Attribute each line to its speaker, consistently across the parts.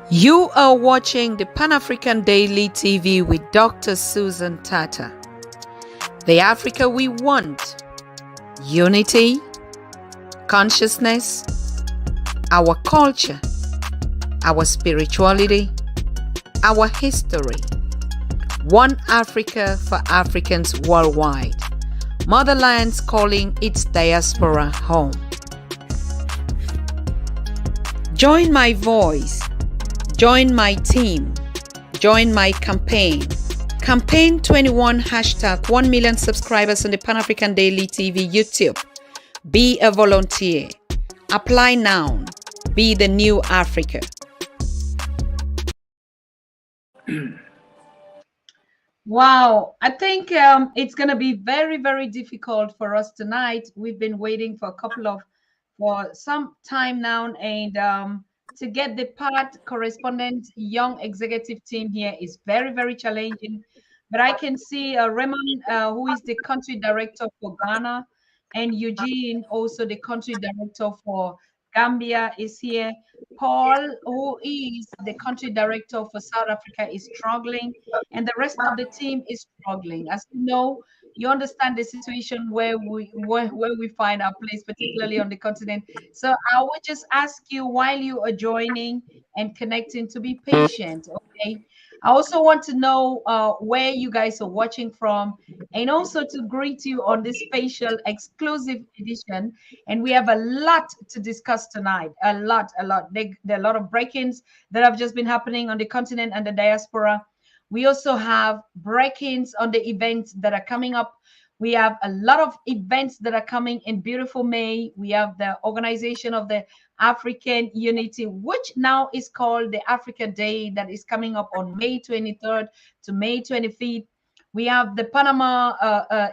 Speaker 1: You are watching the Pan-African Daily TV with Dr. Susan Tata. The Africa we want: unity, consciousness, our culture, our spirituality, our history. One Africa for Africans worldwide. Motherland's calling its diaspora home. Join my voice. Join my team. Join my campaign. Campaign 21 hashtag 1 million subscribers on the Pan-African Daily TV YouTube. Be a volunteer. Apply now. Be the new Africa. Wow, I think it's going to be very, very difficult for us tonight. We've been waiting for some time now, and to get the correspondent young executive team here is very, very challenging. But I can see Raymond, who is the country director for Ghana, and Eugene, also the country director for Gambia, is here. Paul, who is the country director for South Africa, is struggling, and the rest of the team is struggling. As you know, you understand the situation where we find our place, particularly on the continent. So I would just ask you, while you are joining and connecting, to be patient. Okay. I also want to know where you guys are watching from, and also to greet you on this special exclusive edition. And we have a lot to discuss tonight. A lot. There are a lot of break-ins that have just been happening on the continent and the diaspora. We also have break-ins on the events that are coming up. We have a lot of events that are coming in beautiful May. We have the organization of the African Unity, which now is called the Africa Day, that is coming up on May 23rd to May 25th. We have the Panama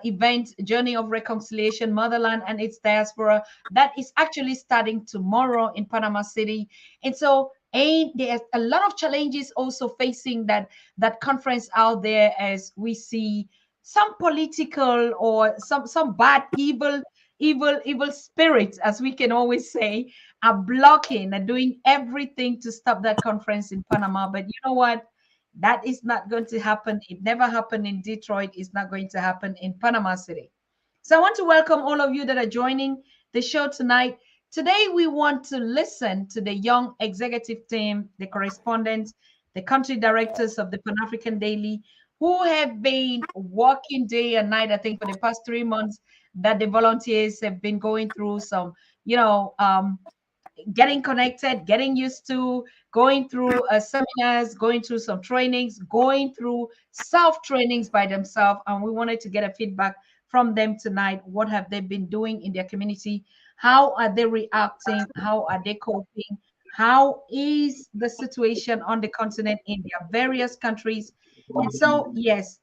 Speaker 1: event, Journey of Reconciliation, Motherland and its Diaspora, that is actually starting tomorrow in Panama City. And so there's a lot of challenges also facing that conference out there, as we see some political or some bad, evil spirits, as we can always say, are blocking and doing everything to stop that conference in Panama. But you know what? That is not going to happen. It never happened in Detroit. It's not going to happen in Panama City. So I want to welcome all of you that are joining the show tonight. Today, we want to listen to the young executive team, the correspondents, the country directors of the Pan-African Daily, who have been working day and night, I think, for the past 3 months, that the volunteers have been going through some, getting connected, getting used to, going through seminars, going through some trainings, going through self-trainings by themselves. And we wanted to get a feedback from them tonight. What have they been doing in their community? How are they reacting? How are they coping? How is the situation on the continent in their various countries? And so, yes,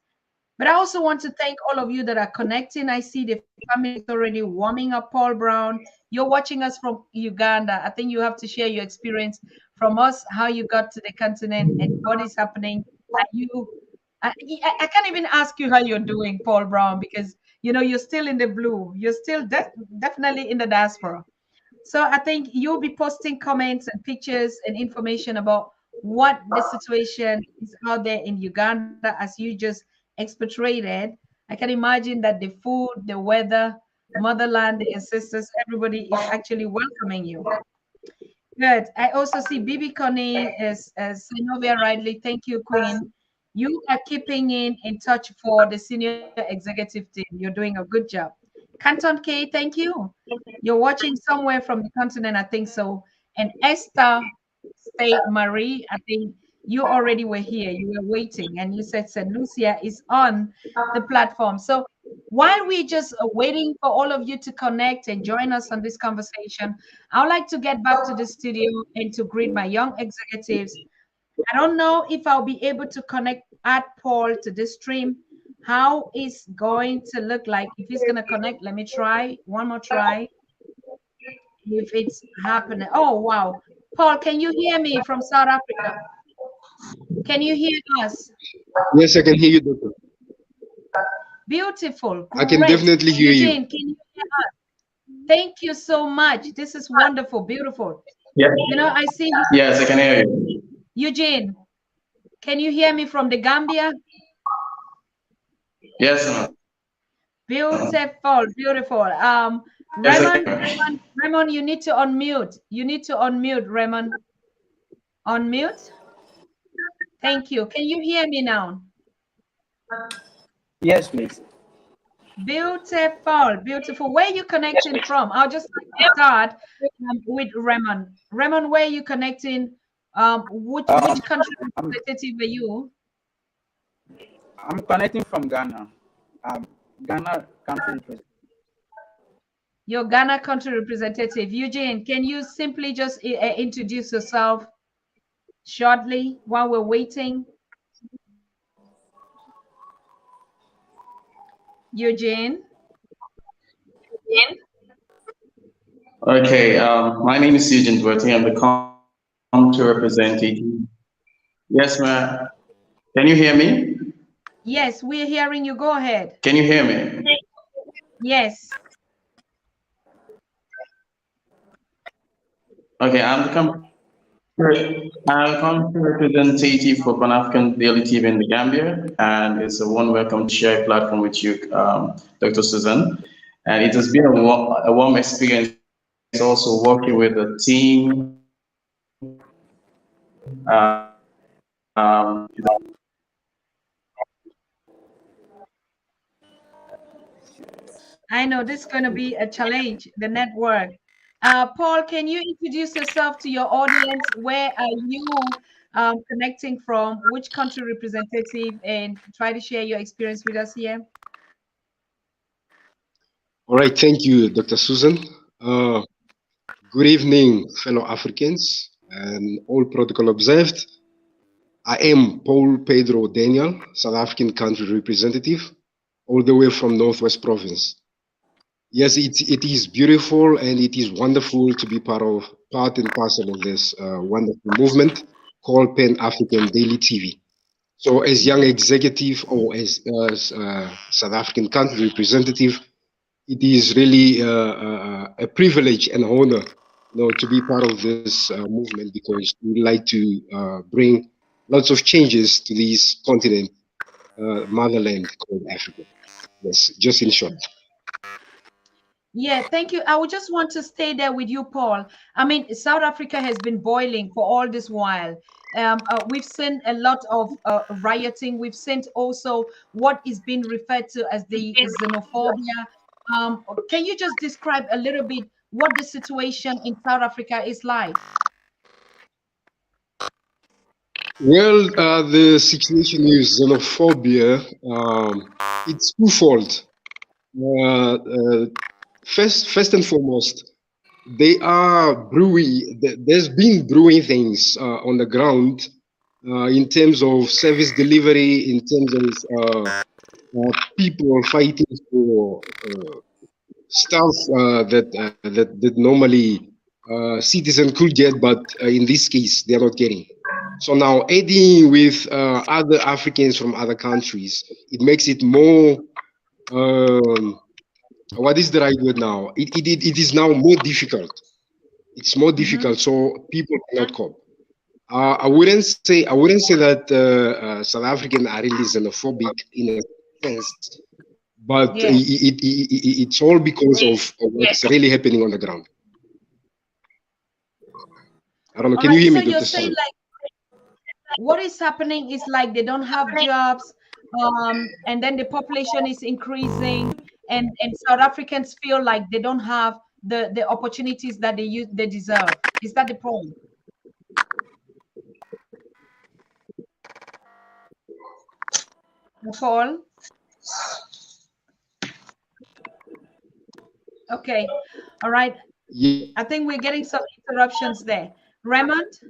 Speaker 1: but I also want to thank all of you that are connecting. I see the family is already warming up. Paul Brown, you're watching us from Uganda. I think you have to share your experience from us, how you got to the continent and what is happening. I can't even ask you how you're doing, Paul Brown, because you're still in the blue. You're still definitely in the diaspora. So I think you'll be posting comments and pictures and information about what the situation is out there in Uganda as you just expatriated. I can imagine that the food, the weather, motherland, the ancestors, everybody is actually welcoming you. Good. I also see Bibi Connie as Synovia Ridley. Thank you, Queen. You are keeping in touch for the senior executive team. You're doing a good job. Canton K, thank you. You're watching somewhere from the continent, I think so. And Esther State Marie, I think you already were here. You were waiting, and you said St. Lucia is on the platform. So while we just are waiting for all of you to connect and join us on this conversation, I would like to get back to the studio and to greet my young executives. I don't know if I'll be able to connect add Paul to this stream. How is going to look like? If he's going to connect, let me try one more try. If it's happening. Oh, wow. Paul, can you hear me from South Africa? Can you hear us?
Speaker 2: Yes, I can hear you, Doctor.
Speaker 1: Beautiful.
Speaker 2: Great. I can definitely hear
Speaker 1: Eugene,
Speaker 2: you.
Speaker 1: Can you hear us? Thank you so much. This is wonderful, beautiful.
Speaker 3: Yeah.
Speaker 1: I see
Speaker 3: Yes, I can hear you.
Speaker 1: Eugene. Can you hear me from the Gambia?
Speaker 3: Yes, ma'am.
Speaker 1: Beautiful, beautiful.
Speaker 3: Yes, I
Speaker 1: Raymond,
Speaker 3: can.
Speaker 1: Raymond, you need to unmute. You need to unmute, Raymond. Unmute. Thank you. Can you hear me now?
Speaker 4: Yes, please.
Speaker 1: Beautiful, beautiful. Where are you connecting from? I'll just start with Raymond. Raymond, where are you connecting? Which country
Speaker 4: I'm
Speaker 1: representative are you?
Speaker 4: I'm connecting from Ghana. Ghana country president.
Speaker 1: Your Ghana country representative. Eugene, can you simply just introduce yourself shortly while we're waiting? Eugene?
Speaker 3: Okay, my name is Eugene Duarte. I'm the country representative. Yes, ma'am. Can you hear me?
Speaker 1: Yes, we're hearing you. Go ahead.
Speaker 3: Can you hear me?
Speaker 1: Yes.
Speaker 3: Okay, I'm the country representative for Pan-African Daily TV in the Gambia, and it's a one welcome to share a platform with you, Dr. Susan. And it has been a warm experience also working with the team.
Speaker 1: I know this is going to be a challenge, the network. Paul, can you introduce yourself to your audience? Where are you connecting from? Which country representative? And try to share your experience with us here.
Speaker 2: All right, thank you, Dr. Susan. Uh, Good evening, fellow Africans, and all protocol observed. I am Paul Pedro Daniel, South African country representative, all the way from Northwest Province. Yes, it is beautiful and it is wonderful to be part and parcel of this wonderful movement called Pan African Daily TV. So, as young executive or as South African country representative, it is really a privilege and honor, to be part of this movement because we like to bring lots of changes to this continent, motherland called Africa. Yes, just in short.
Speaker 1: Yeah, thank you. I would just want to stay there with you, Paul. I mean, South Africa has been boiling for all this while. We've seen a lot of rioting. We've seen also what is being referred to as the xenophobia. Can you just describe a little bit what the situation in South Africa is like?
Speaker 2: Well, the situation with xenophobia, it's twofold. First and foremost, they are brewing. There's been brewing things on the ground in terms of service delivery, in terms of people fighting for stuff that normally citizen could get, but in this case they are not getting. So now adding with other Africans from other countries, it makes it more. What is the right word now? It is now more difficult. It's more difficult, so people cannot cope. I wouldn't say that South African are really xenophobic in a sense, but
Speaker 1: Yeah.
Speaker 2: it's all because of what's really happening on the ground. I don't know.
Speaker 1: All
Speaker 2: Can you
Speaker 1: right.
Speaker 2: hear
Speaker 1: So
Speaker 2: me,
Speaker 1: you're
Speaker 2: Dr.
Speaker 1: saying
Speaker 2: Susan?
Speaker 1: like what is happening is like they don't have jobs, and then the population is increasing, and South Africans feel like they don't have the opportunities that they deserve. Is that the problem? Paul? Okay. All right. I think we're getting some interruptions there. Raymond?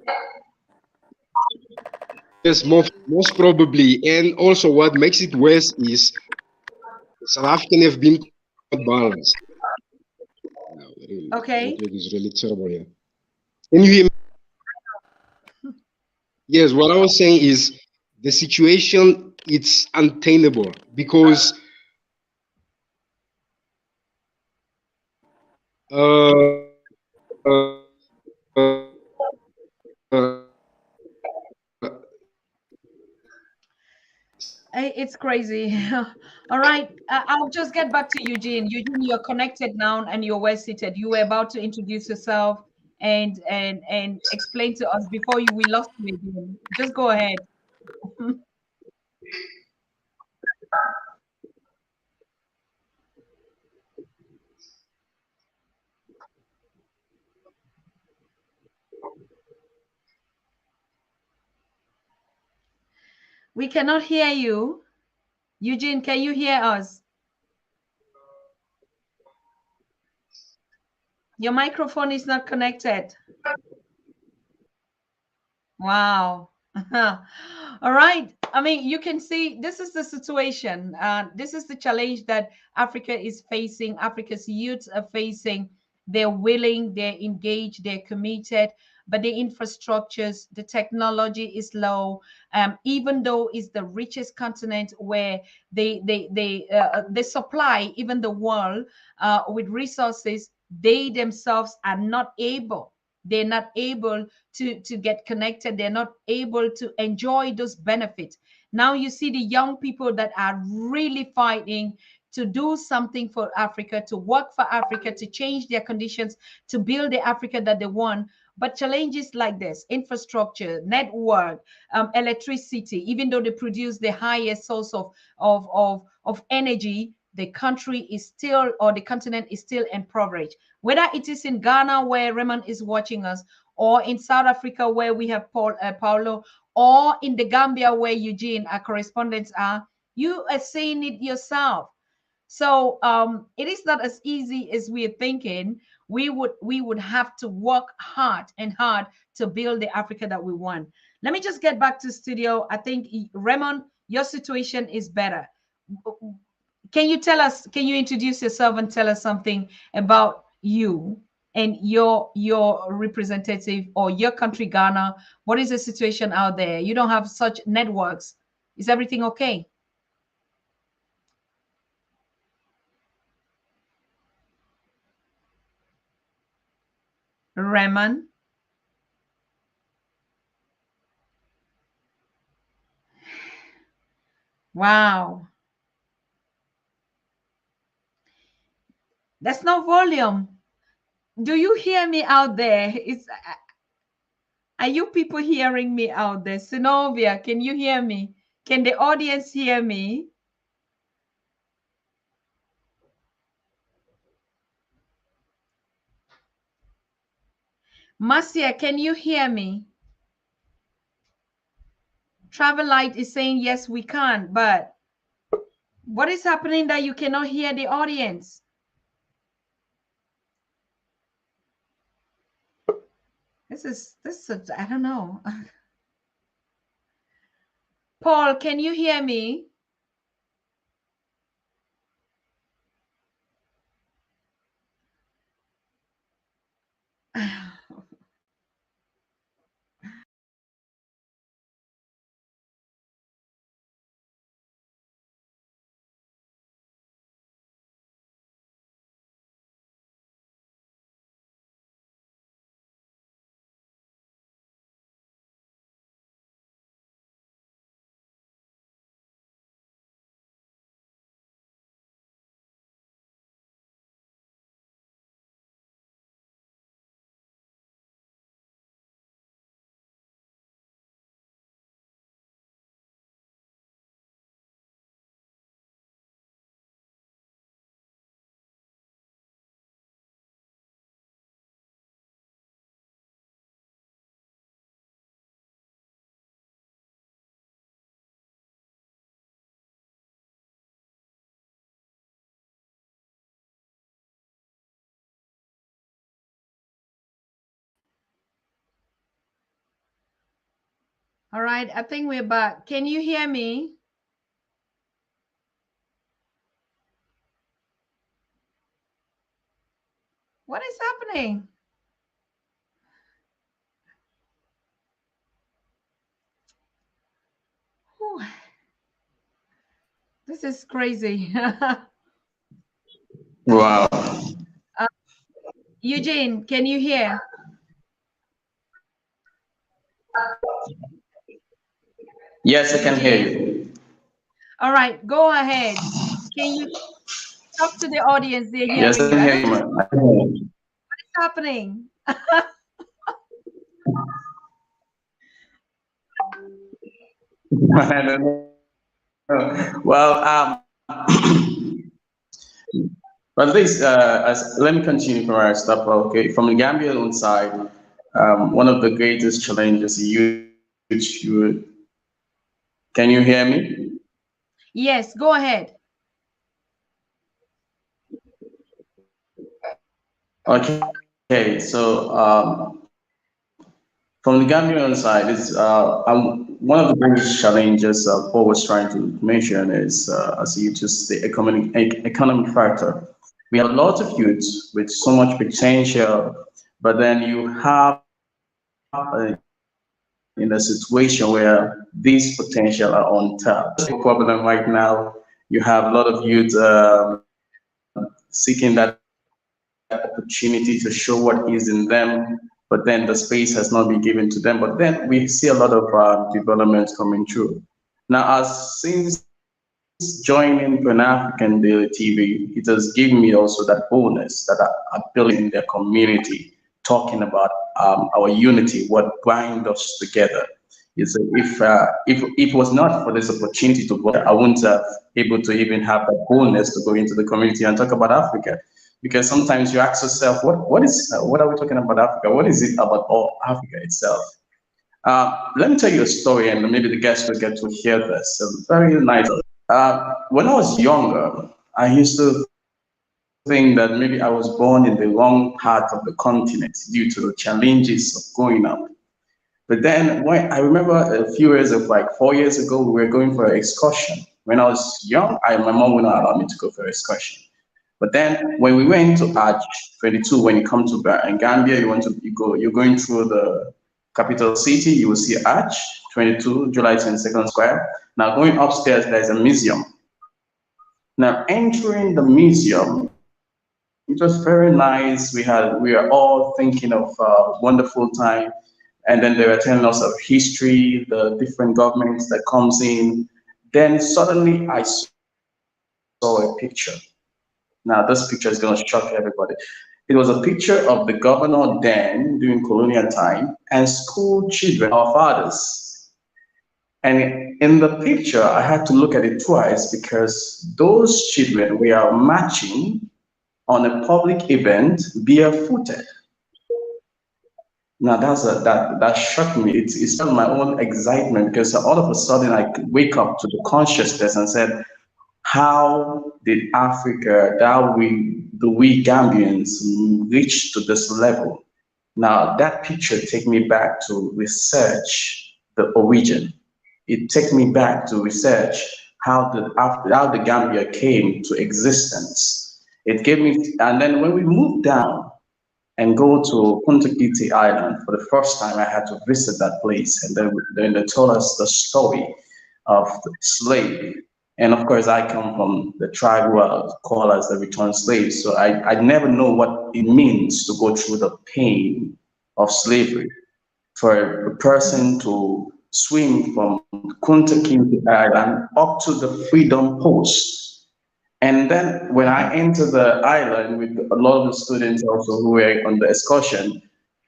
Speaker 2: Yes, most probably. And also, what makes it worse is South African have been balanced.
Speaker 1: Okay.
Speaker 2: Network is really terrible here. Can you hear me? Yes, what I was saying is the situation it's untenable because uh,
Speaker 1: is crazy. All right, I'll just get back to Eugene. Eugene, you're connected now and you're well seated. You were about to introduce yourself and explain to us before we lost you again. Just go ahead. We cannot hear you. Eugene, can you hear us? Your microphone is not connected. Wow. All right. I mean, you can see this is the situation. This is the challenge that Africa is facing. Africa's youths are facing. They're willing, they're engaged, they're committed, but the infrastructures, the technology is low. Even though it's the richest continent where they supply even the world with resources, they themselves are not able. They're not able to get connected. They're not able to enjoy those benefits. Now you see the young people that are really fighting to do something for Africa, to work for Africa, to change their conditions, to build the Africa that they want. But challenges like this, infrastructure, network, electricity, even though they produce the highest source of energy, the country is still, or the continent is still impoverished. Whether it is in Ghana, where Raymond is watching us, or in South Africa, where we have Paulo, or in the Gambia, where Eugene, our correspondents are, you are seeing it yourself. So it is not as easy as we are thinking. We would have to work hard and hard to build the Africa that we want. Let me just get back to studio. I think Raymond, your situation is better. Can you tell us? Can you introduce yourself and tell us something about you and your representative or your country, Ghana? What is the situation out there? You don't have such networks. Is everything okay? Raymond? Wow. That's no volume. Do you hear me out there? Are you people hearing me out there? Synovia, can you hear me? Can the audience hear me? Marcia, can you hear me? Travel Light is saying yes, we can, but what is happening that you cannot hear the audience? I don't know. Paul, can you hear me? All right, I think we're back. Can you hear me? What is happening? Whew. This is crazy.
Speaker 3: Wow.
Speaker 1: Eugene, can you hear?
Speaker 3: Yes, I can hear you.
Speaker 1: All right, go ahead. Can you talk to the audience? They're
Speaker 3: Yes,
Speaker 1: hearing
Speaker 3: I
Speaker 1: you. I
Speaker 3: hear
Speaker 1: don't
Speaker 3: you,
Speaker 1: know
Speaker 3: man. I hear you.
Speaker 1: what's happening.
Speaker 3: I don't know. Well, but this, let me continue from where I stopped. Okay, from the Gambian side, one of the greatest challenges you can you hear me?
Speaker 1: Yes, go ahead.
Speaker 3: Okay, so from the Gambian side, one of the biggest challenges Paul was trying to mention is, as you just the economic factor. We have a lot of youths with so much potential, but then you have in a situation where these potential are untapped. The problem right now, you have a lot of youth seeking that opportunity to show what is in them, but then the space has not been given to them. But then we see a lot of developments coming through. Now, as since joining Pan African Daily TV, it has given me also that bonus that I building in the community, talking about our unity, what binds us together. Is if it was not for this opportunity to go, I wouldn't have able to even have that bonus to go into the community and talk about Africa. Because sometimes you ask yourself, what are we talking about Africa? What is it about all Africa itself? Let me tell you a story, and maybe the guests will get to hear this. Very nice. When I was younger, I used to think that maybe I was born in the wrong part of the continent due to the challenges of growing up. But then when I remember a few years of like 4 years ago, we were going for an excursion. When I was young, my mom would not allow me to go for an excursion. But then when we went to Arch 22, when you come to Gambia, you're going through the capital city, you will see Arch 22, July 22nd Square. Now going upstairs, there's a museum. Now entering the museum, it was very nice. We were all thinking of a wonderful time. And then they were telling us of history, the different governments that comes in. Then suddenly I saw a picture. Now, this picture is going to shock everybody. It was a picture of the governor then during colonial time and school children, our fathers. And in the picture, I had to look at it twice because those children were marching on a public event barefooted. Now that shocked me. It's not my own excitement because all of a sudden I could wake up to the consciousness and said, how did Africa, we Gambians reach to this level? Now that picture take me back to research the origin. It take me back to research how the Gambia came to existence. It gave me, and then when we moved down and go to Punta Kiti Island for the first time, I had to visit that place, and then they told us the story of the slave. And of course, I come from the tribe who are called as the returned slaves. So I never know what it means to go through the pain of slavery. For a person to swim from Kunta Kinte Island up to the Freedom Post. And then when I entered the island with a lot of the students also who were on the excursion,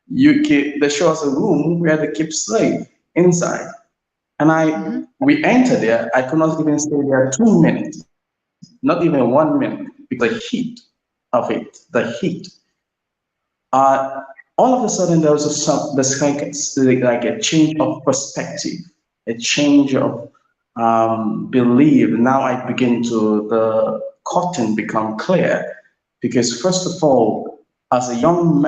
Speaker 3: they show us a room where they keep slave inside. And we entered there, I could not even stay there 2 minutes, not even 1 minute, because the heat of it, the heat. Uh, all of a sudden, there was like a change of perspective, a change of belief. Now I begin to, the curtain become clear, because first of all, as a young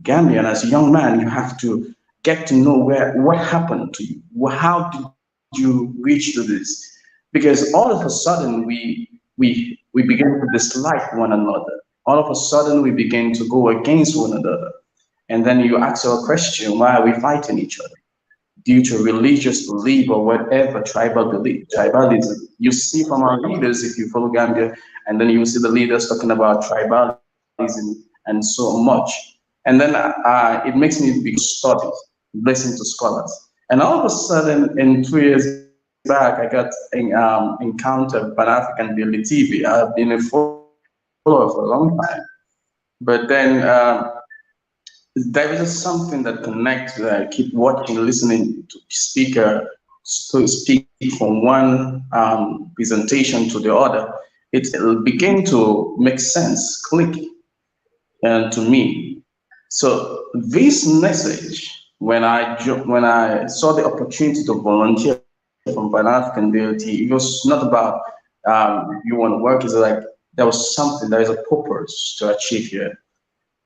Speaker 3: Gambian, as a young man, you have to get to know what happened to you. How did you reach to this? Because all of a sudden we begin to dislike one another. All of a sudden we begin to go against one another. And then you ask your question, why are we fighting each other? Due to religious belief or whatever, tribal belief, tribalism. You see from our leaders, if you follow Gambia, and then you see the leaders talking about tribalism and so much. And then it makes me begin to study, listen to scholars. And all of a sudden, in 2 years back, I got encountered Pan-African Daily TV. I've been a follower for a long time. But then there is just something that connects. I keep watching, listening to speaker to speak from one presentation to the other. It began to make sense, click, and to me. So this message, when I saw the opportunity to volunteer from Pan African DLT, it was not about you want to work. It's like there was something, there is a purpose to achieve here.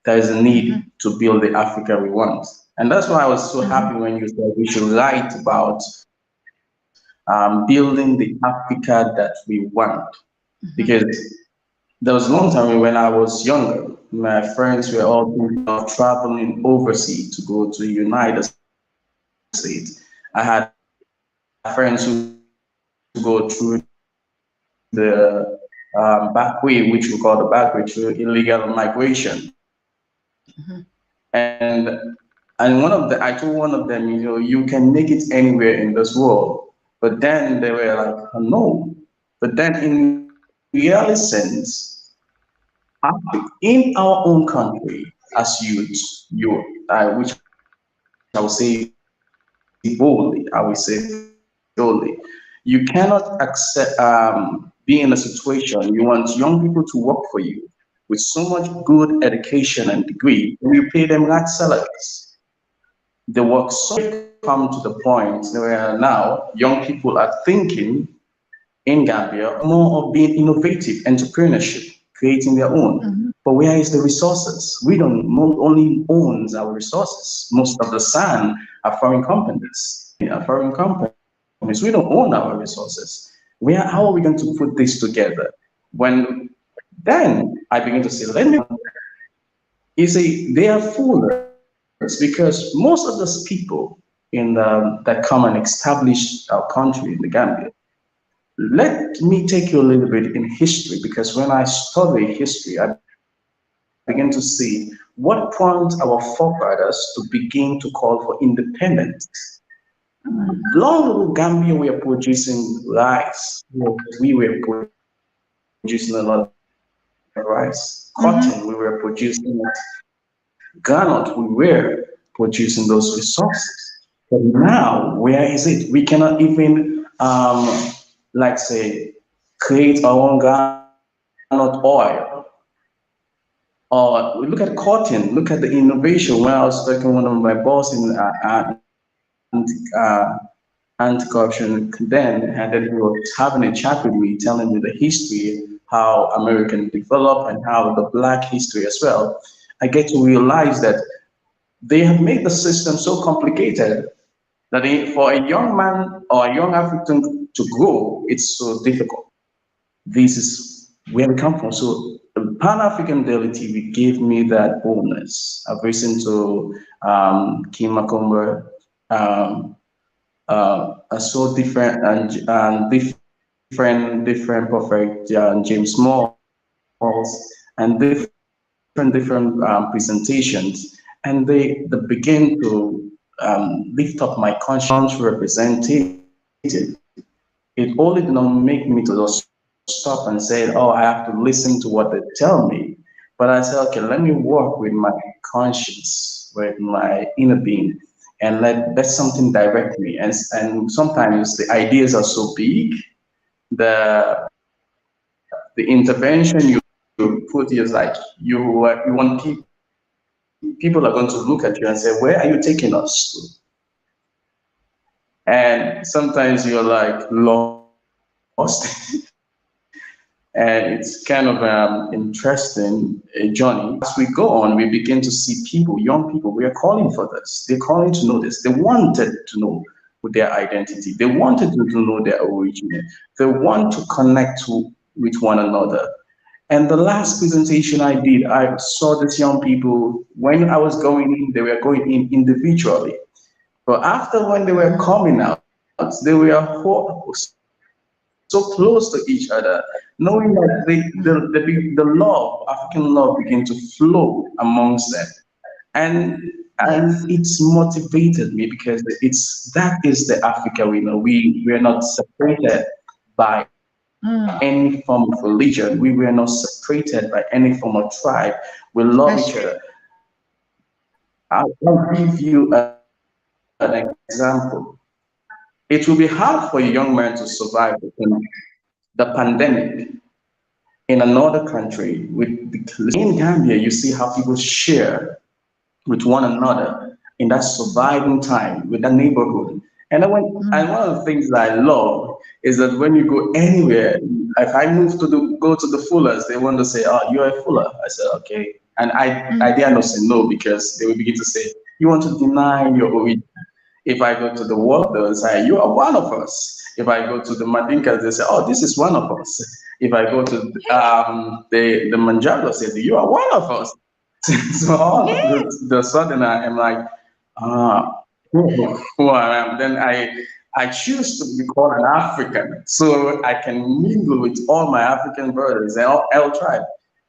Speaker 3: There is a need to build the Africa we want. And that's why I was so happy when you said we should write about building the Africa that we want. Because there was a long time when I was younger, my friends were all thinking of traveling overseas to go to the United States. I had friends who go through the back way, which we call the back way, through illegal migration. And I told one of them, you can make it anywhere in this world. But then they were like, oh, no. But then in reality sense, in our own country, as youths, which I would say boldly, you cannot accept be in a situation you want young people to work for you with so much good education and degree, and you pay them large salaries. The work so come to the point where now young people are thinking in Gambia more of being innovative, entrepreneurship, creating their own. But where is the resources? We don't only own our resources. Most of the sand are foreign companies. We don't own our resources. How are we going to put this together? Then I begin to say, you see, they are foolish because most of those people that come and establish our country in the Gambia, let me take you a little bit in history, because when I study history, I begin to see what prompted our forefathers to begin to call for independence. Long ago, Gambia, we are producing rice. We were producing a lot of rice. Cotton, we were producing it. Garnet, we were producing those resources. But now, where is it? We cannot even, create our own garnet oil. Or we look at cotton, look at the innovation. When I was talking to one of my bosses in anti-corruption then, and then he was having a chat with me, telling me the history, how American developed and how the Black history as well. I get to realize that they have made the system so complicated that for a young man or a young African to grow, it's so difficult. This is where we come from. So Pan-African Daily TV gave me that boldness. I've listened to Kim Makumba, so different and different prophet James Moore, and different presentations, and they begin to lift up my conscience represented. It only did not make me to just stop and say, oh, I have to listen to what they tell me. But I said, okay, let me work with my conscience, with my inner being, and let something direct me. And sometimes the ideas are so big, the intervention you put is like, you want people are going to look at you and say, where are you taking us to? And sometimes you're like lost. And it's kind of interesting journey. As we go on, we begin to see people, young people, we are calling for this. They're calling to know this. They wanted to know their identity. They wanted to know their origin. They want to connect with one another. And the last presentation I did, I saw these young people, when I was going in, they were going in individually. But after when they were coming out, they were so close to each other, knowing that the love, African love, began to flow amongst them. And and it's motivated me because that is the Africa we know. We're not separated by any form of religion. We were not separated by any form of tribe. We love each other. I'll give you an example. It will be hard for a young man to survive the pandemic in another country. In Gambia, you see how people share with one another in that surviving time with that neighborhood. And one of the things that I love is that when you go anywhere, if I go to the Fullers, they want to say, "Oh, you're a Fuller." I said, "Okay," and I dare not say no because they will begin to say, "You want to deny your origin." If I go to the world, they'll say, "You are one of us." If I go to the Madinkas, they say, "Oh, this is one of us." If I go to the Manjaros, they say, "You are one of us." So all of the sudden I'm like, who I am. Then I choose to be called an African so I can mingle with all my African brothers and all L tribe.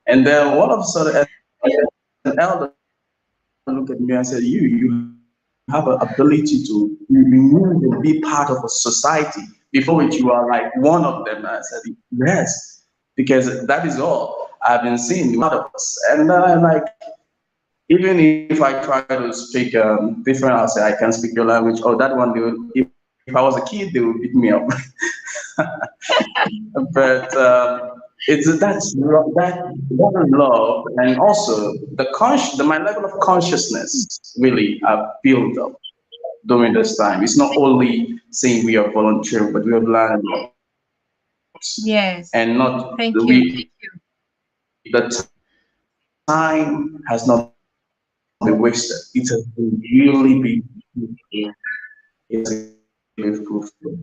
Speaker 3: And then all of a sudden an elder looked at me and said, you have an ability to remove and be part of a society before which you are like one of them. And I said, yes, because that is all I've been seeing part of us. And then I'm like, even if I try to speak different, I'll say I can speak your language. Oh, that one, if I was a kid, they would beat me up. But that love, and also my level of consciousness really I've built up during this time. It's not only saying we are volunteering, but we have learned.
Speaker 1: Yes.
Speaker 3: And not
Speaker 1: Thank you.
Speaker 3: The time has not been wasted. It has been really been fruitful.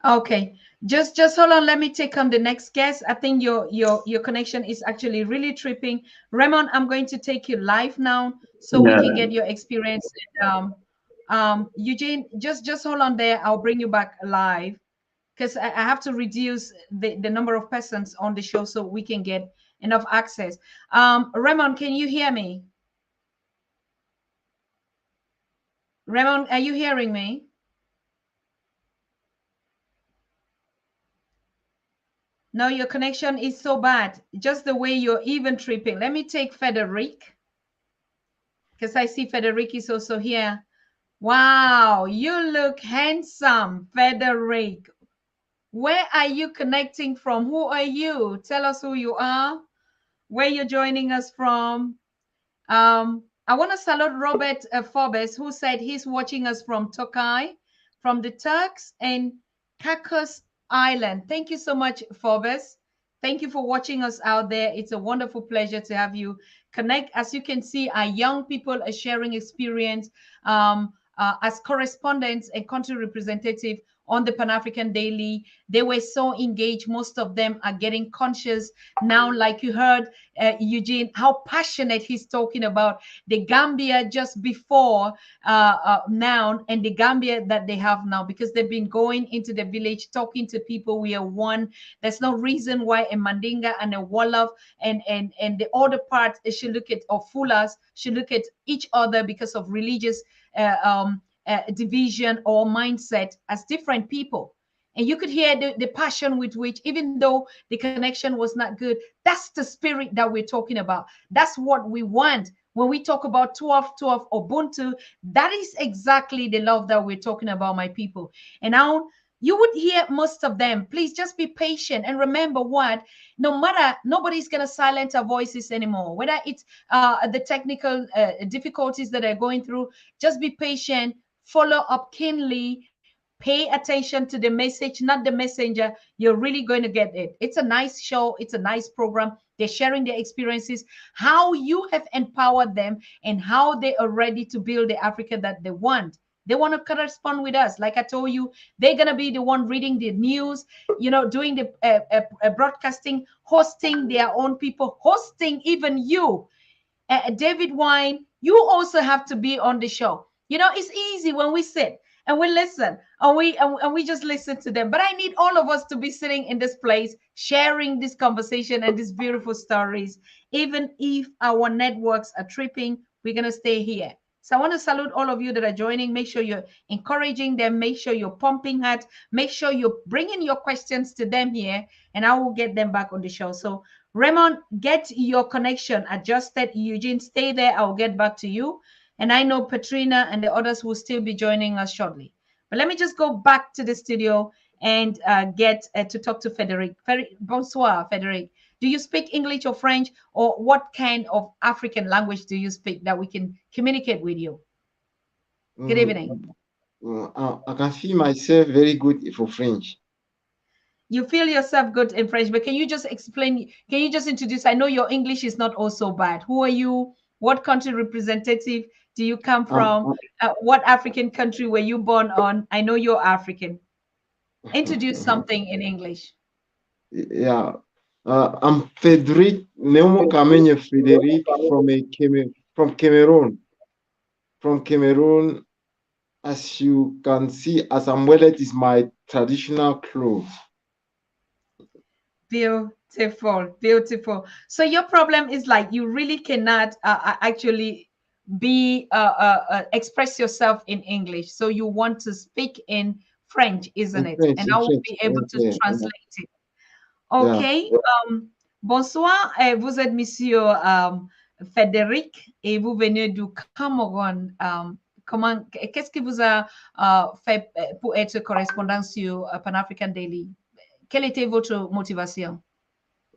Speaker 1: Okay, just hold on. Let me take on the next guest. I think your connection is actually really tripping. Raymond, I'm going to take you live now so we can get your experience. Eugene, just hold on there. I'll bring you back live because I have to reduce the number of persons on the show so we can get enough access. Raymond, can you hear me? Raymond, are you hearing me? No, your connection is so bad. Just the way you're even tripping. Let me take Frederic. Because I see Frederic is also here. Wow, you look handsome, Frederic. Where are you connecting from? Who are you? Tell us who you are, where you're joining us from. I want to salute Robert Forbes, who said he's watching us from Tokai, from the Turks and Caicos Island. Thank you so much, Forbes. Thank you for watching us out there. It's a wonderful pleasure to have you connect. As you can see, our young people are sharing experience as correspondents and country representative on the Pan-African Daily. They were so engaged. Most of them are getting conscious now, like you heard Eugene, how passionate he's talking about the Gambia just before now and the Gambia that they have now, because they've been going into the village, talking to people. We are one. There's no reason why a Mandinga and a Wolof and the other part should look at, or Fulas should look at each other because of religious division or mindset as different people. And you could hear the passion with which, even though the connection was not good, that's the spirit that we're talking about. That's what we want. When we talk about 12 Ubuntu, that is exactly the love that we're talking about, my people. And now you would hear most of them. Please just be patient and remember what, no matter, nobody's going to silence our voices anymore. Whether it's the technical difficulties that are going through, just be patient, follow up keenly, pay attention to the message, not the messenger. You're really going to get it. It's a nice show. It's a nice program. They're sharing their experiences, how you have empowered them, and how they are ready to build the Africa that they want. They want to correspond with us. Like I told you, they're going to be the one reading the news, doing the broadcasting, hosting their own people, hosting even you. David Wine, you also have to be on the show. It's easy when we sit and we listen and we just listen to them. But I need all of us to be sitting in this place, sharing this conversation and these beautiful stories. Even if our networks are tripping, we're going to stay here. So I want to salute all of you that are joining. Make sure you're encouraging them. Make sure you're pumping hard. Make sure you're bringing your questions to them here, and I will get them back on the show. So Raymond, get your connection adjusted. Eugene, stay there. I'll get back to you. And I know Katrina and the others will still be joining us shortly. But let me just go back to the studio and get to talk to Frederic. Bonsoir, Frederic. Do you speak English or French, or what kind of African language do you speak that we can communicate with you? Good evening.
Speaker 5: I can feel myself very good for French.
Speaker 1: You feel yourself good in French, but can you just explain? Can you just introduce? I know your English is not also bad. Who are you? What country representative do you come from? What African country were you born on? I know you're African. Introduce something in English.
Speaker 5: Yeah. I'm Frederic, Neumo Kamenya Frederic from Cameroon. From Cameroon, as you can see, as I'm wearing, it is my traditional clothes.
Speaker 1: Beautiful, beautiful. So your problem is like you really cannot actually be express yourself in English. So you want to speak in French, isn't it?
Speaker 5: French,
Speaker 1: And I will
Speaker 5: French.
Speaker 1: be able to
Speaker 5: Yeah,
Speaker 1: translate it.
Speaker 5: yeah.
Speaker 1: OK. Bonsoir. Vous êtes Monsieur Frédéric et vous venez du Cameroun. Qu'est-ce qui vous a fait pour être correspondant sur Pan-African Daily? Quelle était votre motivation?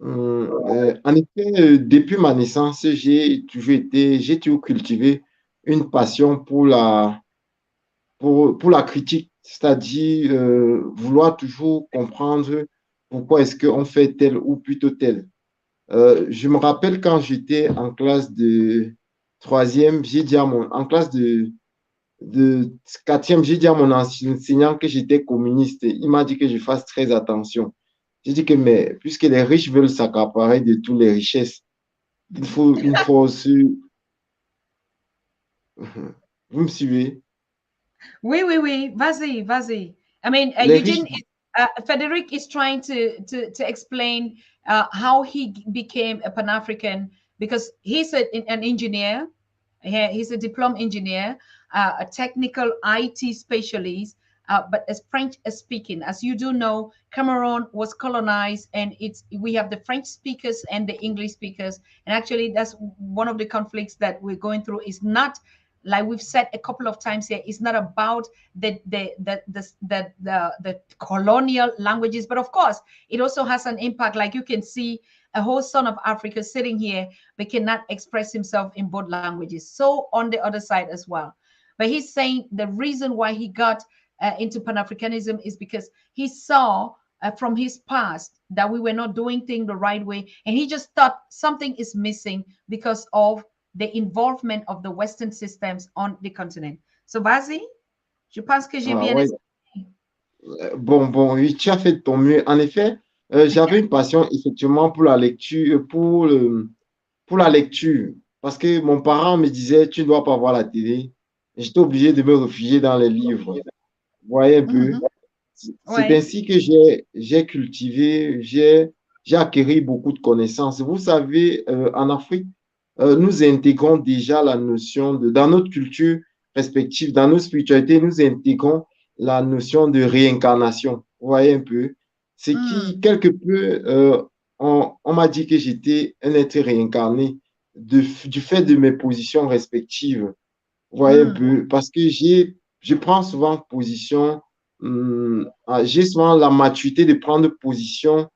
Speaker 5: En effet, depuis ma naissance, j'ai toujours cultivé une passion pour la critique, c'est-à-dire vouloir toujours comprendre pourquoi est-ce qu'on fait tel ou plutôt tel. Je me rappelle quand j'étais en classe de troisième, en classe de quatrième, j'ai dit à mon enseignant que j'étais communiste. Il m'a dit que je fasse très attention. J'ai dit que, mais puisque les riches veulent s'accaparer de toutes les richesses, il faut une force. Vous me suivez?
Speaker 1: Oui, oui, oui. Vas-y, vas-y. I mean, Frederic is trying to explain how he became a Pan-African because he's an engineer. He's a diploma engineer, a technical IT specialist, but as French speaking. As you do know, Cameroon was colonized, and we have the French speakers and the English speakers. And actually, that's one of the conflicts that we're going through. Is not, like we've said a couple of times here, it's not about the colonial languages, but of course, it also has an impact. Like you can see a whole son of Africa sitting here, but cannot express himself in both languages. So on the other side as well. But he's saying the reason why he got into Pan-Africanism is because he saw from his past that we were not doing things the right way. And he just thought something is missing because of the involvement of the Western systems on the continent. So, vas-y, je pense que j'ai bien expliqué.
Speaker 5: Bon, oui, tu as fait de ton mieux. En effet, j'avais une passion effectivement pour la lecture, pour la lecture, parce que mon parent me disait, tu ne dois pas voir la télé. J'étais obligé de me réfugier dans les livres. Vous voyez un peu? C'est ainsi que j'ai cultivé, j'ai acquis beaucoup de connaissances. Vous savez, en Afrique, nous intégrons déjà la notion dans notre culture respective, dans nos spiritualités, nous intégrons la notion de réincarnation. Vous voyez un peu? C'est qui, quelque peu, on m'a dit que j'étais un être réincarné du fait de mes positions respectives. Vous voyez un peu? Parce que je prends souvent position, j'ai souvent la maturité de prendre position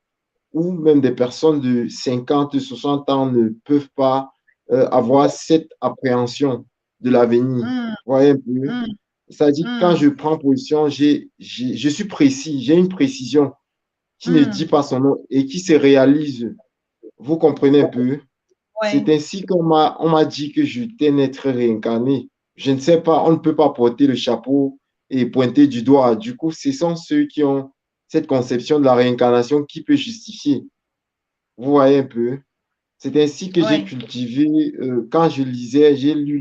Speaker 5: où même des personnes de 50, 60 ans ne peuvent pas avoir cette appréhension de l'avenir. Vous voyez un peu? C'est-à-dire que quand je prends position, je suis précis, j'ai une précision qui ne dit pas son nom et qui se réalise. Vous comprenez un peu? C'est ainsi qu'on m'a dit que j'étais un être réincarné. Je ne sais pas, on ne peut pas porter le chapeau et pointer du doigt. Du coup, ce sont ceux qui ont cette conception de la réincarnation qui peut justifier. Vous voyez un peu? C'est ainsi que j'ai cultivé, quand je lisais, j'ai lu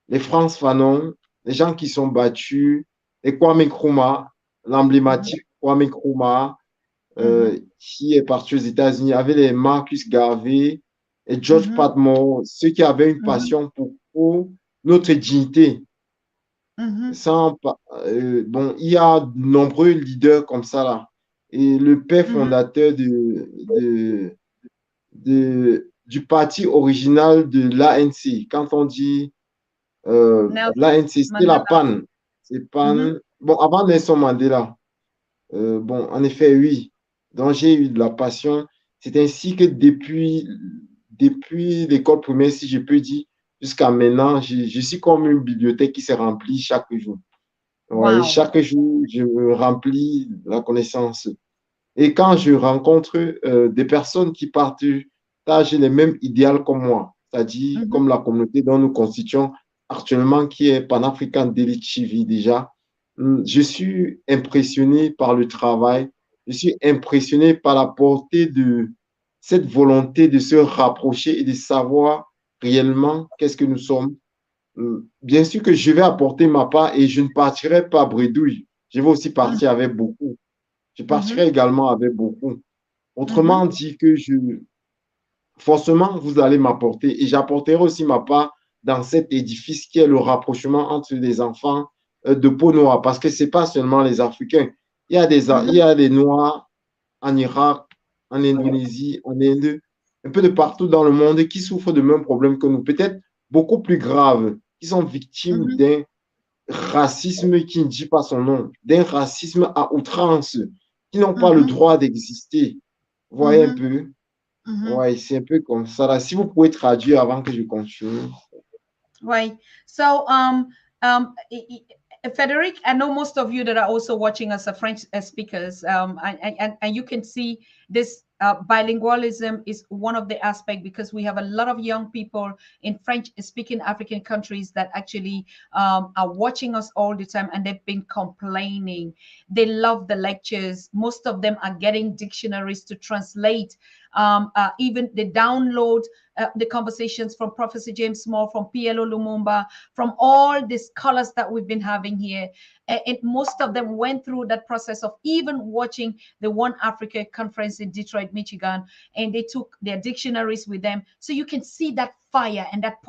Speaker 5: les Frantz Fanon, les gens qui sont battus, et Kwame Nkrumah, l'emblématique Kwame Nkrumah, qui est parti aux États-Unis, il y avait les Marcus Garvey et George Padmore, ceux qui avaient une passion pour notre dignité.
Speaker 1: Mhm.
Speaker 5: Bon, il y a de nombreux leaders comme ça là. Et le père
Speaker 1: Mhm.
Speaker 5: fondateur du parti original de l'ANC, quand on dit
Speaker 1: Nelson
Speaker 5: l'ANC, c'est la
Speaker 1: Mandela.
Speaker 5: PAN. C'est
Speaker 1: Mhm.
Speaker 5: PAN. Bon, avant Nelson Mandela, bon, en effet, oui. Donc, j'ai eu de la passion. C'est ainsi que depuis l'école primaire, si je peux dire, jusqu'à maintenant, je suis comme une bibliothèque qui se remplit chaque jour. Ouais,
Speaker 1: Wow.
Speaker 5: chaque jour, je me remplis la connaissance. Et quand je rencontre des personnes qui partagent les mêmes idéaux comme moi, c'est-à-dire
Speaker 1: Mhm.
Speaker 5: comme la communauté dont nous constituons actuellement, qui est Pan-African Daily TV déjà, je suis impressionné par le travail, je suis impressionné par la portée de cette volonté de se rapprocher et de savoir réellement qu'est-ce que nous sommes. Bien sûr que je vais apporter ma part et je ne partirai pas bredouille. Je vais aussi
Speaker 1: Mhm.
Speaker 5: partir avec beaucoup. Je partirai
Speaker 1: Mhm.
Speaker 5: également avec beaucoup.
Speaker 1: Mhm.
Speaker 5: Autrement dit que forcément, vous allez m'apporter et j'apporterai aussi ma part dans cet édifice qui est le rapprochement entre les enfants de peau noire, parce que ce n'est pas seulement les Africains. Il y
Speaker 1: Mhm.
Speaker 5: a des Noirs en Irak, en Indonésie, en Inde, un peu de partout dans le monde qui souffrent de mêmes problèmes que nous, peut-être beaucoup plus graves, qui sont victimes
Speaker 1: Mhm.
Speaker 5: d'un racisme qui ne dit pas son nom, d'un racisme à outrance, qui n'ont pas le
Speaker 1: Mhm.
Speaker 5: droit d'exister. Vous voyez un
Speaker 1: Mhm.
Speaker 5: peu?
Speaker 1: Mhm.
Speaker 5: Ouais, c'est un peu comme ça. Là. Si vous pouvez traduire avant que je continue.
Speaker 1: Right. So, Frederic, I know most of you that are also watching us are French speakers, and you can see this bilingualism is one of the aspects because we have a lot of young people in French-speaking African countries that actually are watching us all the time, and they've been complaining. They love the lectures. Most of them are getting dictionaries to translate. Even they download the conversations from Professor James Small, from PLO Lumumba, from all the scholars that we've been having here. And most of them went through that process of even watching the One Africa conference in Detroit, Michigan, and they took their dictionaries with them. So you can see that fire and that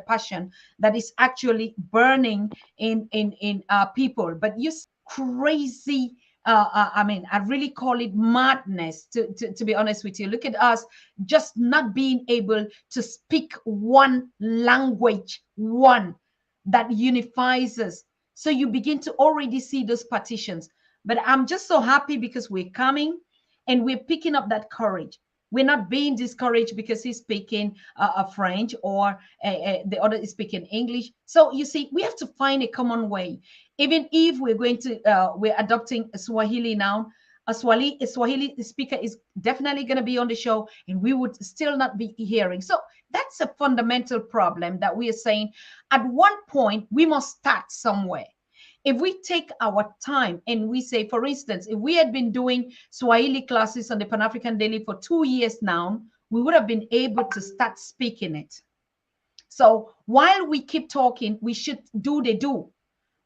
Speaker 1: passion that is actually burning in people. But you crazy I mean, I really call it madness, to be honest with you. Look at us just not being able to speak one language, one that unifies us. So you begin to already see those partitions. But I'm just so happy because we're coming and we're picking up that courage. We're not being discouraged because he's speaking French or the other is speaking English. So you see, we have to find a common way. Even if we're adopting Swahili now, a Swahili speaker is definitely going to be on the show, and we would still not be hearing. So that's a fundamental problem that we are saying. At one point, we must start somewhere. If we take our time and we say, for instance, if we had been doing Swahili classes on the Pan African Daily for 2 years now, we would have been able to start speaking it. So while we keep talking, we should do the do.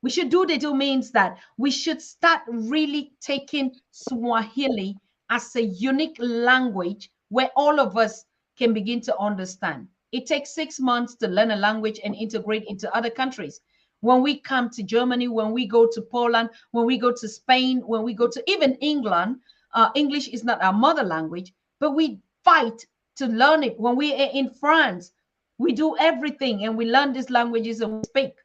Speaker 1: We should do the do means that we should start really taking Swahili as a unique language where all of us can begin to understand. It takes 6 months to learn a language and integrate into other countries. When we come to Germany, when we go to Poland, when we go to Spain, when we go to even England, English is not our mother language, but we fight to learn it. When we are in France, we do everything and we learn these languages and we speak,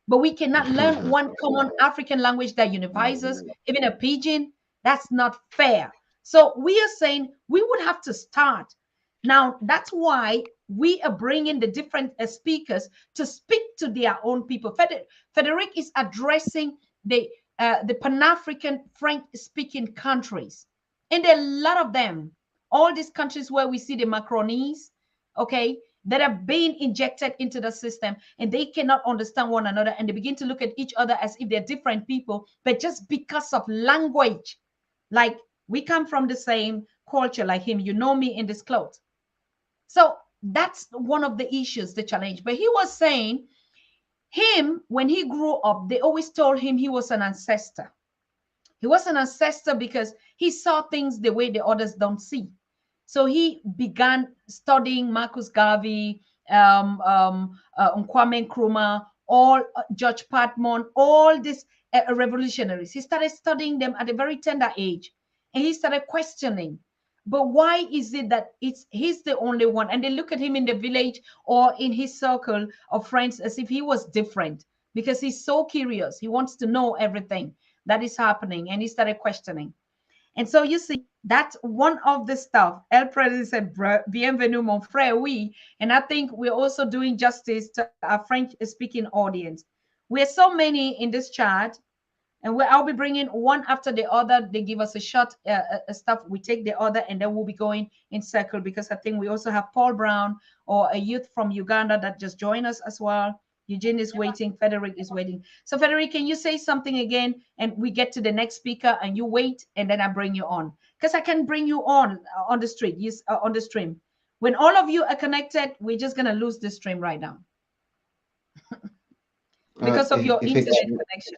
Speaker 1: but we cannot learn one common African language that unifies us, even a pidgin. That's not fair. So we are saying we would have to start. Now, that's why we are bringing the different speakers to speak to their own people. Frederic is addressing the Pan-African French-speaking countries. And there are a lot of them. All these countries where we see the Macronese, okay, that are being injected into the system and they cannot understand one another and they begin to look at each other as if they're different people, but just because of language. Like we come from the same culture like him, you know me in this clothes. So that's one of the issues, the challenge. But he was saying him, when he grew up, they always told him he was an ancestor. He was an ancestor because he saw things the way the others don't see. So he began studying Marcus Garvey, Kwame Nkrumah, all George Patmon, all these revolutionaries. He started studying them at a very tender age, and he started questioning. But why is it that he's the only one? And they look at him in the village or in his circle of friends as if he was different, because he's so curious. He wants to know everything that is happening, and he started questioning. And so you see, that's one of the stuff. El President said, bienvenue, mon frère, oui. And I think we're also doing justice to our French-speaking audience. We're so many in this chat, and I'll be bringing one after the other. They give us a short stuff. We take the other, and then we'll be going in circle, because I think we also have Paul Brown, or a youth from Uganda that just joined us as well. Eugene is waiting. Frederick is waiting. So Frederick, can you say something again? And we get to the next speaker, and you wait, and then I bring you on, because I can bring you on the street. Yes, on the stream. When all of you are connected, we're just gonna lose the stream right now because of your internet connection.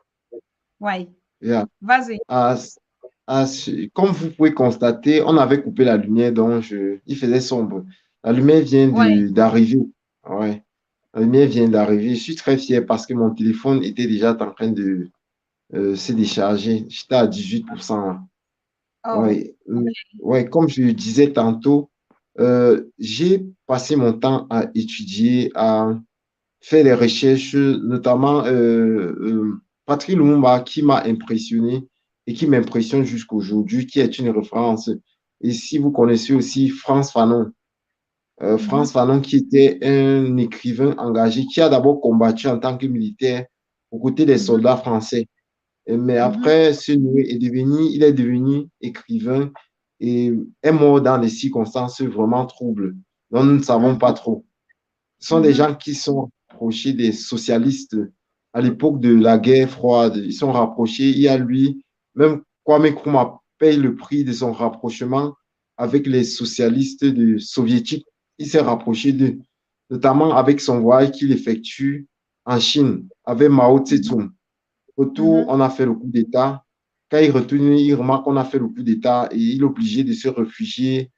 Speaker 1: Ouais.
Speaker 5: Yeah.
Speaker 1: Vas-y.
Speaker 5: Comme vous pouvez constater, on avait coupé la lumière, donc il faisait sombre. La lumière vient d'arriver. Ouais. La lumière vient d'arriver. Je suis très fier parce que mon téléphone était déjà en train de se décharger. J'étais à 18%.
Speaker 1: Oh,
Speaker 5: Ouais. Ouais, comme je le disais tantôt, j'ai passé mon temps à étudier, à faire des recherches, notamment Patrick Lumumba, qui m'a impressionné et qui m'impressionne jusqu'aujourd'hui, qui est une référence. Et si vous connaissez aussi Frantz Fanon, Frantz Fanon, qui était un écrivain engagé, qui a d'abord combattu en tant que militaire aux côtés des soldats français. Mais après, il est devenu écrivain et est mort dans des circonstances vraiment troubles, dont nous ne savons pas trop. Ce sont des gens qui sont rapprochés des socialistes à l'époque de la guerre froide. Ils sont rapprochés. Il y a lui, même Kwame Nkrumah paye le prix de son rapprochement avec les socialistes soviétiques. Il s'est rapproché d'eux, notamment avec son voyage qu'il effectue en Chine avec Mao Tse-tung. Autour, on a fait le coup d'État. Quand il retourne, il remarque qu'on a fait le coup d'État et il est obligé de se réfugier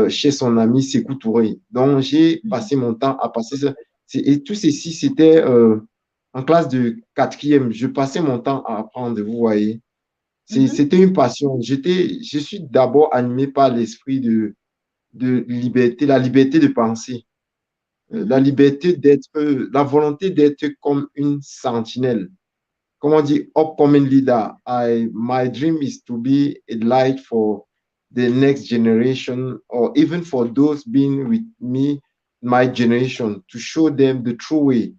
Speaker 5: chez son ami Sékou Touré. Donc, j'ai passé mon temps à passer ça. Et tout ceci, c'était en classe de quatrième. Je passais mon temps à apprendre, vous voyez. C'était une passion. Je suis d'abord animé par l'esprit de liberté, la liberté de penser, la liberté d'être, la volonté d'être comme une sentinelle. Comme on dit, upcoming leader. My dream is to be a light for the next generation, or even for those being with me, my generation, to show them the true way.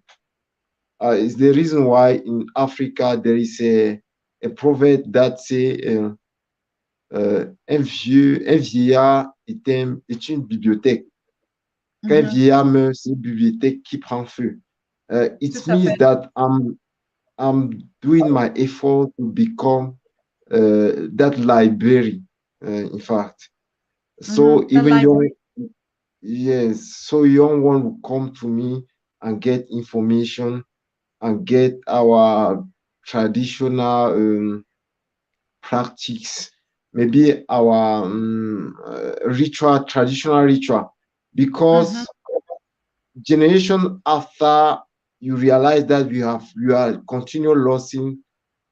Speaker 5: It's the reason why in Africa there is a proverb that say un vieillard est une bibliothèque. Quand un vieillard meurt, c'est une bibliothèque qui prend feu. It means that I'm doing my effort to become that library, in fact. So even young, so young one will come to me and get information and get our traditional practice, maybe our traditional ritual, because generation after you realize that we are continually losing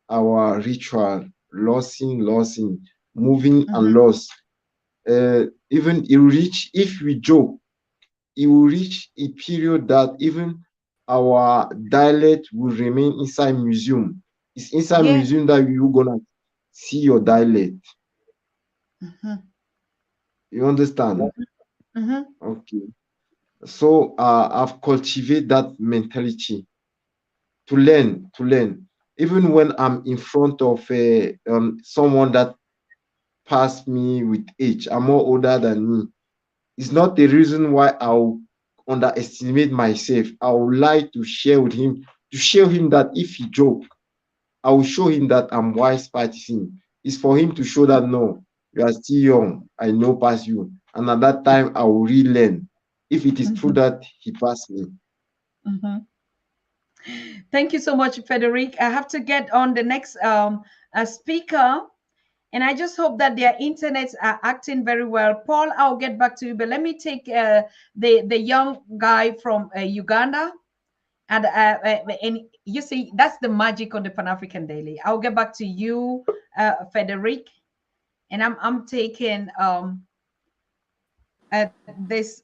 Speaker 5: our ritual, losing, moving and lost. Even if we joke, it will reach a period that even our dialect will remain inside museum. It's inside museum that you're gonna see your dialect. You understand? Okay. So I've cultivated that mentality to learn. Even when I'm in front of someone that passed me with age, I'm more older than me. It's not the reason why I'll underestimate myself. I would like to share with him, to show him that if he joke, I will show him that I'm wise past him. It's for him to show that no, you are still young, I know past you. And at that time, I will relearn if it is true that he passed me.
Speaker 1: Thank you so much, Frederick. I have to get on the next speaker. And I just hope that their internets are acting very well. Paul, I'll get back to you, but let me take the young guy from Uganda. And you see, that's the magic on the Pan-African Daily. I'll get back to you, Frederic. And I'm taking this.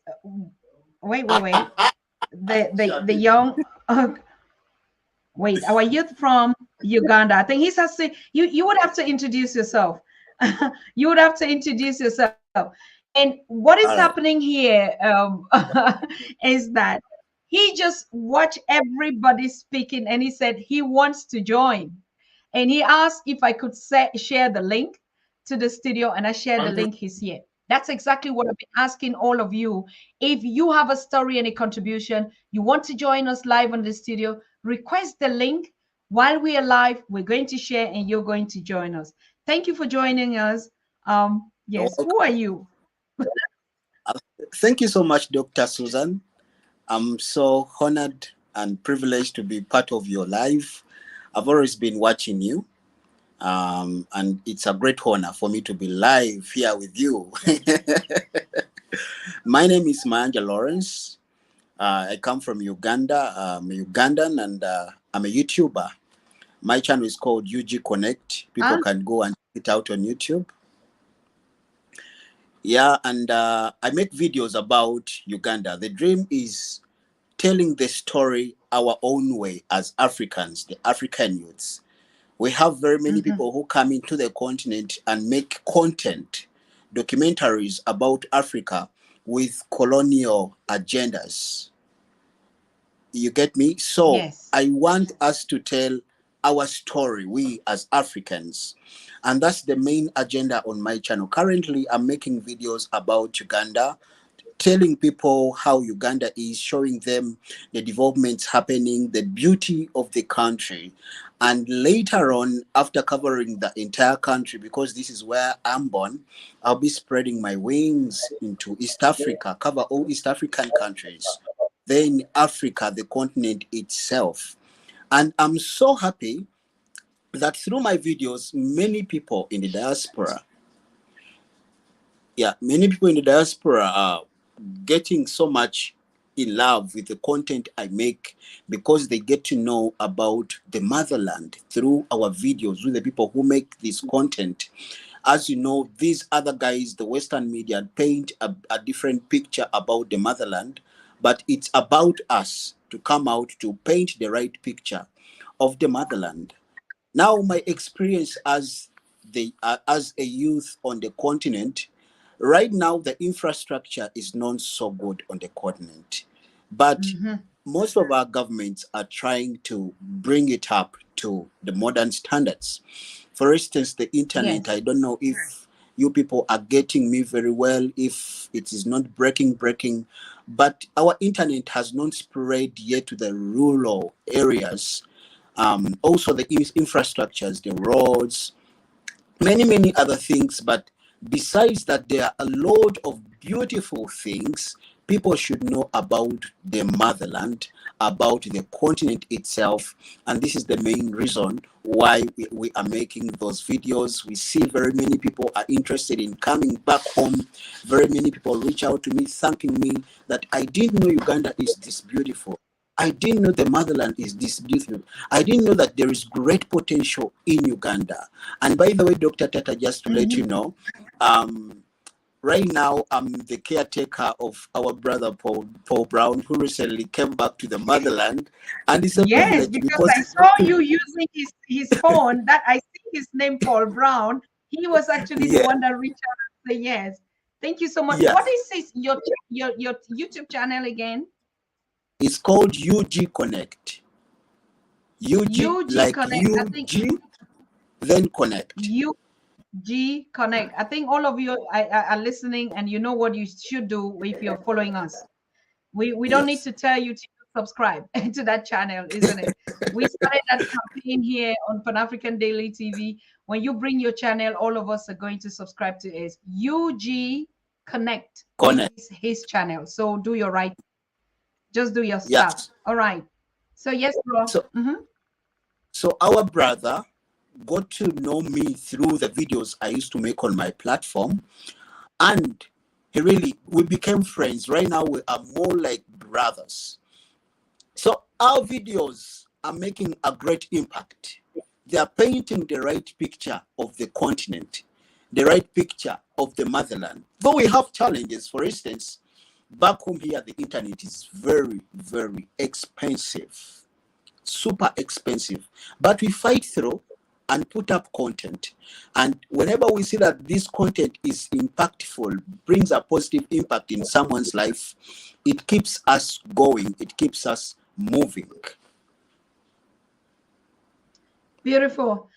Speaker 1: Wait. The young. Wait, our youth from Uganda. I think he's has to. You would have to introduce yourself. You would have to introduce yourself. And what is happening here is that he just watched everybody speaking and he said he wants to join. And he asked if I could share the link to the studio, and I shared the link. He's here. That's exactly what I've been asking all of you. If you have a story and a contribution, you want to join us live on the studio, request the link. While we are live, we're going to share and you're going to join us. Thank you for joining us. Yes, who are you?
Speaker 6: Thank you so much, Dr. Susan. I'm so honored and privileged to be part of your live. I've always been watching you, and it's a great honor for me to be live here with you. My name is Mayanja Lawrence. I come from Uganda. I'm a Ugandan, and I'm a YouTuber. My channel is called UG Connect. People can go and check it out on YouTube. Yeah, and I make videos about Uganda. The dream is telling the story our own way as Africans, the African youths. We have very many people who come into the continent and make content, documentaries about Africa with colonial agendas. You get me? So yes. I want us to tell our story, we as Africans. And that's the main agenda on my channel. Currently, I'm making videos about Uganda, telling people how Uganda is, showing them the developments happening, the beauty of the country. And later on, after covering the entire country, because this is where I'm born, I'll be spreading my wings into East Africa, cover all East African countries, then Africa, the continent itself. And I'm so happy that through my videos, many people in the diaspora, are getting so much in love with the content I make, because they get to know about the motherland through our videos with the people who make this content. As you know, these other guys, the Western media, paint a different picture about the motherland, but it's about us to come out to paint the right picture of the motherland. Now, my experience as a youth on the continent, right now the infrastructure is not so good on the continent, but most of our governments are trying to bring it up to the modern standards. For instance, the internet, yes. I don't know if you people are getting me very well, if it is not breaking, but our internet has not spread yet to the rural areas. Also the infrastructures, the roads, many other things. But besides that, there are a lot of beautiful things people should know about the motherland, about the continent itself. And this is the main reason why we are making those videos. We see very many people are interested in coming back home. Very many people reach out to me, thanking me that I didn't know Uganda is this beautiful. I didn't know the motherland is this beautiful. I didn't know that there is great potential in Uganda. And by the way, Dr. Tata, just to let you know, right now I'm the caretaker of our brother Paul Brown, who recently came back to the motherland. And it's a
Speaker 1: yes, because I saw you using his phone. That I see his name, Paul Brown. He was actually the one that reached out and said yes. Thank you so much. Yes. What is your YouTube channel again?
Speaker 6: It's called UG Connect. UG like Connect. UG, then Connect.
Speaker 1: UG Connect. I think all of you are listening, and you know what you should do if you're following us. We don't need to tell you to subscribe to that channel, isn't it? We started that campaign here on Pan-African Daily TV. When you bring your channel, all of us are going to subscribe to it. UG Connect. Is his channel. So do your right. Just do your stuff. All right. So yes, bro.
Speaker 6: So our brother got to know me through the videos I used to make on my platform, and we became friends. Right now, we are more like brothers. So our videos are making a great impact. They are painting the right picture of the continent, the right picture of the motherland. Though we have challenges, for instance, back home here, the internet is very, very expensive, super expensive. But we fight through and put up content. And whenever we see that this content is impactful, brings a positive impact in someone's life, it keeps us going, it keeps us moving.
Speaker 1: Beautiful.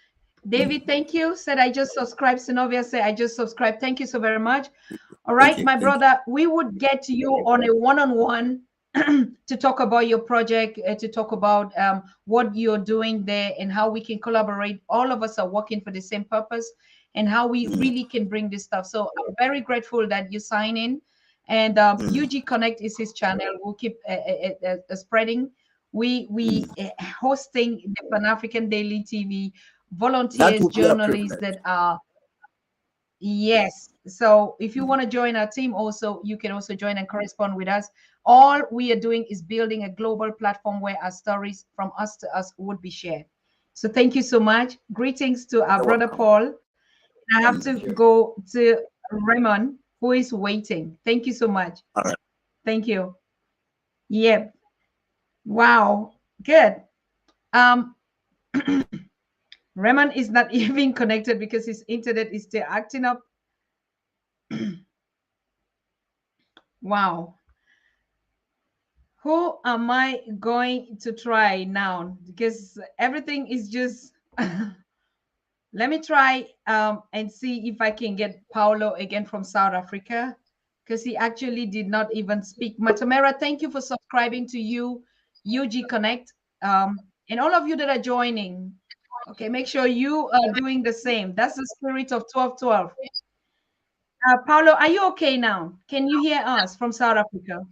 Speaker 1: David, thank you. Said I just subscribed. Synovia said I just subscribed. Thank you so very much. All right, my brother, we would get you on a one-on-one to talk about your project, to talk about what you're doing there and how we can collaborate. All of us are working for the same purpose and how we really can bring this stuff. So I'm very grateful that you sign in. And UG Connect is his channel. We'll keep spreading. We hosting the Pan-African Daily TV, volunteers, journalists that are, yes. So if you want to join our team also, you can also join and correspond with us. All we are doing is building a global platform where our stories from us to us would be shared. So thank you so much. Greetings to our brother Paul. I have to go to Raymond, who is waiting. Thank you so much.
Speaker 6: All right.
Speaker 1: Thank you. Yep. Wow. Good. Raymond is not even connected because his internet is still acting up. Wow. Who am I going to try now? Because everything is just let me try and see if I can get Paulo again from South Africa, because he actually did not even speak. Matamera, thank you for subscribing to UG Connect. And all of you that are joining, okay, make sure you are doing the same. That's the spirit of 1212. Paulo, are you okay now? Can you hear us from South Africa?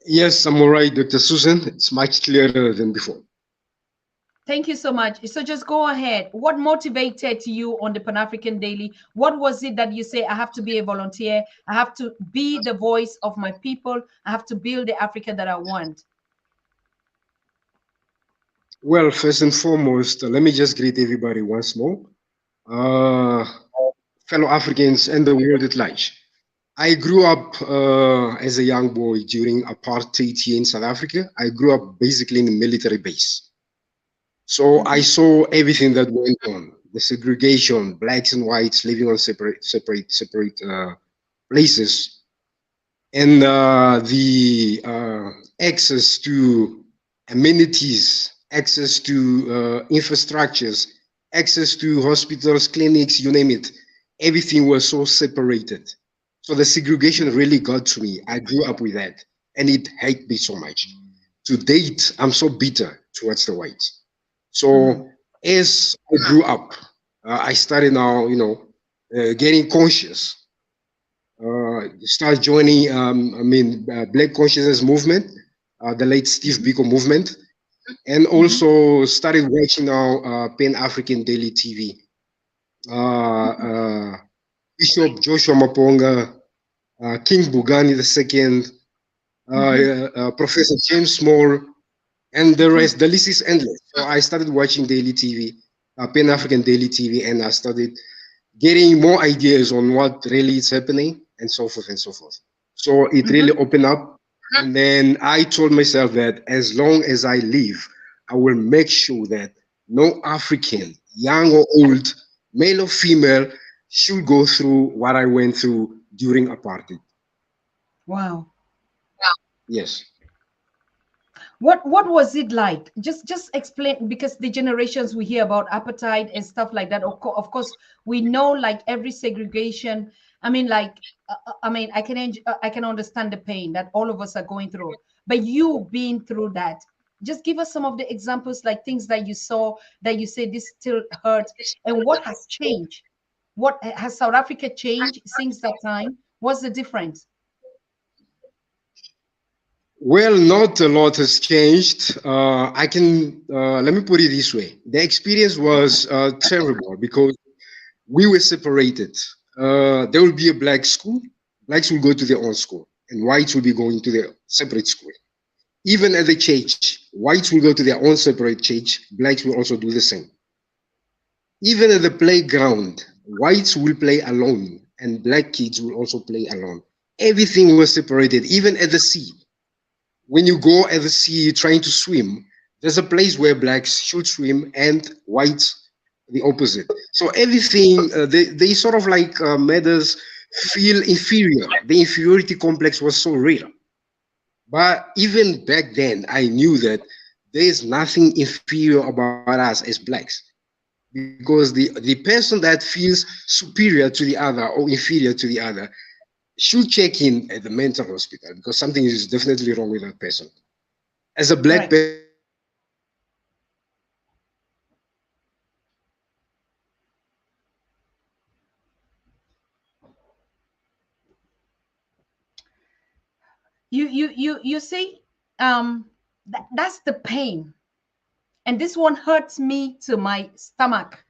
Speaker 2: Yes, I'm all right, Dr. Susan. It's much clearer than before.
Speaker 1: Thank you so much. So just go ahead. What motivated you on the Pan-African Daily? What was it that you say, I have to be a volunteer? I have to be the voice of my people. I have to build the Africa that I want.
Speaker 2: Well, first and foremost, let me just greet everybody once more. Fellow Africans and the world at large. I grew up as a young boy during apartheid here in South Africa. I grew up basically in a military base. So I saw everything that went on, the segregation, blacks and whites living on separate places, and the access to amenities, access to infrastructures, access to hospitals, clinics, you name it. Everything was so separated. So the segregation really got to me. I grew up with that, and it hurt me so much. To date, I'm so bitter towards the whites. So as I grew up, I started now, getting conscious. Start joining, Black Consciousness Movement, the late Steve Biko movement, and also started watching now Pan-African Daily TV. Bishop Joshua Maponga, King Bugani II, Professor James Small, and the rest. The list is endless. So I started watching Daily TV, Pan-African Daily TV, and I started getting more ideas on what really is happening, and so forth and so forth. So it really opened up. And then I told myself that as long as I live, I will make sure that no African, young or old, male or female, should go through what I went through during apartheid.
Speaker 1: Wow.
Speaker 2: Yes.
Speaker 1: What was it like? Just explain, because the generations we hear about apartheid and stuff like that. Of course, we know like every segregation. I mean, like, I can understand the pain that all of us are going through. But you being through that, just give us some of the examples, like things that you saw that you say this still hurts, and what has changed. What has South Africa changed since that time? What's the difference?
Speaker 2: Well, not a lot has changed. Let me put it this way. The experience was terrible because we were separated. There will be a black school. Blacks will go to their own school, and whites will be going to their separate school. Even at the church, whites will go to their own separate church. Blacks will also do the same. Even at the playground, whites will play alone, and black kids will also play alone. Everything was separated. Even at the sea, when you go at the sea trying to swim, there's a place where blacks should swim and whites the opposite. So everything, they sort of like made us feel inferior. The inferiority complex was so real. But even back then, I knew that there is nothing inferior about us as blacks. Because the person that feels superior to the other or inferior to the other should check in at the mental hospital because something is definitely wrong with that person. As a black
Speaker 1: Right.
Speaker 2: person,
Speaker 1: You see, that's the pain, and this one hurts me to my stomach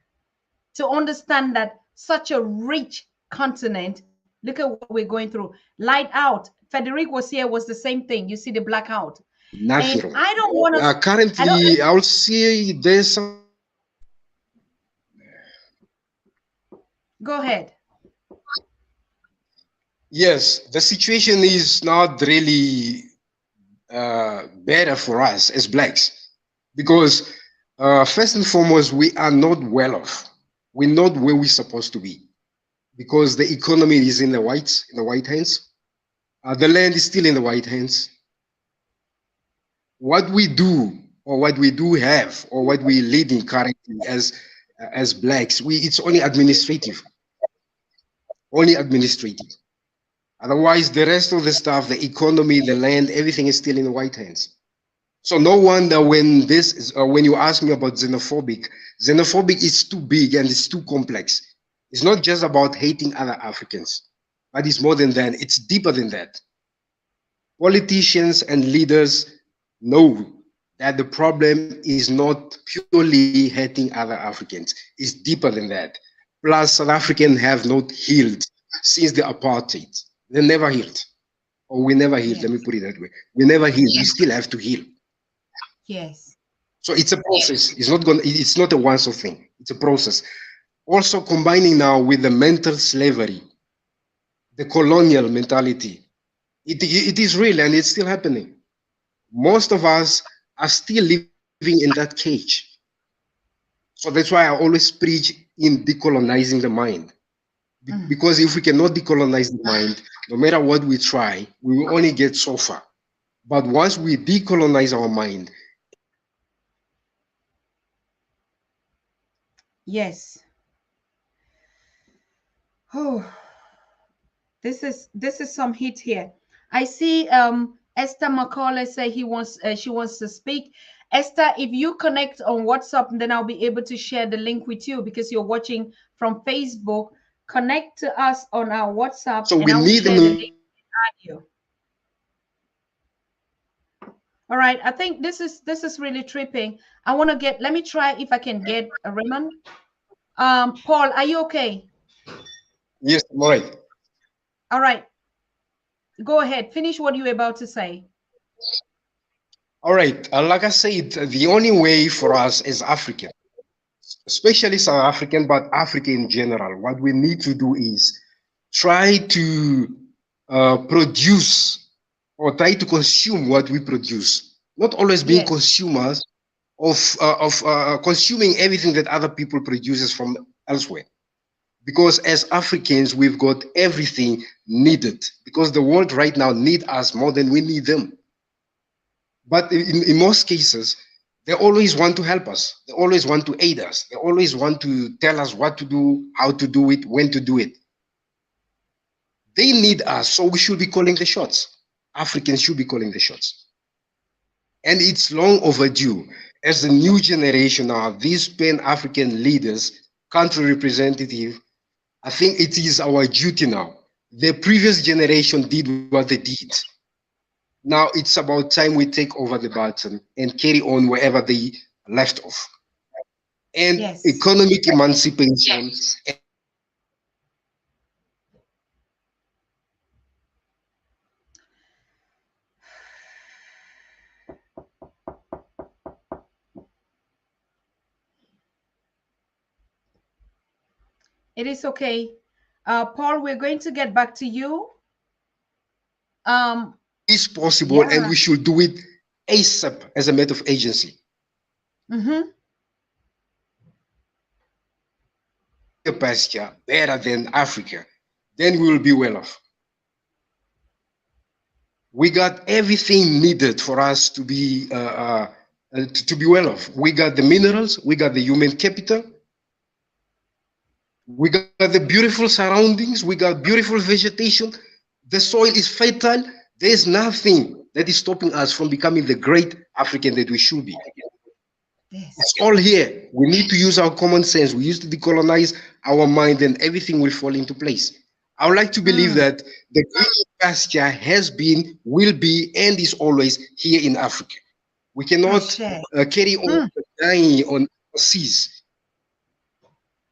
Speaker 1: to understand that such a rich continent. Look at what we're going through. Light out. Frederic was here, was the same thing. You see the blackout.
Speaker 2: nothing
Speaker 1: And
Speaker 2: wrong.
Speaker 1: I don't want to, I don't,
Speaker 2: Currently, I'll see there's some.
Speaker 1: go ahead.
Speaker 2: Yes, the situation is not really better for us as blacks because first and foremost, we are not well off. We're not where we're supposed to be because the economy is in the white hands. The land is still in the white hands. What we do or what we do have or what we leading currently as blacks, it's only administrative. Otherwise, the rest of the stuff, the economy, the land, everything is still in the white hands. So no wonder when when you ask me about xenophobic is too big and it's too complex. It's not just about hating other Africans, but it's more than that. It's deeper than that. Politicians and leaders know that the problem is not purely hating other Africans. It's deeper than that. Plus, South Africans have not healed since the apartheid. They never healed. Or we never healed, let me
Speaker 1: Yes.
Speaker 2: put it that way. We never healed. We still have to heal.
Speaker 1: Yes.
Speaker 2: So it's a process. It's not a once-off thing. It's a process. Also combining now with the mental slavery, the colonial mentality. It is real and it's still happening. Most of us are still living in that cage. So that's why I always preach in decolonizing the mind. Because if we cannot decolonize the mind, no matter what we try, we will only get so far. But once we decolonize our mind,
Speaker 1: Yes. Oh, this is some heat here. I see Esther McCauley say she wants to speak. Esther, if you connect on WhatsApp, then I'll be able to share the link with you because you're watching from Facebook. Connect to us on our WhatsApp
Speaker 2: so
Speaker 1: and
Speaker 2: we
Speaker 1: I will
Speaker 2: need
Speaker 1: share the
Speaker 2: them.
Speaker 1: link with you. All right, I think this is really tripping. I want to get, let me try if I can get a Raymond. Paul, are you okay?
Speaker 2: Yes, I'm all right.
Speaker 1: All right, go ahead. Finish what you were about to say.
Speaker 2: All right. Like I said, the only way for us as African, especially South African, but Africa in general, what we need to do is try to produce or try to consume what we produce. Not always being
Speaker 1: Yes.
Speaker 2: consumers of consuming everything that other people produces from elsewhere. Because as Africans, we've got everything needed. Because the world right now needs us more than we need them. But in most cases, they always want to help us. They always want to aid us. They always want to tell us what to do, how to do it, when to do it. They need us, so we should be calling the shots. Africans should be calling the shots. And it's long overdue. As the new generation now, these Pan-African leaders, country representative, I think it is our duty now. The previous generation did what they did. Now it's about time we take over the baton and carry on wherever they left off. And
Speaker 1: Yes.
Speaker 2: economic emancipation.
Speaker 1: It is okay. Paul, we're going to get back to you.
Speaker 2: Is possible, and
Speaker 1: Yeah.
Speaker 2: we should do it ASAP as a matter of agency.
Speaker 1: Mm-hmm.
Speaker 2: Pasture better than Africa, then we will be well off. We got everything needed for us to be to be well off. We got the minerals, we got the human capital, we got the beautiful surroundings, we got beautiful vegetation. The soil is fertile. There's nothing that is stopping us from becoming the great African that we should be.
Speaker 1: Yes.
Speaker 2: It's all here. We need to use our common sense. We used to decolonize our mind, and everything will fall into place. I would like to believe that the green pasture has been, will be, and is always here in Africa. We cannot carry on dying on seas,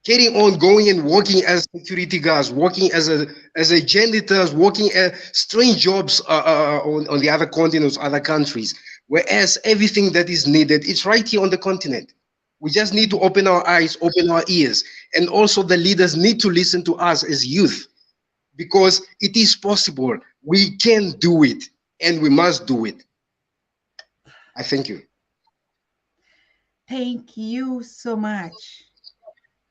Speaker 2: carrying on going and working as security guards, working as a janitors, working strange jobs on the other continents, other countries. Whereas everything that is needed, it's right here on the continent. We just need to open our eyes, open our ears, and also the leaders need to listen to us as youth, because it is possible. We can do it, and we must do it. I thank you.
Speaker 1: Thank you so much.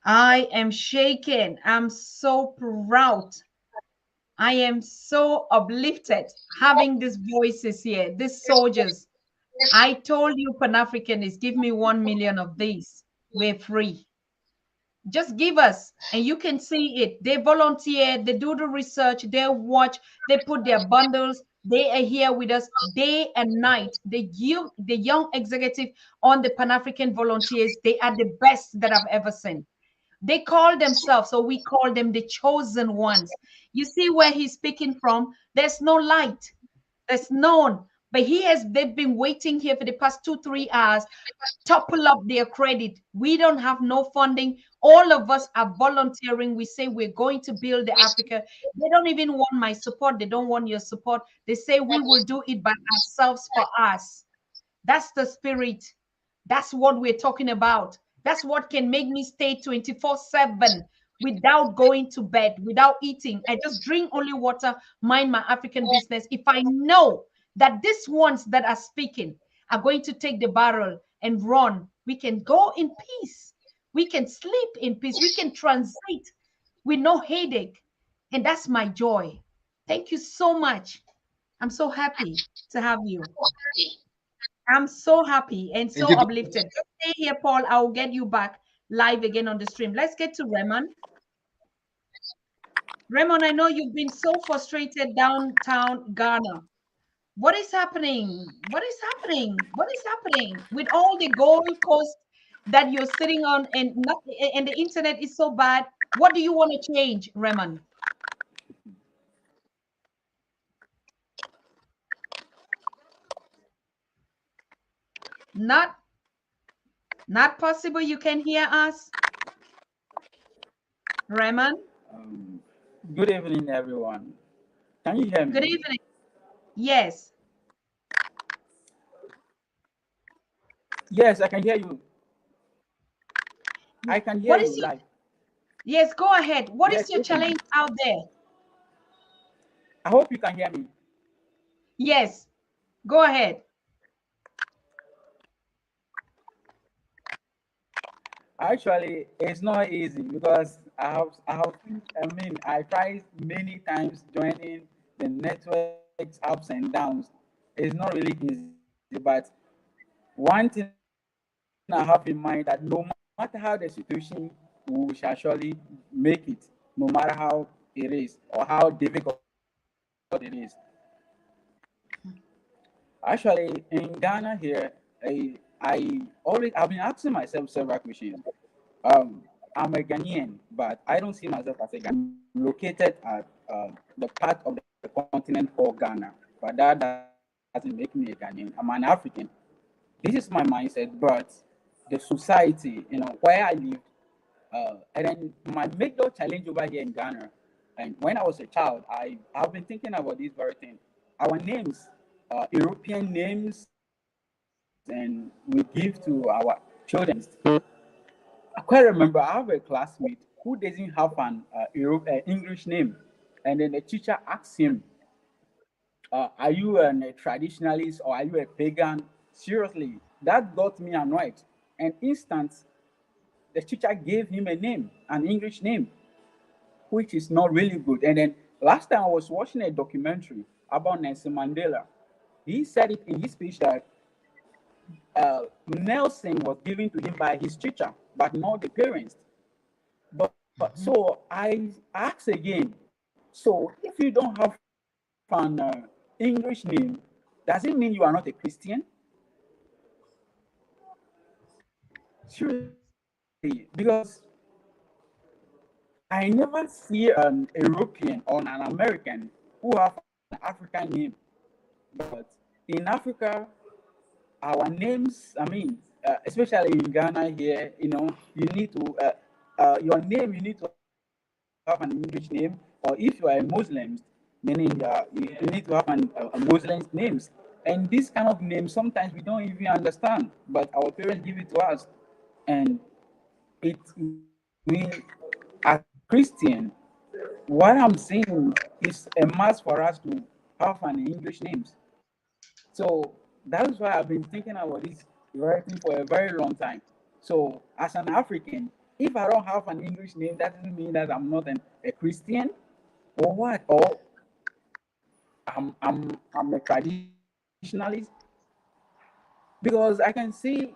Speaker 1: I am shaken. I'm so proud. I am so uplifted having these voices here, these soldiers. I told you, Pan-Africanists, give me 1 million of these. We're free. Just give us, and you can see it. They volunteer, they do the research, they watch, they put their bundles. They are here with us day and night. The young executive on the Pan-African volunteers, they are the best that I've ever seen. They call themselves, so we call them the chosen ones. You see where he's speaking from? There's no light. There's none. But they've been waiting here for the past 2-3 hours, topple up their credit. We don't have no funding. All of us are volunteering. We say we're going to build the Africa. They don't even want my support. They don't want your support. They say we will do it by ourselves for us. That's the spirit. That's what we're talking about. That's what can make me stay 24/7 without going to bed, without eating. I just drink only water, mind my African business. If I know that these ones that are speaking are going to take the barrel and run, we can go in peace. We can sleep in peace. We can transit with no headache. And that's my joy. Thank you so much. I'm so happy to have you. I'm so happy and
Speaker 2: Thank
Speaker 1: so
Speaker 2: you.
Speaker 1: uplifted. Just stay here, Paul. I'll get you back live again on the stream. Let's get to Raymond. Raymond, I know you've been so frustrated downtown Ghana. What is happening? What is happening? What is happening with all the Gold Coast that you're sitting on, and not, and the internet is so bad? What do you want to change, Raymond? Not not possible. You can hear us, Raymond.
Speaker 4: Good evening, everyone. Can you hear me?
Speaker 1: Good evening. Yes.
Speaker 4: Yes, I can hear you. I can hear
Speaker 1: What
Speaker 4: you
Speaker 1: is your
Speaker 4: live.
Speaker 1: Yes, go ahead. What is
Speaker 4: Yes,
Speaker 1: your
Speaker 4: listen.
Speaker 1: challenge out there?
Speaker 4: I hope you can hear me.
Speaker 1: Yes, go ahead.
Speaker 4: Actually, it's not easy because I tried many times joining the network's ups and downs. It's not really easy, but one thing I have in mind that no matter how the situation, we shall surely make it, no matter how it is or how difficult it is. Actually, in Ghana here, I've been asking myself several questions. I'm a Ghanaian, but I don't see myself as a Ghanaian. I'm located at the part of the continent called Ghana, but that doesn't doesn't make me a Ghanaian. I'm an African. This is my mindset, but the society, where I live, and then my major challenge over here in Ghana, and when I was a child, I've been thinking about this very thing. Our names, European names, and we give to our children. I quite remember I have a classmate who doesn't have an English name, and then the teacher asked him, "Are you a traditionalist or are you a pagan?" Seriously, that got me annoyed. And instant, the teacher gave him a name, an English name, which is not really good. And then last time I was watching a documentary about Nelson Mandela. He said it in his speech that Nelson was given to him by his teacher, but not the parents. But so I ask again. So if you don't have an English name, does it mean you are not a Christian? Seriously, because I never see an European or an American who have an African name. But in Africa, our names, especially in Ghana here, you need to, your name, you need to have an English name, or if you are a Muslim, meaning you need to have a Muslim names. And this kind of name, sometimes we don't even understand, but our parents give it to us. And it means, as Christian, what I'm saying is a must for us to have an English names. So that's why I've been thinking about this writing for a very long time. So as an African, if I don't have an English name, that doesn't mean that I'm not a Christian or what? Or I'm a traditionalist. Because I can see,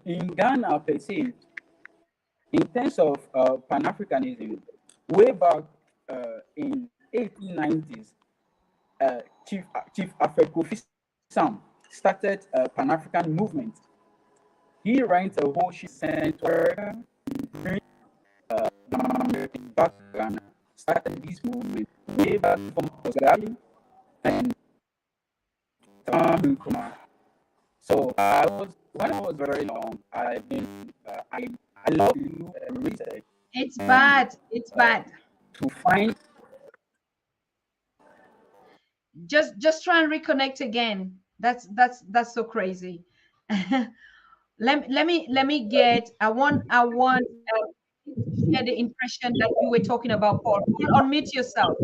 Speaker 4: in Ghana per se, in terms of Pan-Africanism, way back in 1890s, Chief Afekofi Sam started a Pan-African movement. He ran a whole center back Ghana, started this movement way back from Osgari and Nkrumah. So when I was very long, I've been I love to do research.
Speaker 1: It's bad. It's bad.
Speaker 4: To find.
Speaker 1: Just try and reconnect again. That's so crazy. let me get. I want to get the impression that you were talking about Paul. Paul, unmute yourself.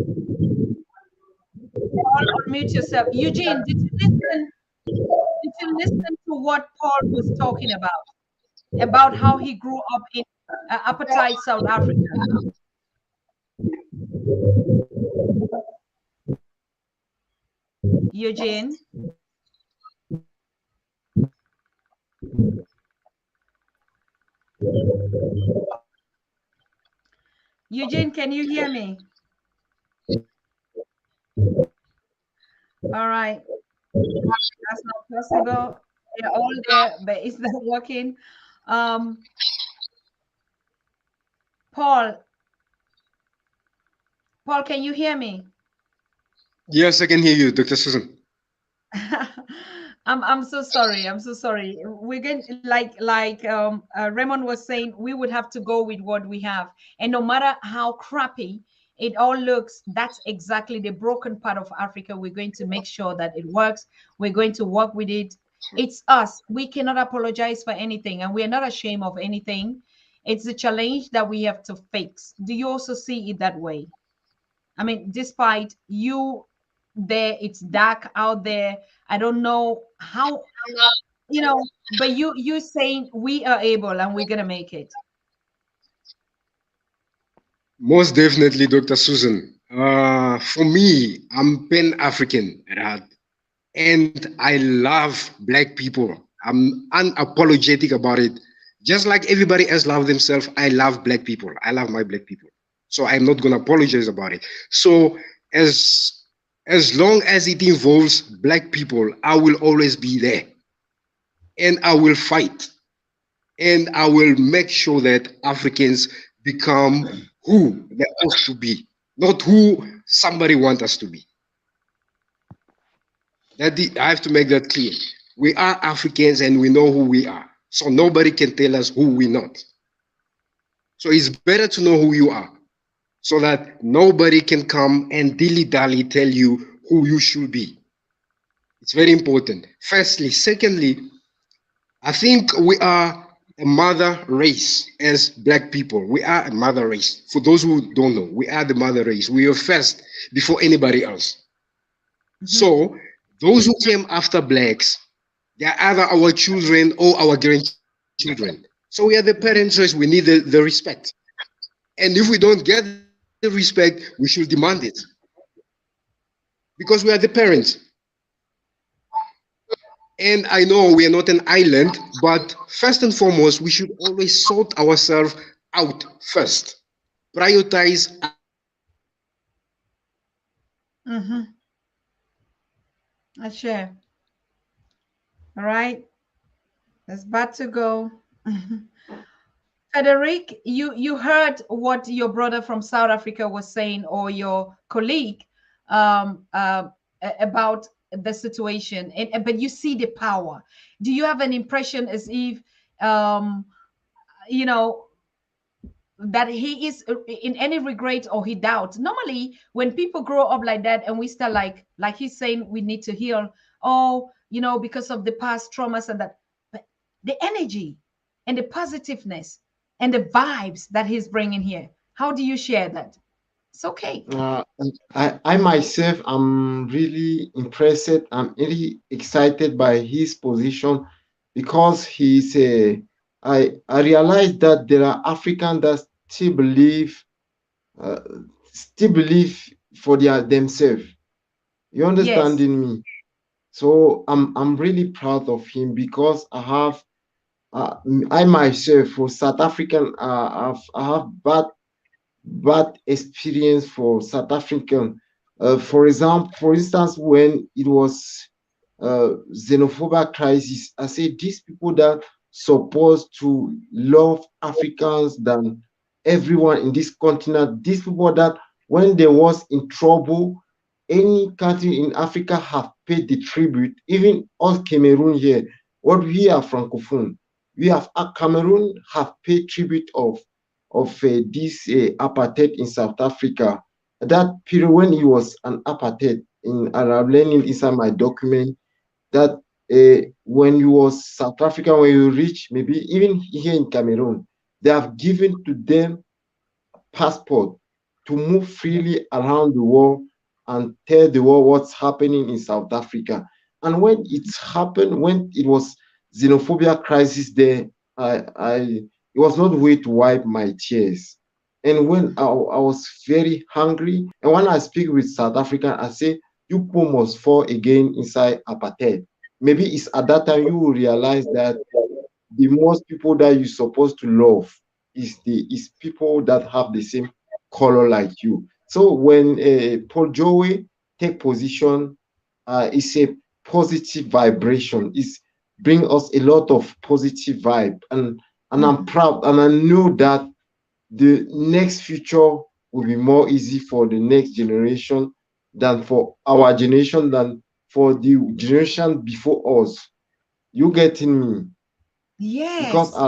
Speaker 1: Paul, unmute yourself. Eugene, did you listen? Did you listen to what Paul was talking about how he grew up in apartheid South Africa? Eugene? Eugene, can you hear me? All right. That's not possible. They're all there, but it's not working. Paul, can you hear me?
Speaker 2: Yes, I can hear you, Dr. Susan.
Speaker 1: I'm so sorry. I'm so sorry. We're going like Raymond was saying, we would have to go with what we have, and no matter how crappy it all looks, that's exactly the broken part of Africa. We're going to make sure that it works. We're going to work with it. It's us. We cannot apologize for anything, and we are not ashamed of anything. It's a challenge that we have to fix. Do you also see it that way? I mean, despite you there, it's dark out there. I don't know how, but you saying we are able and we're gonna make it.
Speaker 2: Most definitely, Dr. Susan. For me, I'm Pan-African at heart, and I love Black people. I'm unapologetic about it. Just like everybody else love themselves, I love Black people. I love my Black people. So I'm not gonna apologize about it. So as long as it involves Black people, I will always be there, and I will fight, and I will make sure that Africans become who they're supposed to be, not who somebody wants us to be. I have to make that clear. We are Africans and we know who we are. So nobody can tell us who we're not. So it's better to know who you are so that nobody can come and dilly-dally tell you who you should be. It's very important. Firstly. Secondly, I think we are a mother race as black people. We are a mother race. For those who don't know, we are the mother race. We are first before anybody else. So those who came after blacks, they are either our children or our grandchildren. So we are the parents' race. We need the respect. And if we don't get the respect, we should demand it because we are the parents. And I know we are not an island, but first and foremost, we should always sort ourselves out first. Prioritize ourselves first.
Speaker 1: Mm-hmm. I share. All right. It's about to go. Frederic, you heard what your brother from South Africa was saying, or your colleague, about the situation, but you see the power. Do you have an impression as if, um, you know, that he is in any regret or he doubts? Normally, when people grow up like that, and we start like he's saying, we need to heal. Oh, because of the past traumas and that, but the energy and the positiveness and the vibes that he's bringing here. How do you share that? It's okay.
Speaker 5: I myself am really impressed. I'm really excited by his position because he's a. I realize that there are Africans that uh, still believe for themselves. You
Speaker 1: Yes.
Speaker 5: understanding me? So I'm really proud of him because uh, I myself for South African I have bad experience for South African. For instance, when it was xenophobia crisis, I say these people that supposed to love Africans than everyone in this continent, these people that when they was in trouble, any country in Africa have paid the tribute, even us Cameroon here, what we are francophone, we have Cameroon have paid tribute of this apartheid in South Africa. That period when he was an apartheid, in Arab learning inside my document, that when you was South Africa, when you reach maybe even here in Cameroon, they have given to them passport to move freely around the world and tell the world what's happening in South Africa. And when it's happened, when it was xenophobia crisis there, it was not way to wipe my tears. And when I was very hungry, and when I speak with South African, I say, you people must fall again inside apartheid. Maybe it's at that time you will realize that the most people that you're supposed to love is people that have the same color like you. So when Paul Joey take position, it's a positive vibration. It's bring us a lot of positive vibe, and I'm
Speaker 1: Mhm.
Speaker 5: proud, and I know that the next future will be more easy for the next generation than for our generation than for the generation before us. You getting me? Because
Speaker 1: Yes.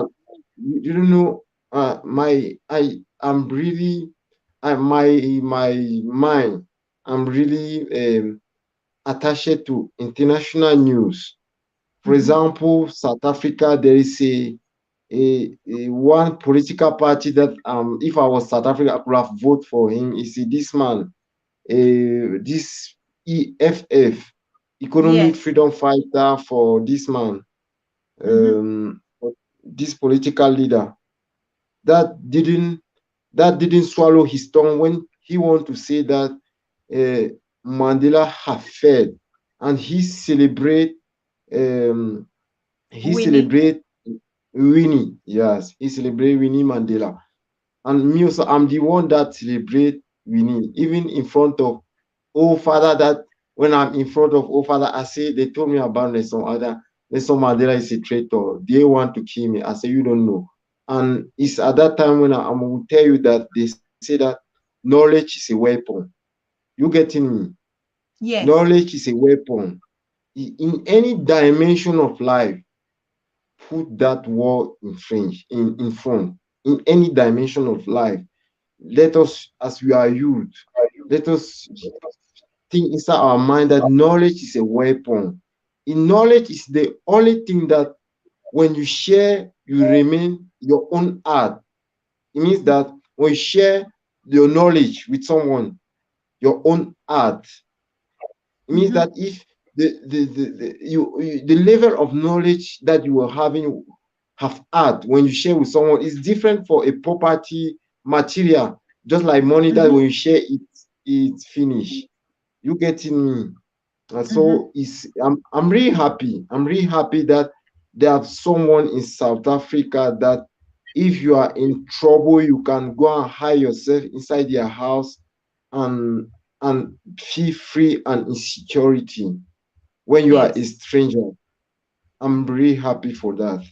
Speaker 5: you don't know my I'm really my mind, I'm really attached to international news. For
Speaker 1: Mhm.
Speaker 5: example, South Africa, there is a one political party that if I was South Africa, I could have voted for him. You see, this man, this EFF, Economic
Speaker 1: Yes.
Speaker 5: Freedom Fighter for this man,
Speaker 1: Mhm.
Speaker 5: this political leader that didn't that didn't swallow his tongue when he want to say that uh, Mandela have failed, and um, he
Speaker 1: Winnie.
Speaker 5: celebrate Winnie. Yes, he celebrate Winnie Mandela, and me also, I'm the one that celebrate Winnie, even in front of Oh Father. That when I'm in front of Oh Father, I say they told me about Nelson Mandela is a traitor. They want to kill me. I say you don't know. And it's at that time when I will tell you that they say that knowledge is a weapon. You getting me?
Speaker 1: Yes.
Speaker 5: Knowledge is a weapon. in any dimension of life, put that word in French, in front, in any dimension of life. Let us, as we are youth, let us think inside our mind that knowledge is a weapon. In knowledge is the only thing that when you share, you remain your own art. It means that when you share your knowledge with someone, your own art, it means that if the level of knowledge that you are having have art when you share with someone is different for a property material, just like money that when you share it, it's finished. You getting me? And so it's I'm really happy. I'm really happy that there's someone in South Africa that if you are in trouble, you can go and hide yourself inside your house and and feel free and in security when you are a
Speaker 1: Yes.
Speaker 5: stranger. I'm really happy for that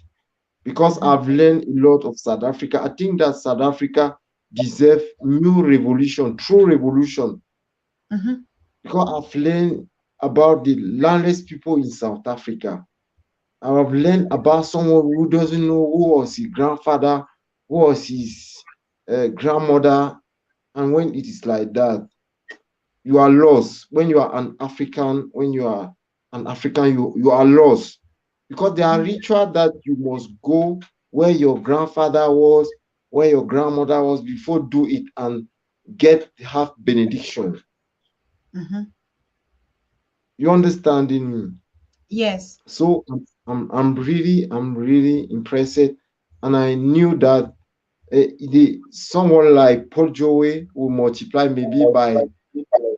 Speaker 5: because
Speaker 1: Mm-hmm.
Speaker 5: I've learned a lot of South Africa. I think that South Africa deserves new revolution, true revolution,
Speaker 1: Mm-hmm.
Speaker 5: because I've learned about the landless people in South Africa. I've learned about someone who doesn't know who was his grandfather, who was his grandmother, and when it is like that, you are lost. When you are an African, when you are an African, you are lost because there are rituals that you must go where your grandfather was, where your grandmother was before do it and get half benediction.
Speaker 1: Mm-hmm.
Speaker 5: You understanding me?
Speaker 1: Yes.
Speaker 5: So I'm really impressed, and I knew that the someone like Paul Joey will multiply maybe by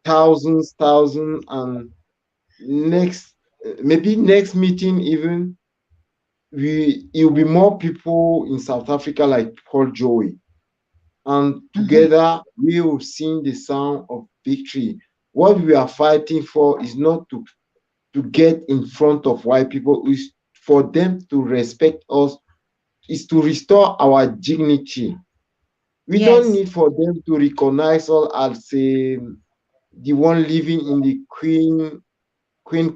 Speaker 5: thousands, and next maybe next meeting even we it will be more people in South Africa like Paul Joey, and
Speaker 1: Mm-hmm.
Speaker 5: together we will sing the sound of victory. What we are fighting for is not to get in front of white people, is for them to respect us, is to restore our dignity. We don't
Speaker 1: Yes.
Speaker 5: need for them to recognize us as the one living in the queen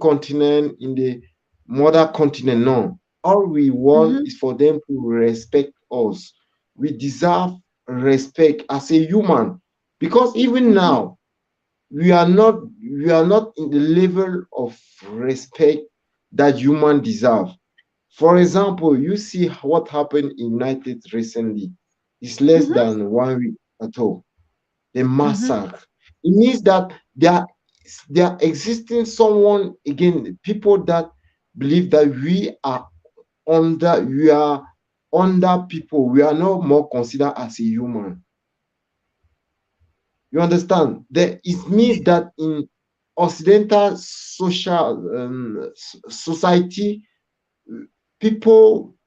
Speaker 5: continent, in the mother continent. No. All we want
Speaker 1: Mm-hmm.
Speaker 5: is for them to respect us. We deserve respect as a human. Because even
Speaker 1: Mm-hmm.
Speaker 5: now, we are not in the level of respect that human deserve. For example, you see what happened in United recently. It's less
Speaker 1: Mm-hmm.
Speaker 5: than 1 week at all. The
Speaker 1: Mm-hmm.
Speaker 5: massacre. It means that there are existing someone again, people that believe that we are under people. We are not more considered as a human. You understand? It means that in Occidental social society,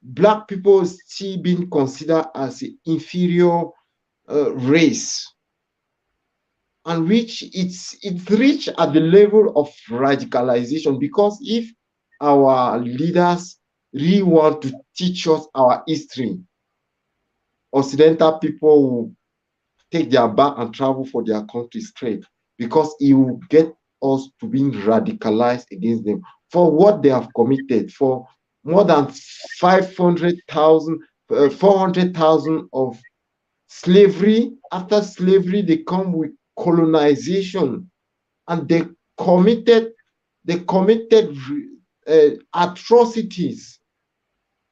Speaker 5: black people still being considered as an inferior race, and which it's reached at the level of radicalization. Because if our leaders really want to teach us our history, Occidental people will take their bag and travel for their country straight, because it will get us to being radicalized against them for what they have committed for more than 500,000, 400,000 of slavery. After slavery, they come with colonization, and they committed atrocities,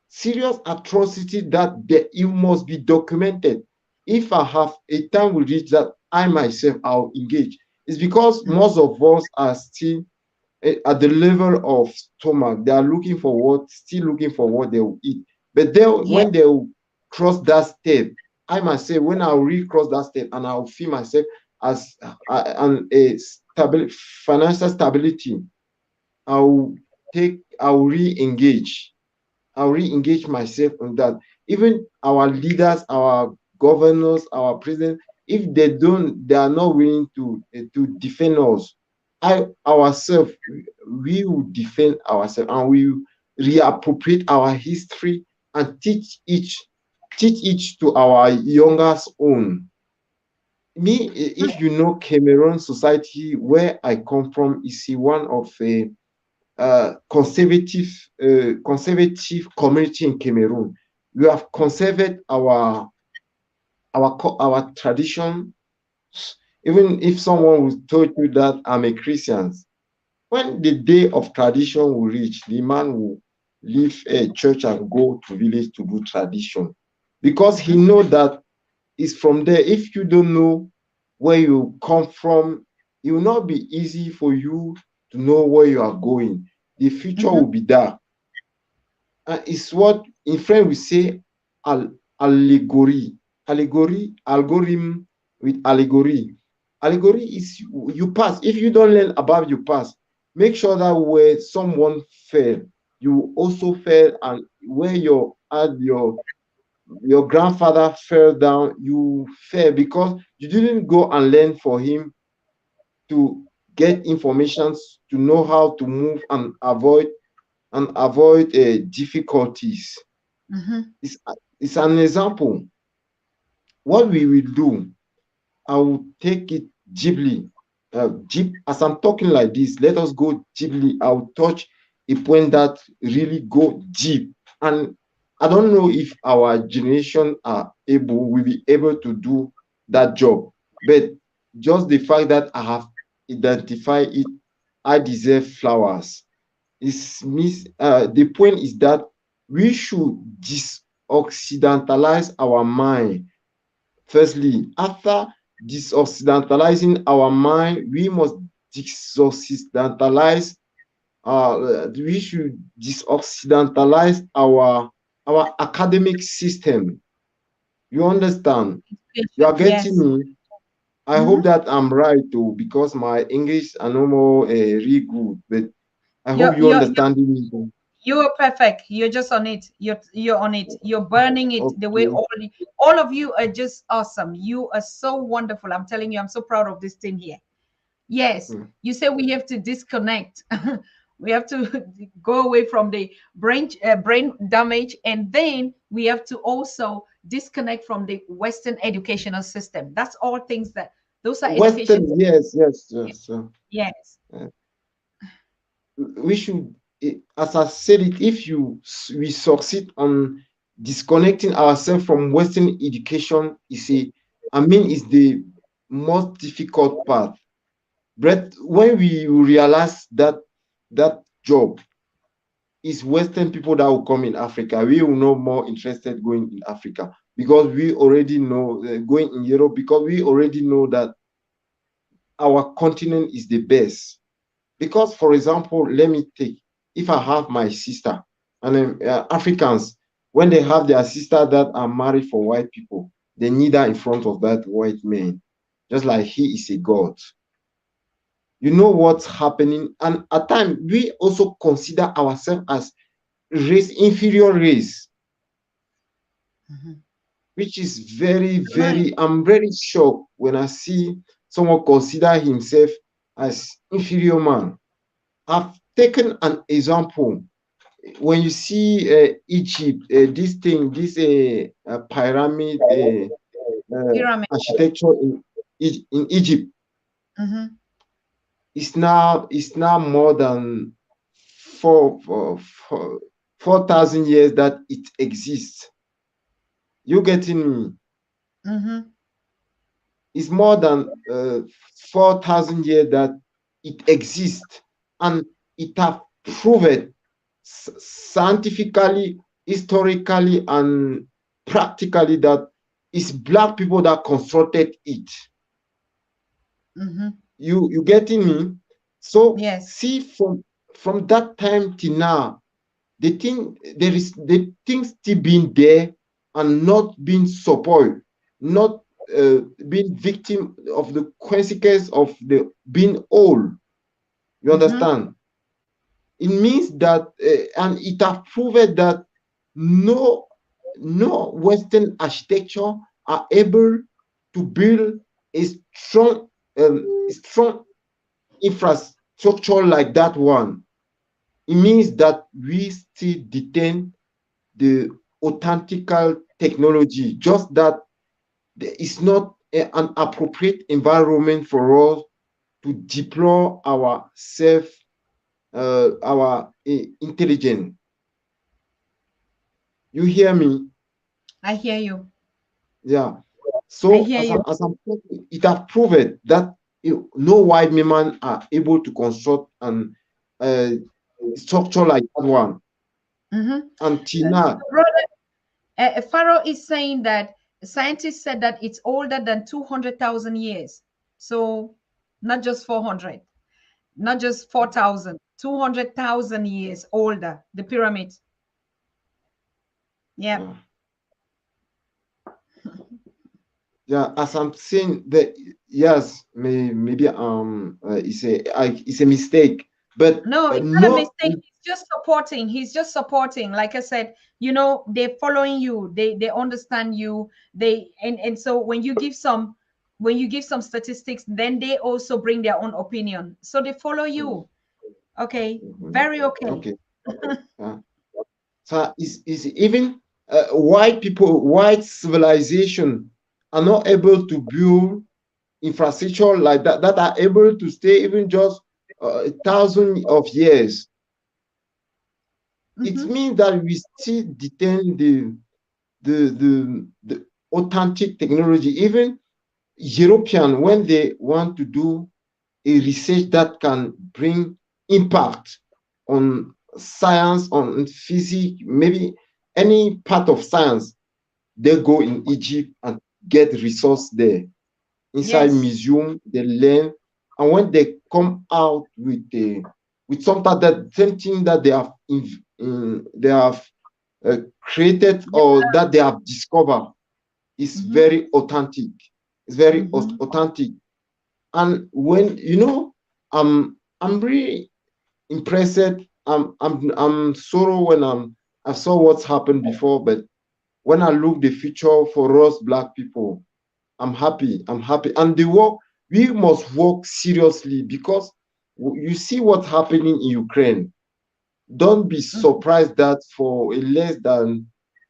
Speaker 5: serious atrocity that it must be documented. If I have a time will reach that I myself I'll engage. It's because most of us are still at the level of stomach. They are looking for still looking for what they will eat. But
Speaker 1: Yes.
Speaker 5: when they will cross that step, I myself, when I'll recross that step and I'll feel myself as an a financial stability, I'll I'll re-engage. I'll re-engage myself on that. Even our leaders, our governors, our president, if they are not willing to defend us. Ourselves, we will defend ourselves, and we will reappropriate our history and teach each to our youngest own. If you know Cameroon society, where I come from, is one of conservative community in Cameroon. We have conserved our tradition. Even if someone will told you that I'm a Christian, when the day of tradition will reach, the man will leave a church and go to village to do tradition, because he know that it's from there. If you don't know where you come from, it will not be easy for you to know where you are going. The future will be dark. It's what in French we say allegory. Allegory, algorithm with allegory. Allegory is you pass. If you don't learn about your past, make sure that where someone fell, you also fell, and where your grandfather fell down, you fell because you didn't go and learn for him to get information to know how to move and avoid difficulties. It's, it's an example. What we will do, I will take it deeply. Deep as I'm talking like this, let us go deeply. I'll touch a point that really go deep. And I don't know if our generation will be able to do that job. But just the fact that I have identified it, I deserve flowers. The point is that we should disoccidentalize our mind. Firstly, after disoccidentalizing our mind, we must disoccidentalize. We should disoccidentalize our academic system. You understand? You are getting
Speaker 1: Yes.
Speaker 5: me? I hope that I'm right too, because my English are no more really good, but I hope
Speaker 1: You're
Speaker 5: you
Speaker 1: you're
Speaker 5: understand me.
Speaker 1: you are perfect. You're just on it. You're on it. You're burning it the way
Speaker 5: Okay.
Speaker 1: all of you are just awesome. You are so wonderful. I'm telling you, I'm so proud of this team here. Yes,
Speaker 5: Mm.
Speaker 1: you say we have to disconnect. We have to go away from the brain damage, and then we have to also disconnect from the Western educational system. That's all things that those are education.
Speaker 5: Western, yes, yes, yes.
Speaker 1: Yes.
Speaker 5: Uh, we should, as I said it, if we succeed on disconnecting ourselves from Western education, is the most difficult part. But when we realize that that job is Western people that will come in Africa, we will no more interested going in Africa, because we already know going in Europe, because we already know that our continent is the best. Because, for example, let me take, if I have my sister, and Africans, when they have their sister that are married for white people, they kneel down in front of that white man, just like he is a god. You know what's happening, and at times we also consider ourselves as inferior race, which is very,
Speaker 1: Right.
Speaker 5: very. I'm very shocked when I see someone consider himself as inferior man. I've taken an example. When you see Egypt, this pyramid
Speaker 1: Pyramid.
Speaker 5: architecture in Egypt,
Speaker 1: Mm-hmm.
Speaker 5: it's now more than four, four, four 4,000 years that it exists. You getting me?
Speaker 1: Mm-hmm.
Speaker 5: It's more than 4,000 years that it exists, and it have proven scientifically, historically, and practically that it's black people that constructed it.
Speaker 1: Mm-hmm.
Speaker 5: You getting me? So
Speaker 1: Yes.
Speaker 5: see, from that time till now, the things still being there and not being spoiled, not being victim of the consequence of the being old. You
Speaker 1: Mm-hmm.
Speaker 5: understand? It means that, and it has proven that no no Western architecture are able to build a strong infrastructure like that one. It means that we still detain the authentic technology, just that there is not an appropriate environment for us to deploy ourselves our intelligence. You hear me?
Speaker 1: I hear you.
Speaker 5: Yeah.
Speaker 1: I
Speaker 5: So
Speaker 1: hear you.
Speaker 5: it has proven that no white men are able to construct an structure like that one
Speaker 1: Mm-hmm.
Speaker 5: until now.
Speaker 1: Brother, Pharaoh is saying that scientists said that it's older than 200,000 years. So not just 400, not just 4,000, 200,000 years older, the pyramid. Yeah.
Speaker 5: Yeah. Yeah, as I'm saying that, yes, maybe it's a mistake, but
Speaker 1: No, it's not a
Speaker 5: not.
Speaker 1: mistake. He's just supporting. He's just supporting. Like I said, they're following you. They understand you. And so when you give some statistics, then they also bring their own opinion. So they follow you. Okay. Very okay.
Speaker 5: Okay. Yeah. So is even white people, white civilization are not able to build infrastructure like that are able to stay even just 1,000 of years. It
Speaker 1: Mm-hmm.
Speaker 5: means that we still detain the authentic technology. Even European, when they want to do a research that can bring impact on science, on physics, maybe any part of science, they go in Egypt and get resource there. Inside
Speaker 1: Yes.
Speaker 5: museum, they learn, and when they come out with something that same thing that they have created or that they have discovered is
Speaker 1: Mm-hmm.
Speaker 5: very authentic. It's very
Speaker 1: Mm-hmm.
Speaker 5: authentic. And when I'm really impressed. I'm sorrow when I saw what's happened before, but when I look the future for us black people, I'm happy. I'm happy. And the work, we must work seriously because you see what's happening in Ukraine. Don't be surprised that for less than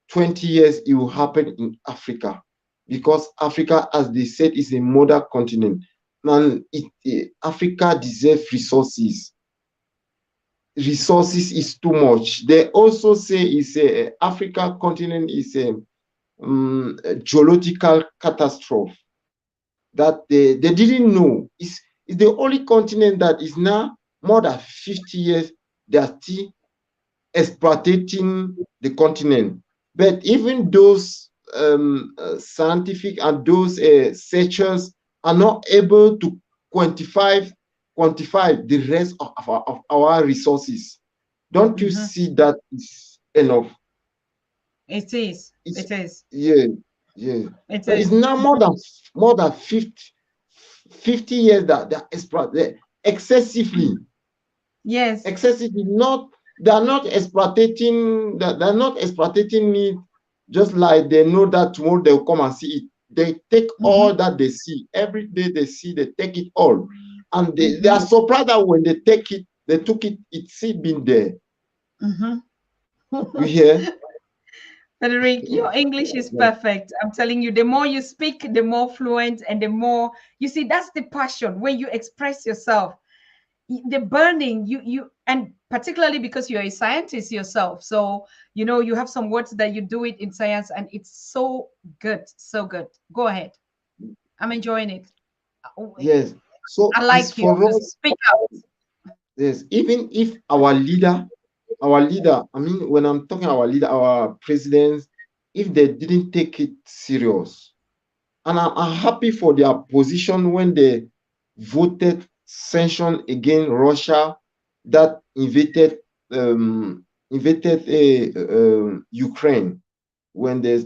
Speaker 5: 20 years it will happen in Africa, because Africa, as they said, is a mother continent, and Africa deserves resources. Resources is too much. They also say it's a Africa continent is a geological catastrophe that they didn't know. It's the only continent that is now more than 50 years they are still exploiting the continent. But even those scientific and those searchers are not able to quantify the rest of our resources. Don't you
Speaker 1: Mm-hmm.
Speaker 5: see that is enough?
Speaker 1: It is.
Speaker 5: It's
Speaker 1: It is.
Speaker 5: yeah, yeah.
Speaker 1: It
Speaker 5: But it's
Speaker 1: is.
Speaker 5: now more than 50 years that they are exploited excessively.
Speaker 1: Yes.
Speaker 5: Excessively, not they're not exploiting it just like they know that tomorrow they'll come and see it. They take
Speaker 1: Mm-hmm.
Speaker 5: all that they see every day. They see, they take it all, and they are
Speaker 1: Mm-hmm.
Speaker 5: surprised that when they take it, they took it, it's still been there.
Speaker 1: Mm-hmm.
Speaker 5: You hear?
Speaker 1: Frederick, your English is
Speaker 5: Yeah.
Speaker 1: perfect. I'm telling you, the more you speak, the more fluent, and the more you see. That's the passion when you express yourself. The burning, and particularly because you're a scientist yourself. So you have some words that you do it in science, and it's so good, so good. Go ahead. I'm enjoying it.
Speaker 5: Yes. So
Speaker 1: I
Speaker 5: it's
Speaker 1: like you
Speaker 5: for
Speaker 1: to
Speaker 5: us.
Speaker 1: speak out.
Speaker 5: Yes. Even if our leader, I mean, when I'm talking our leader, our presidents, if they didn't take it serious, and I'm happy for their position when they voted sanction against Russia that invaded Ukraine. When they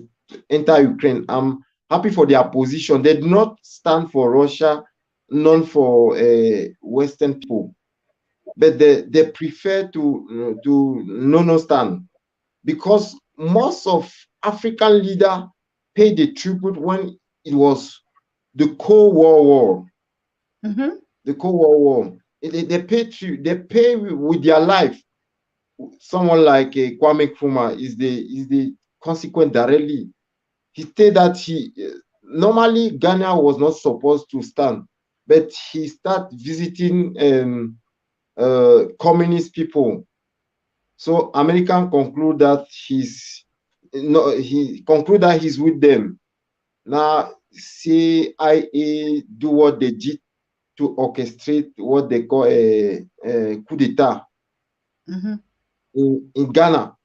Speaker 5: enter Ukraine, I'm happy for their position. They did not stand for Russia, none for Western people, but they prefer to no stand, because most of African leaders paid the tribute when it was the Cold War.
Speaker 1: Mm-hmm.
Speaker 5: The Cold War. They pay with their life. Someone like Kwame Nkrumah is the consequent directly. He said that he normally Ghana was not supposed to stand, but he started visiting communist people. So American conclude that he conclude that he's with them. Now CIA do what they did to orchestrate what they call a coup d'etat in Ghana.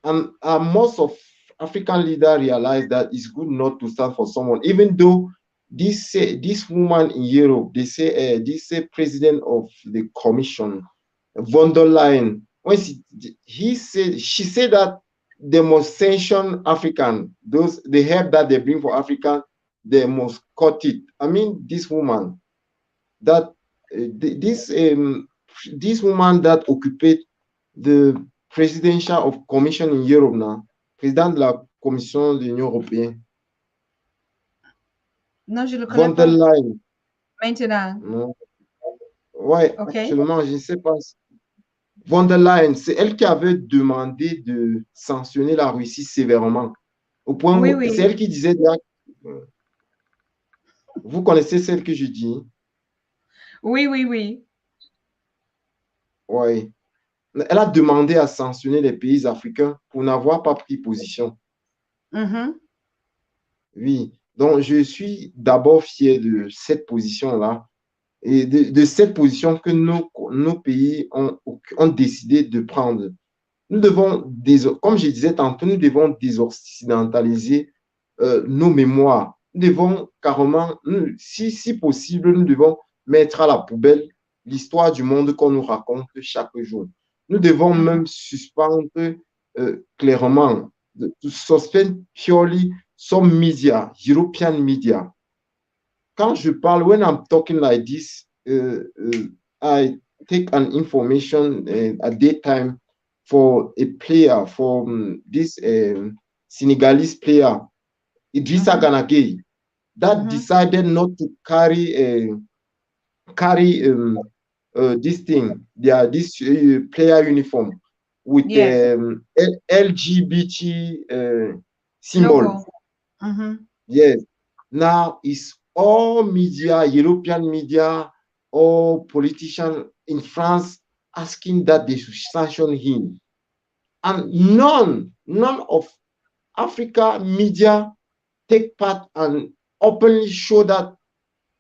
Speaker 5: And most of African leaders realize that it's good not to stand for someone, even though this woman in Europe, they say president of the commission, von der Leyen, when she said that they must sanction African, those the help that they bring for Africa, they must cut it. I mean, this woman that this woman that occupied the presidential of commission in Europe now, président de la commission de l'Union européenne.
Speaker 1: Non, je le connais
Speaker 5: Von der
Speaker 1: pas.
Speaker 5: Leyen.
Speaker 1: Maintenant.
Speaker 5: Non. Ouais,
Speaker 1: Ok.
Speaker 5: actuellement, je ne sais pas. Von der Leyen, c'est elle qui avait demandé de sanctionner la Russie sévèrement. Au point
Speaker 1: Oui,
Speaker 5: où
Speaker 1: oui.
Speaker 5: c'est elle qui disait, vous connaissez celle que je dis?
Speaker 1: Oui, oui, oui.
Speaker 5: Oui. Elle a demandé à sanctionner les pays africains pour n'avoir pas pris position. Oui. Donc, je suis d'abord fier de cette position-là et de cette position que nos pays ont décidé de prendre. Nous devons, comme je disais tantôt, nous devons désoccidentaliser nos mémoires. Nous devons carrément, si possible, nous devons mettre à la poubelle l'histoire du monde qu'on nous raconte chaque jour. Nous devons même suspendre clairement, suspend purely some media, European media. Quand je parle, when I'm talking like this, I take an information at that time for a player, for this Senegalese player, Idrissa Gana Gueye, that decided not to carry this thing, this player uniform with
Speaker 1: Yes.
Speaker 5: LGBT symbol. Yes. Now it's all media, European media, all politicians in France asking that they should sanction him. And none of Africa media take part and openly show that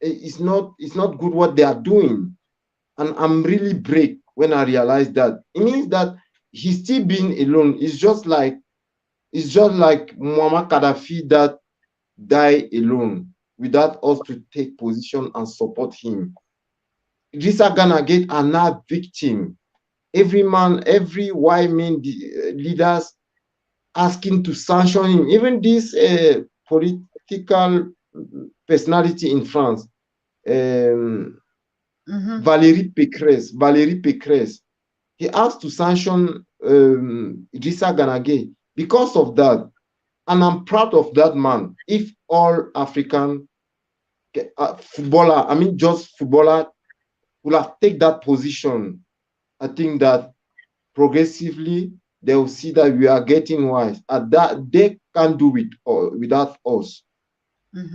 Speaker 5: it's not good what they are doing. And I'm really break when I realize that. It means that he's still being alone. It's just like Muammar Gaddafi that died alone without us to take position and support him. Idrissa Gana Gueye are now victim. Every white man leaders asking to sanction him. Even this political personality in France, Valérie Pécresse, he asked to sanction Idrissa Gana Gueye because of that. And I'm proud of that man. If all African footballer, I mean just footballer, will have take that position, I think that progressively they will see that we are getting wise, and that they can't do it without us.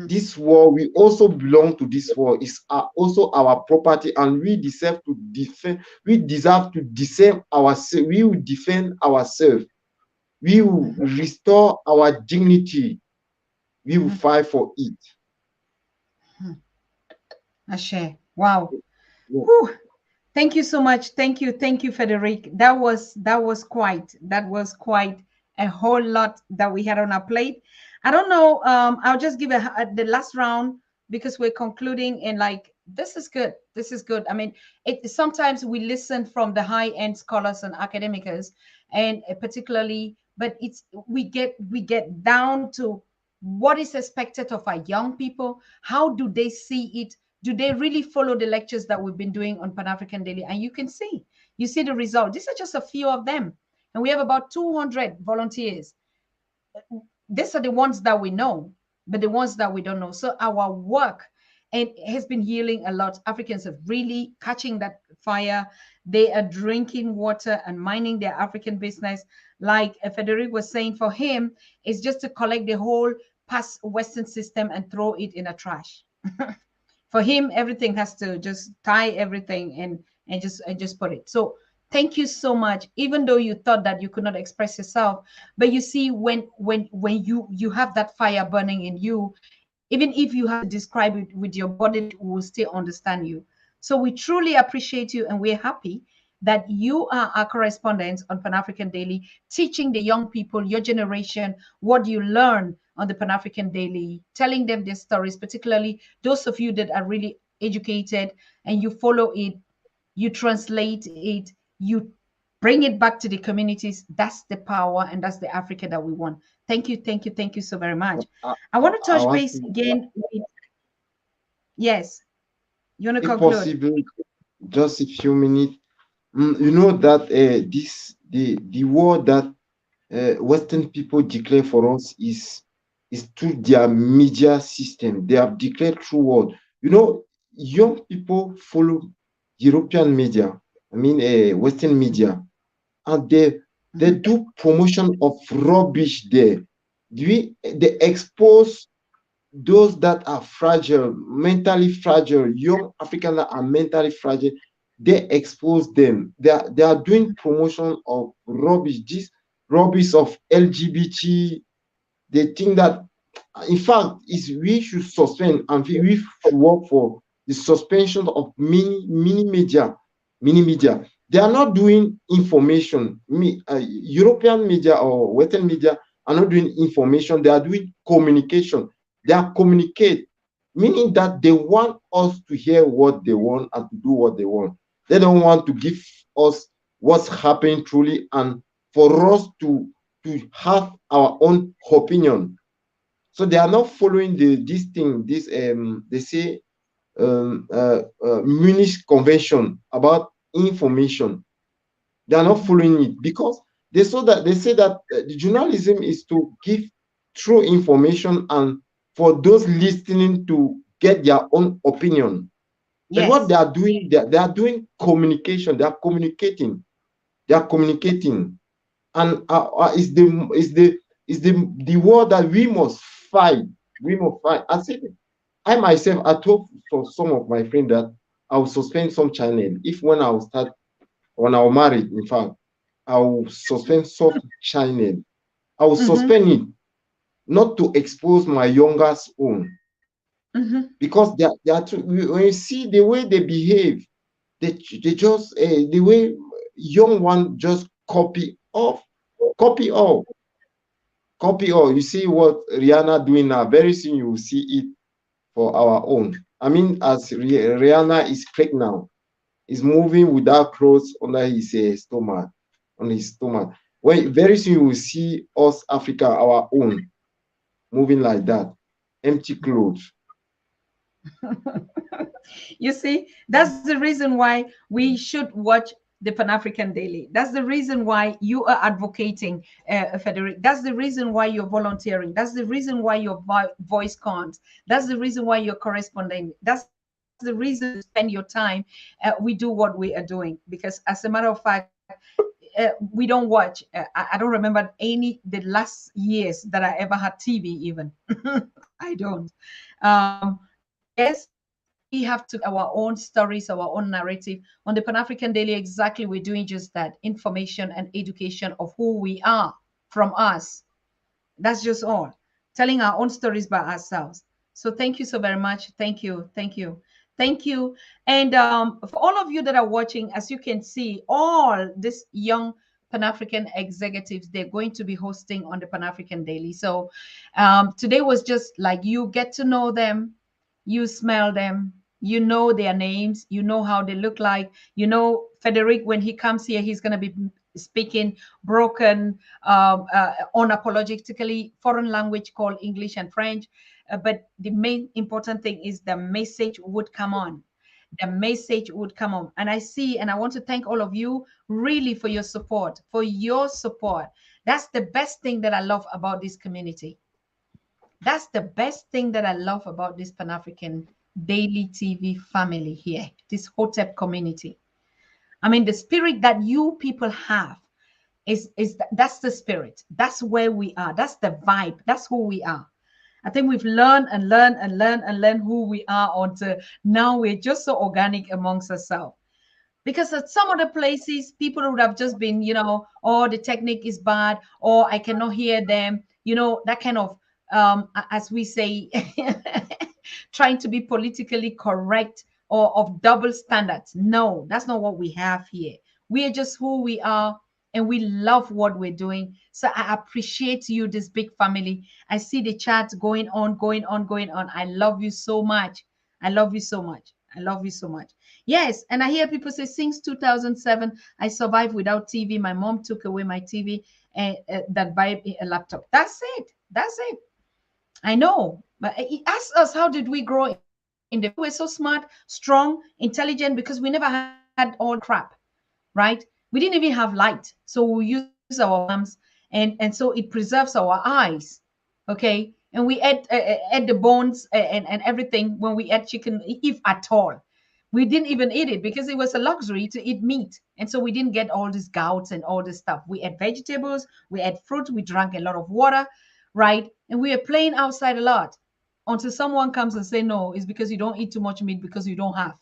Speaker 5: This war, we also belong to this war. It's also our property, and we deserve to defend. We deserve to defend ourselves. We will defend ourselves. We will restore our dignity. We will fight for it.
Speaker 1: Ashe. Wow. Yeah. Thank you so much. Thank you, Frederick. That was quite a whole lot that we had on our plate. I don't know. I'll just give the last round because we're concluding, and like this is good. This is good. I mean, sometimes we listen from the high-end scholars and academics, and particularly, but we get down to what is expected of our young people. How do they see it? Do they really follow the lectures that we've been doing on Pan-African Daily? And you see the result. These are just a few of them. And we have about 200 volunteers. These are the ones that we know, but the ones that we don't know. So our work has been healing a lot. Africans are really catching that fire. They are drinking water and minding their African business. Like Frederick was saying, for him, it's just to collect the whole past Western system and throw it in a trash. For him, everything has to just tie everything and just put it. So thank you so much. Even though you thought that you could not express yourself, but you see, when you have that fire burning in you, even if you have to describe it with your body, we will still understand you. So we truly appreciate you, and we're happy that you are our correspondent on Pan African Daily, teaching the young people, your generation, what you learn on the Pan African Daily, telling them their stories, particularly those of you that are really educated and you follow it, you translate it, you bring it back to the communities. That's the power, and that's the Africa that we want. Thank you, thank you, thank you so very much. I want to
Speaker 5: I
Speaker 1: touch
Speaker 5: want
Speaker 1: base
Speaker 5: to,
Speaker 1: again with, yes, you want to
Speaker 5: if
Speaker 1: conclude?
Speaker 5: possible, just a few minutes. You know that the word that Western people declare for us is through their media system. They have declared through word. You know, young people follow European media. I mean, Western media, and they
Speaker 1: Mhm.
Speaker 5: do promotion of rubbish there. They expose those that are fragile, mentally fragile, young Africans that are mentally fragile, they expose them. They are doing promotion of rubbish, this rubbish of LGBT. They think that, in fact, is we should suspend and we should work for the suspension of mini media. They are not doing information. European media or Western media are not doing information. They are doing communication. They are communicate, meaning that they want us to hear what they want and to do what they want. They don't want to give us what's happening truly, and for us to have our own opinion. So they are not following this thing, this they say Munich Convention about information. They are not following it because they say that the journalism is to give true information and for those listening to get their own opinion. But what
Speaker 1: Yes.
Speaker 5: they are doing, they are doing communication. They are communicating. They are communicating, and is the word that we must fight. We must fight. I said, I myself, I told for some of my friends that I will suspend some channel if when I will marry. In fact, I will suspend some channel. I will
Speaker 1: Mm-hmm.
Speaker 5: suspend it not to expose my youngest own,
Speaker 1: Mm-hmm.
Speaker 5: because when you see the way they behave, they just the way young one just copy all. Copy all. You see what Rihanna doing now. Very soon you will see it for our own. I mean, as Rihanna is pregnant, is moving without clothes under his stomach, on his stomach. When very soon you will see us Africa, our own, moving like that, empty clothes.
Speaker 1: You see, that's the reason why we should watch the Pan African Daily. That's the reason why you are advocating, Frederick. That's the reason why you're volunteering. That's the reason why your voice counts. That's the reason why you're corresponding. That's the reason you spend your time. We do what we are doing because, as a matter of fact, we don't watch. I don't remember the last years that I ever had TV even. I don't. Yes, we have to our own stories, our own narrative. On the Pan African Daily, exactly, we're doing just that, information and education of who we are from us. That's just all. Telling our own stories by ourselves. So thank you so very much. Thank you. Thank you. Thank you. And for all of you that are watching, as you can see, all these young Pan African executives, they're going to be hosting on the Pan African Daily. So today was just like you get to know them, you smell them, you know their names, you know how they look like. You know, Frederick, when he comes here, he's going to be speaking broken, unapologetically foreign language called English and French. But the main important thing is the message would come on. The message would come on. And I see, and I want to thank all of you really for your support, for your support. That's the best thing that I love about this community. That's the best thing that I love about this Pan African Daily TV family here, this Hotep community. I mean, the spirit that you people have that's the spirit. That's where we are. That's the vibe. That's who we are. I think we've learned and learned and learned and learned who we are until now we're just so organic amongst ourselves. Because at some other places, people would have just been, oh, the technique is bad, or I cannot hear them, that kind of, as we say, trying to be politically correct or of double standards. No, that's not what we have here. We are just who we are, and we love what we're doing. So I appreciate you, this big family. I see the chat going on, going on, going on. I love you so much. I love you so much. I love you so much. Yes, and I hear people say, since 2007, I survived without TV. My mom took away my TV and that buy a laptop. That's it. That's it. I know. But ask us, how did we grow in the family? We're so smart, strong, intelligent because we never had all the crap, right? We didn't even have light. So we use our palms, and so it preserves our eyes. Okay. And we ate the bones and everything when we ate chicken, if at all. We didn't even eat it because it was a luxury to eat meat. And so we didn't get all these gouts and all this stuff. We ate vegetables, we ate fruit, we drank a lot of water, right? And we are playing outside a lot until someone comes and say, no, it's because you don't eat too much meat because you don't have.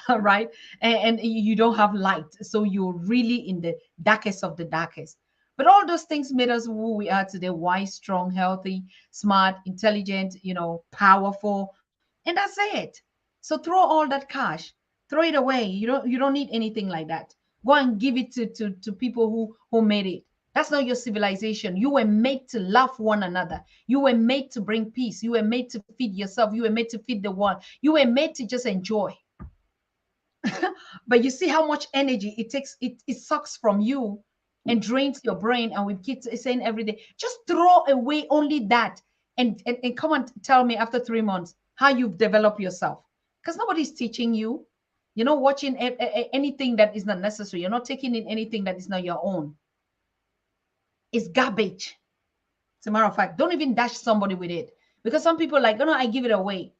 Speaker 1: Right? And you don't have light. So you're really in the darkest of the darkest. But all those things made us who we are today: wise, strong, healthy, smart, intelligent, powerful. And that's it. So throw all that cash, throw it away. You don't need anything like that. Go and give it to people who made it. That's not your civilization. You were made to love one another. You were made to bring peace. You were made to feed yourself. You were made to feed the world. You were made to just enjoy. But you see how much energy it takes. It sucks from you and drains your brain. And we keep saying every day, just throw away only that, and come and tell me after 3 months how you've developed yourself. Because nobody's teaching you. You're not watching anything that is not necessary. You're not taking in anything that is not your own. It's garbage. As a matter of fact, don't even dash somebody with it. Because some people are like, oh no, I give it away.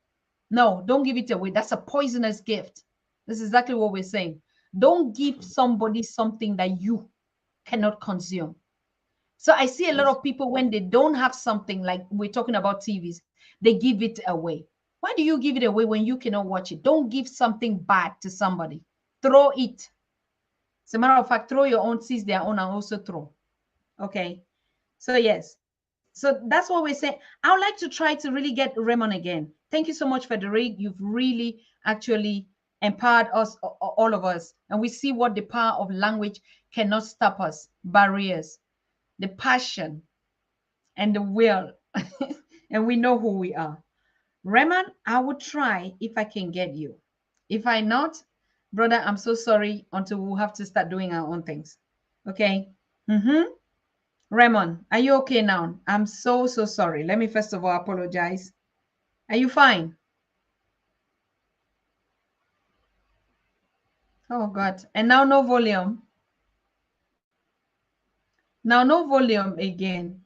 Speaker 1: No, don't give it away. That's a poisonous gift. This is exactly what we're saying. Don't give somebody something that you cannot consume. So I see a lot of people, when they don't have something, like we're talking about TVs, they give it away. Why do you give it away when you cannot watch it? Don't give something bad to somebody. Throw it. As a matter of fact, throw your own, seize their own, and also throw. Okay. So yes. So that's what we're saying. I would like to try to really get Raymond again. Thank you so much, Frederic. You've really actually empowered us, all of us. And we see what the power of language cannot stop us. Barriers, the passion, and the will. And we know who we are. Raymond, I will try if I can get you. If I not, brother, I'm so sorry, until we'll have to start doing our own things. Okay. Raymond, are you okay now? I'm so sorry. Let me first of all apologize. Are you fine? Oh God. And now no volume. Now no volume again.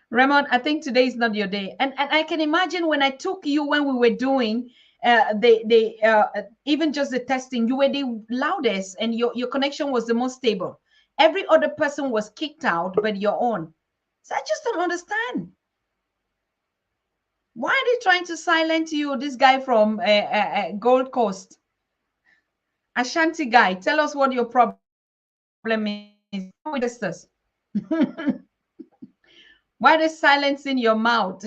Speaker 1: Raymond, I think today is not your day. And I can imagine when I took you, when we were doing even just the testing, you were the loudest and your connection was the most stable. Every other person was kicked out but your own. So I just don't understand. Why are they trying to silence you? This guy from Gold Coast, Ashanti guy, tell us what your problem is. With us. Why are they silencing your mouth?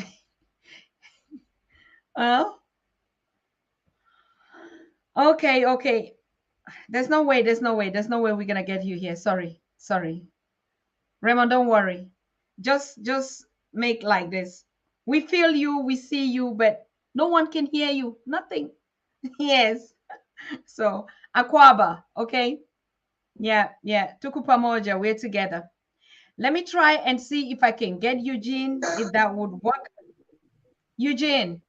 Speaker 1: Okay. There's no way we're gonna get you here. Sorry. Raymond, don't worry. Just make like this. We feel you, we see you, but no one can hear you. Nothing. Yes. So Akwaba, okay? Yeah. Tuku pamoja, we're together. Let me try and see if I can get Eugene, if that would work. Eugene.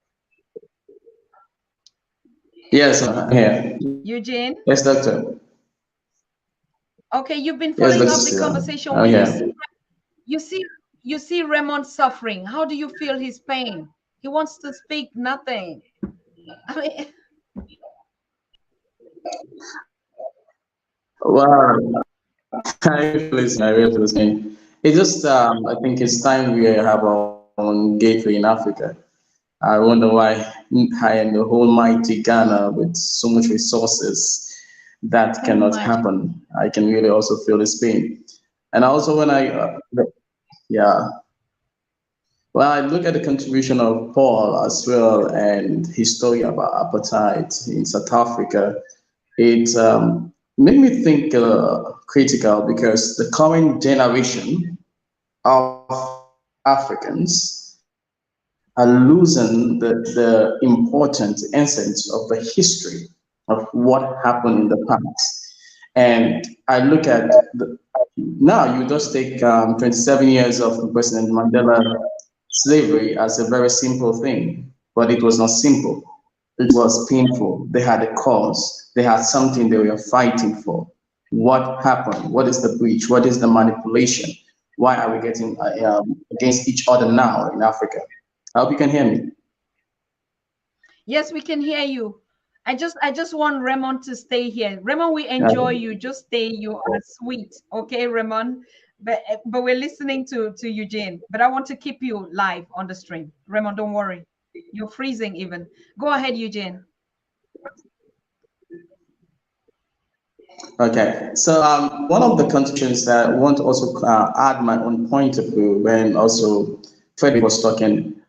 Speaker 3: Yes, I'm here.
Speaker 1: Eugene.
Speaker 3: Yes, doctor.
Speaker 1: Okay, you've been following up the conversation with you see Raymond suffering. How do you feel his pain? He wants to speak, nothing. I mean,
Speaker 3: wow. I really listen. It's just I think it's time we have our own gateway in Africa. I wonder why I am the whole mighty Ghana with so much resources that
Speaker 1: Can
Speaker 3: cannot
Speaker 1: imagine.
Speaker 3: happen. I can really also feel this pain. And also when yeah, well, I look at the contribution of Paul as well and his story about apartheid in South Africa. It made me think critical because the current generation of Africans are losing the important essence of the history of what happened in the past. And I look at now you just take 27 years of President Mandela slavery as a very simple thing, but it was not simple. It was painful. They had a cause. They had something they were fighting for. What happened? What is the breach? What is the manipulation? Why are we getting against each other now in Africa? I hope you can hear me.
Speaker 1: Yes, we can hear you. I just want Raymond to stay here. Raymond, we enjoy you. Just stay. You are sweet. Okay, Raymond. But we're listening to Eugene. But I want to keep you live on the stream. Raymond, don't worry. You're freezing even. Go ahead, Eugene.
Speaker 3: Okay, so one of the conditions that I want to also add my own point of view when also Frederick was talking.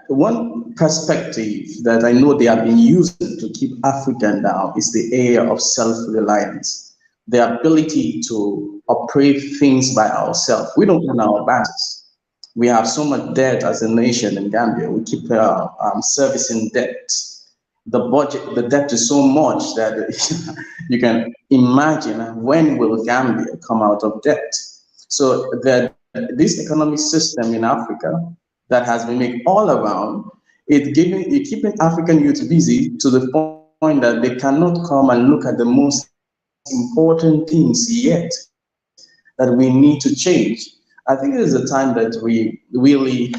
Speaker 3: One perspective that I know they have been using to keep Africa down is the area of self-reliance, the ability to operate things by ourselves. We don't own our battles. We have so much debt as a nation in Gambia. We keep servicing debt. The budget, the debt is so much that you can imagine when will Gambia come out of debt. So this economic system in Africa that has been made all around, it keeping African youth busy to the point that they cannot come and look at the most important things yet that we need to change. I think it is a time that we really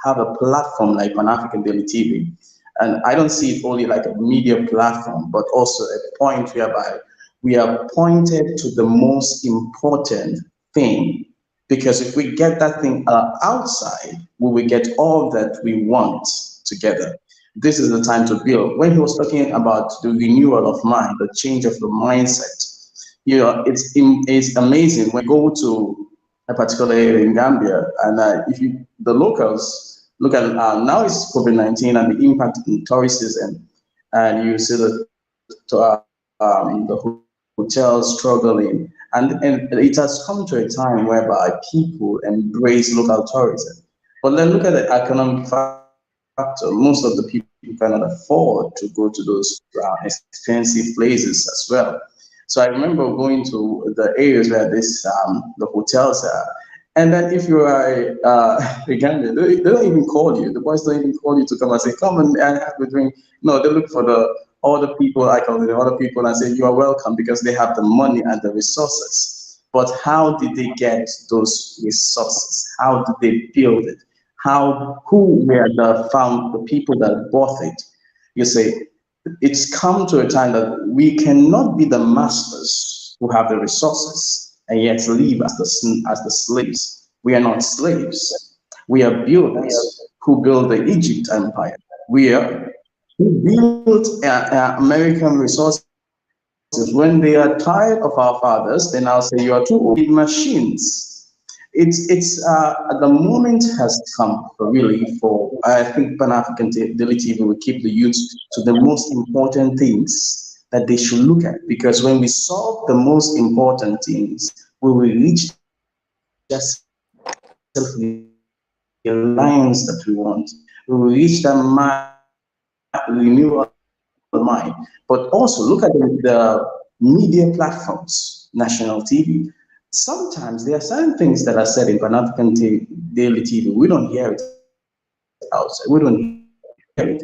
Speaker 3: have a platform like Pan-African Daily TV. And I don't see it only like a media platform, but also a point whereby we are pointed to the most important thing. Because if we get that thing outside, we will get all that we want together. This is the time to build. When he was talking about the renewal of mind, the change of the mindset, it's amazing when you go to a particular area in Gambia, and if you the locals look at now it's COVID-19 and the impact in tourism, and you see the hotels struggling, and it has come to a time whereby people embrace local tourism. But then look at the economic factor. Most of the people cannot afford to go to those expensive places as well. So I remember going to the areas where the hotels are, and then if you are a Gambian, they don't even call you. The boys don't even call you to come and say, "Come and have a drink." No, they look for the other people. I call the other people and say, "You are welcome," because they have the money and the resources. But how did they get those resources? How did they build it? Who were the people that bought it? You say, it's come to a time that we cannot be the masters who have the resources and yet live as the slaves. We are not slaves. We are builders who built the Egypt empire. We are who built American resources. When they are tired of our fathers, they now say you are too old machines. It's the moment has come for I think Pan-African Daily TV will keep the youth to the most important things that they should look at, because when we solve the most important things, we will reach that self-reliance that we want. We will reach that renewal of mind. But also look at the media platforms, national TV. Sometimes there are certain things that are said in Pan-African Daily TV. We don't hear it outside. We don't hear it.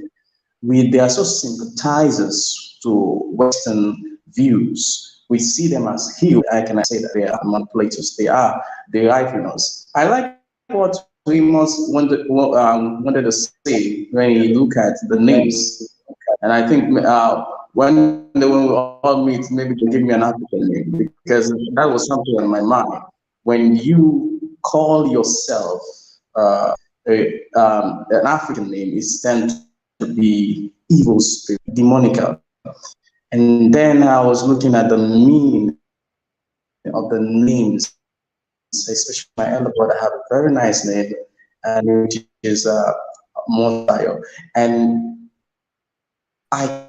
Speaker 3: They are so sympathizers to Western views. We see them as healed. I can say that they are manipulators. They are us. I like what Remus wanted to say when you look at the names. And I think when we all meet, maybe they give me an African name, because that was something on my mind. When you call yourself an African name is tend to be evil spirit, demonical. And then I was looking at the meaning of the names, especially my elder brother have a very nice name, and which is Montayo. And I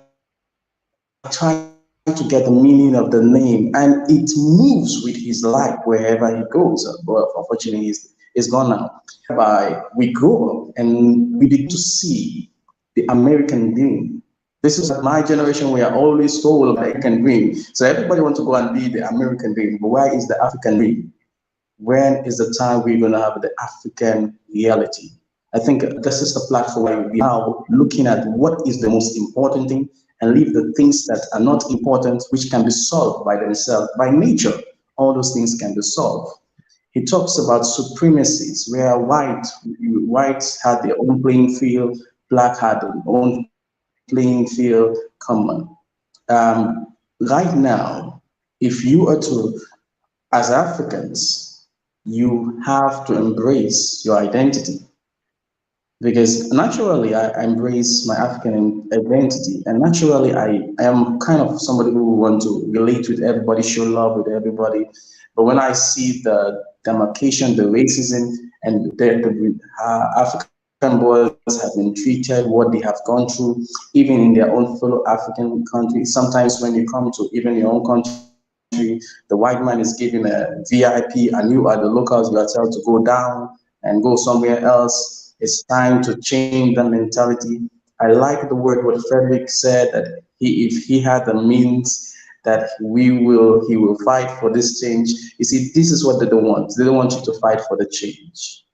Speaker 3: try to get the meaning of the name, and it moves with his life wherever he goes. But unfortunately, he's gone now. We grow up and we begin to see the American dream. This is my generation. We are always told about the American dream. So everybody wants to go and be the American dream. But where is the African dream? When is the time we're going to have the African reality? I think this is the platform where we are now looking at what is the most important thing and leave the things that are not important, which can be solved by themselves. By nature, all those things can be solved. He talks about supremacies, where whites had their own playing field, black had their own playing field common. Right now, if you are to, as Africans, you have to embrace your identity. Because naturally, I embrace my African identity, and naturally, I am kind of somebody who want to relate with everybody, show love with everybody. But when I see the demarcation, the racism, and the African boys have been treated, what they have gone through, even in their own fellow African countries. Sometimes when you come to even your own country, the white man is giving a VIP, and you are the locals, you are told to go down and go somewhere else. It's time to change the mentality. I like the word what Frederick said, that if he had the means, that he will fight for this change. You see, this is what they don't want. They don't want you to fight for the change.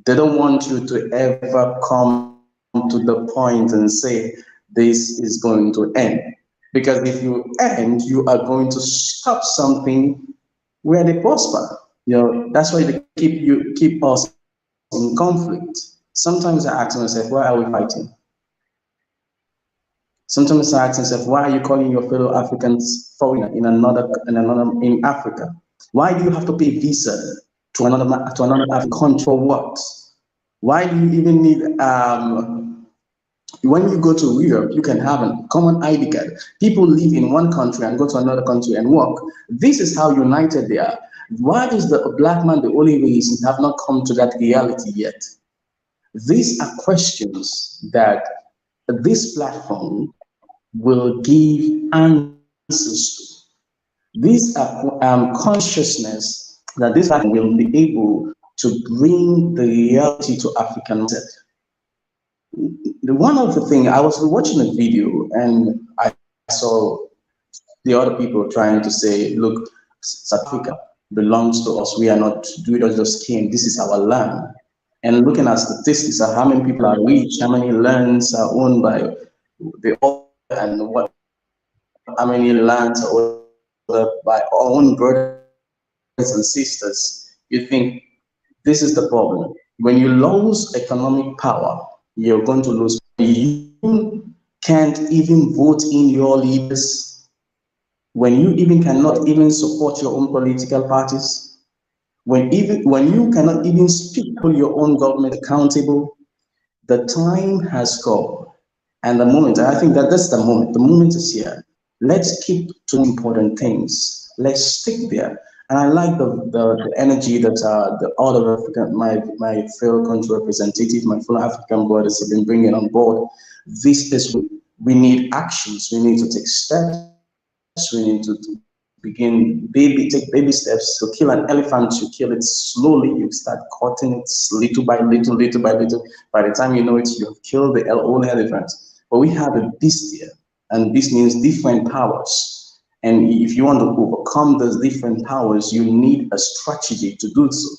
Speaker 3: They don't want you to ever come to the point and say, this is going to end. Because if you end, you are going to stop something where they prosper. That's why they keep us in conflict. Sometimes I ask myself, why are we fighting? Sometimes I ask myself, why are you calling your fellow Africans foreigner in Africa? Why do you have to pay visa to another African country for what? Why do you even need when you go to Europe, you can have a common ID card. People live in one country and go to another country and work. This is how united they are. Why is the black man the only reason have not come to that reality yet? These are questions that this platform will give answers to. These are consciousness that this platform will be able to bring the reality to African mindset. One of the things, I was watching a video and I saw the other people trying to say, look, South Africa belongs to us. We don't just came. This is our land. And looking at statistics of how many people are rich, how many lands are owned by the oil, and how many lands are owned by our own brothers and sisters, you think this is the problem. When you lose economic power, you're going to lose. You can't even vote in your leaders. When you even cannot even support your own political parties. When you cannot even speak to your own government accountable, the time has come. And the moment, I think that's the moment is here. Let's keep to important things. Let's stick there. And I like the energy that the other African, my fellow country representative, my fellow African brothers have been bringing on board. This is, we need actions. We need to take steps. We need to begin take baby steps. To kill an elephant, you kill it slowly. You start cutting it little by little, little by little. By the time you know it, you have killed the whole elephant. But we have a beast here, and this means different powers. And if you want to overcome those different powers, you need a strategy to do so.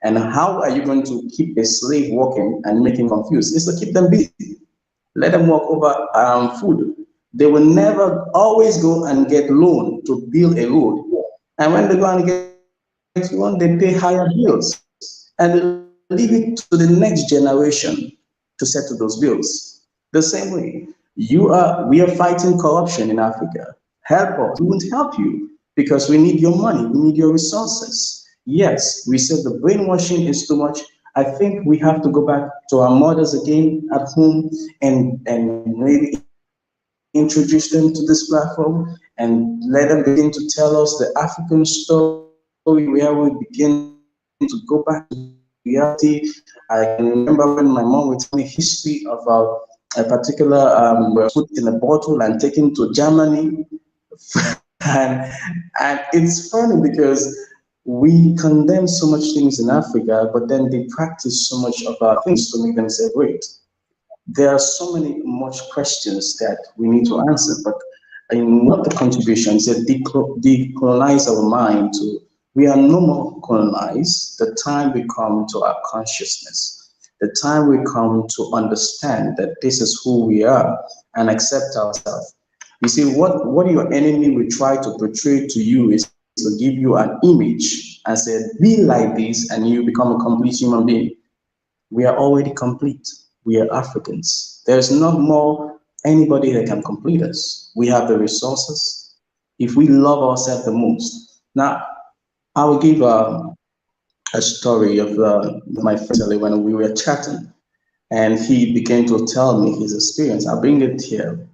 Speaker 3: And how are you going to keep a slave working and make him confused? It's to keep them busy. Let them work over food. They will never always go and get loan to build a road. And when they go and get loan, they pay higher bills. And they leave it to the next generation to settle those bills. The same way, we are fighting corruption in Africa. Help us. We won't help you because we need your money. We need your resources. Yes, we said the brainwashing is too much. I think we have to go back to our mothers again at home and maybe introduce them to this platform and let them begin to tell us the African story where we begin to go back to reality. I can remember when my mom would tell me history about a particular food in a bottle and taken to Germany. And it's funny because we condemn so much things in Africa, but then they practice so much of our things to make them say, wait, there are so many much questions that we need to answer. But in one of the contributions, it decolonize our mind to we are no more colonized. The time we come to our consciousness, the time we come to understand that this is who we are and accept ourselves. You see, what your enemy will try to portray to you is to give you an image and say, be like this, and you become a complete human being. We are already complete. We are Africans. There's not more anybody that can complete us. We have the resources if we love ourselves the most. Now, I will give a story of my friend when we were chatting, and he began to tell me his experience. I'll bring it here.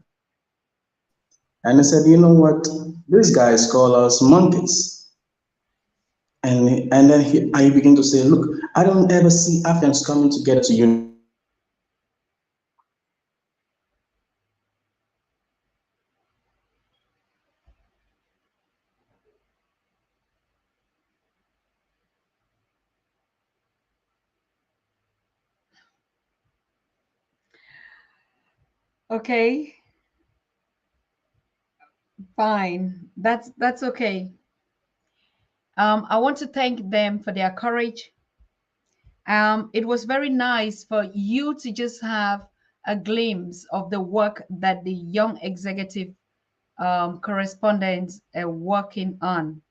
Speaker 3: And I said, you know what? These guys call us monkeys. And then I begin to say, look, I don't ever see Africans coming together to unite. I see Africans coming together to fight. I see Africans coming together to
Speaker 1: Okay, fine. That's okay. I want to thank them for their courage. It was very nice for you to just have a glimpse of the work that the young executive correspondents are working on.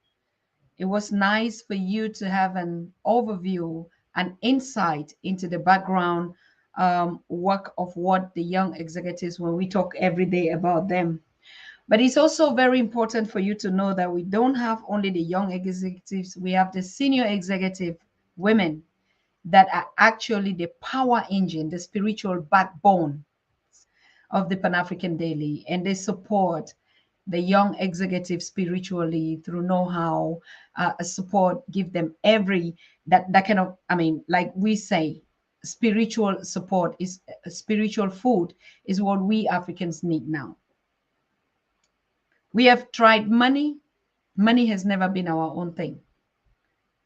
Speaker 1: It was nice for you to have an overview, an insight into the background work of what the young executives, when we talk every day about them. But it's also very important for you to know that we don't have only the young executives, we have the senior executive women that are actually the power engine, the spiritual backbone of the Pan African Daily, and they support the young executives spiritually through know-how, support, give them every that kind of. I mean, like we say, spiritual support is spiritual food is what we Africans need now. We have tried money. Money has never been our own thing.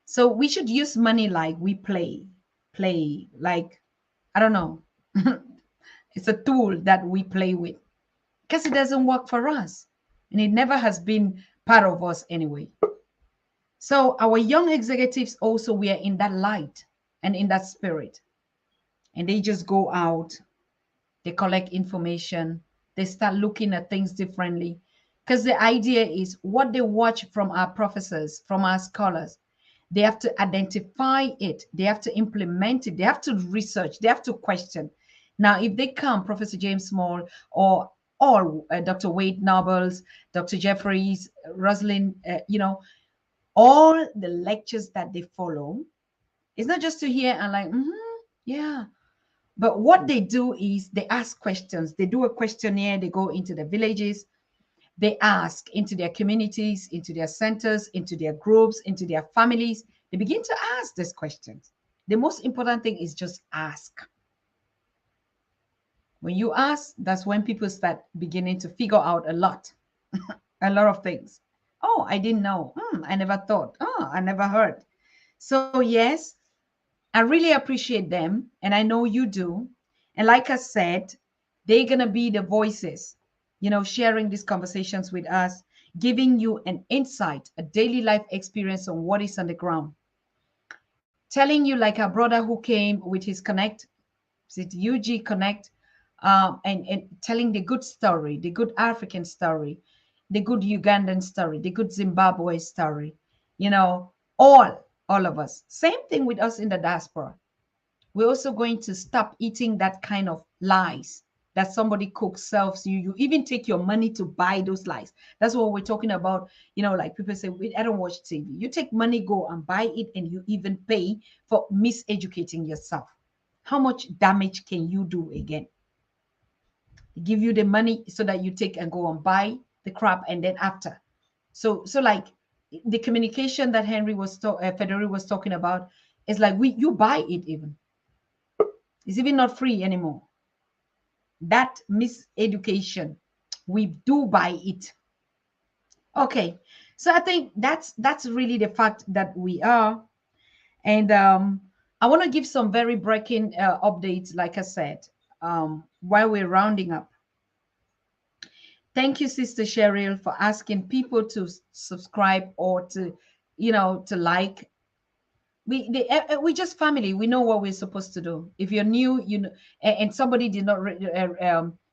Speaker 1: So we should use money like we play like I don't know. It's a tool that we play with because it doesn't work for us. And it never has been part of us anyway. So our young executives also we are in that light and in that spirit. And they just go out, they collect information, they start looking at things differently. Because the idea is what they watch from our professors, from our scholars, they have to identify it, they have to implement it, they have to research, they have to question. Now, if they come, Professor James Small or Dr. Wade Nobles, Dr. Jeffries, Rosalind, all the lectures that they follow, it's not just to hear and like, yeah. But what they do is they ask questions. They do a questionnaire. They go into the villages. They ask into their communities, into their centers, into their groups, into their families. They begin to ask these questions. The most important thing is just ask. When you ask, that's when people start beginning to figure out a lot of things. Oh, I didn't know. I never thought. Oh, I never heard. So, yes, I really appreciate them, and I know you do. And like I said, they're going to be the voices, sharing these conversations with us, giving you an insight, a daily life experience on what is on the ground. Telling you, like our brother who came with his Connect, is it UG Connect, and telling the good story, the good African story, the good Ugandan story, the good Zimbabwe story, all of us. Same thing with us in the diaspora. We're also going to stop eating that kind of lies. that somebody cooks, serves you. You even take your money to buy those lies. That's what we're talking about. You know, like people say, I don't watch TV. You take money, go and buy it, and you even pay for miseducating yourself. How much damage can you do again? Give you the money so that you take and go and buy the crap, and then after. So like the communication that Federi was talking about is like you buy it even. It's even not free anymore. That miseducation, we do buy it. Okay, so I think that's really the fact that we are. And I want to give some very breaking updates, like I said, while we're rounding up. Thank you, Sister Cheryl, for asking people to subscribe or to, to like. We just family. We know what we're supposed to do. If you're new, and somebody did not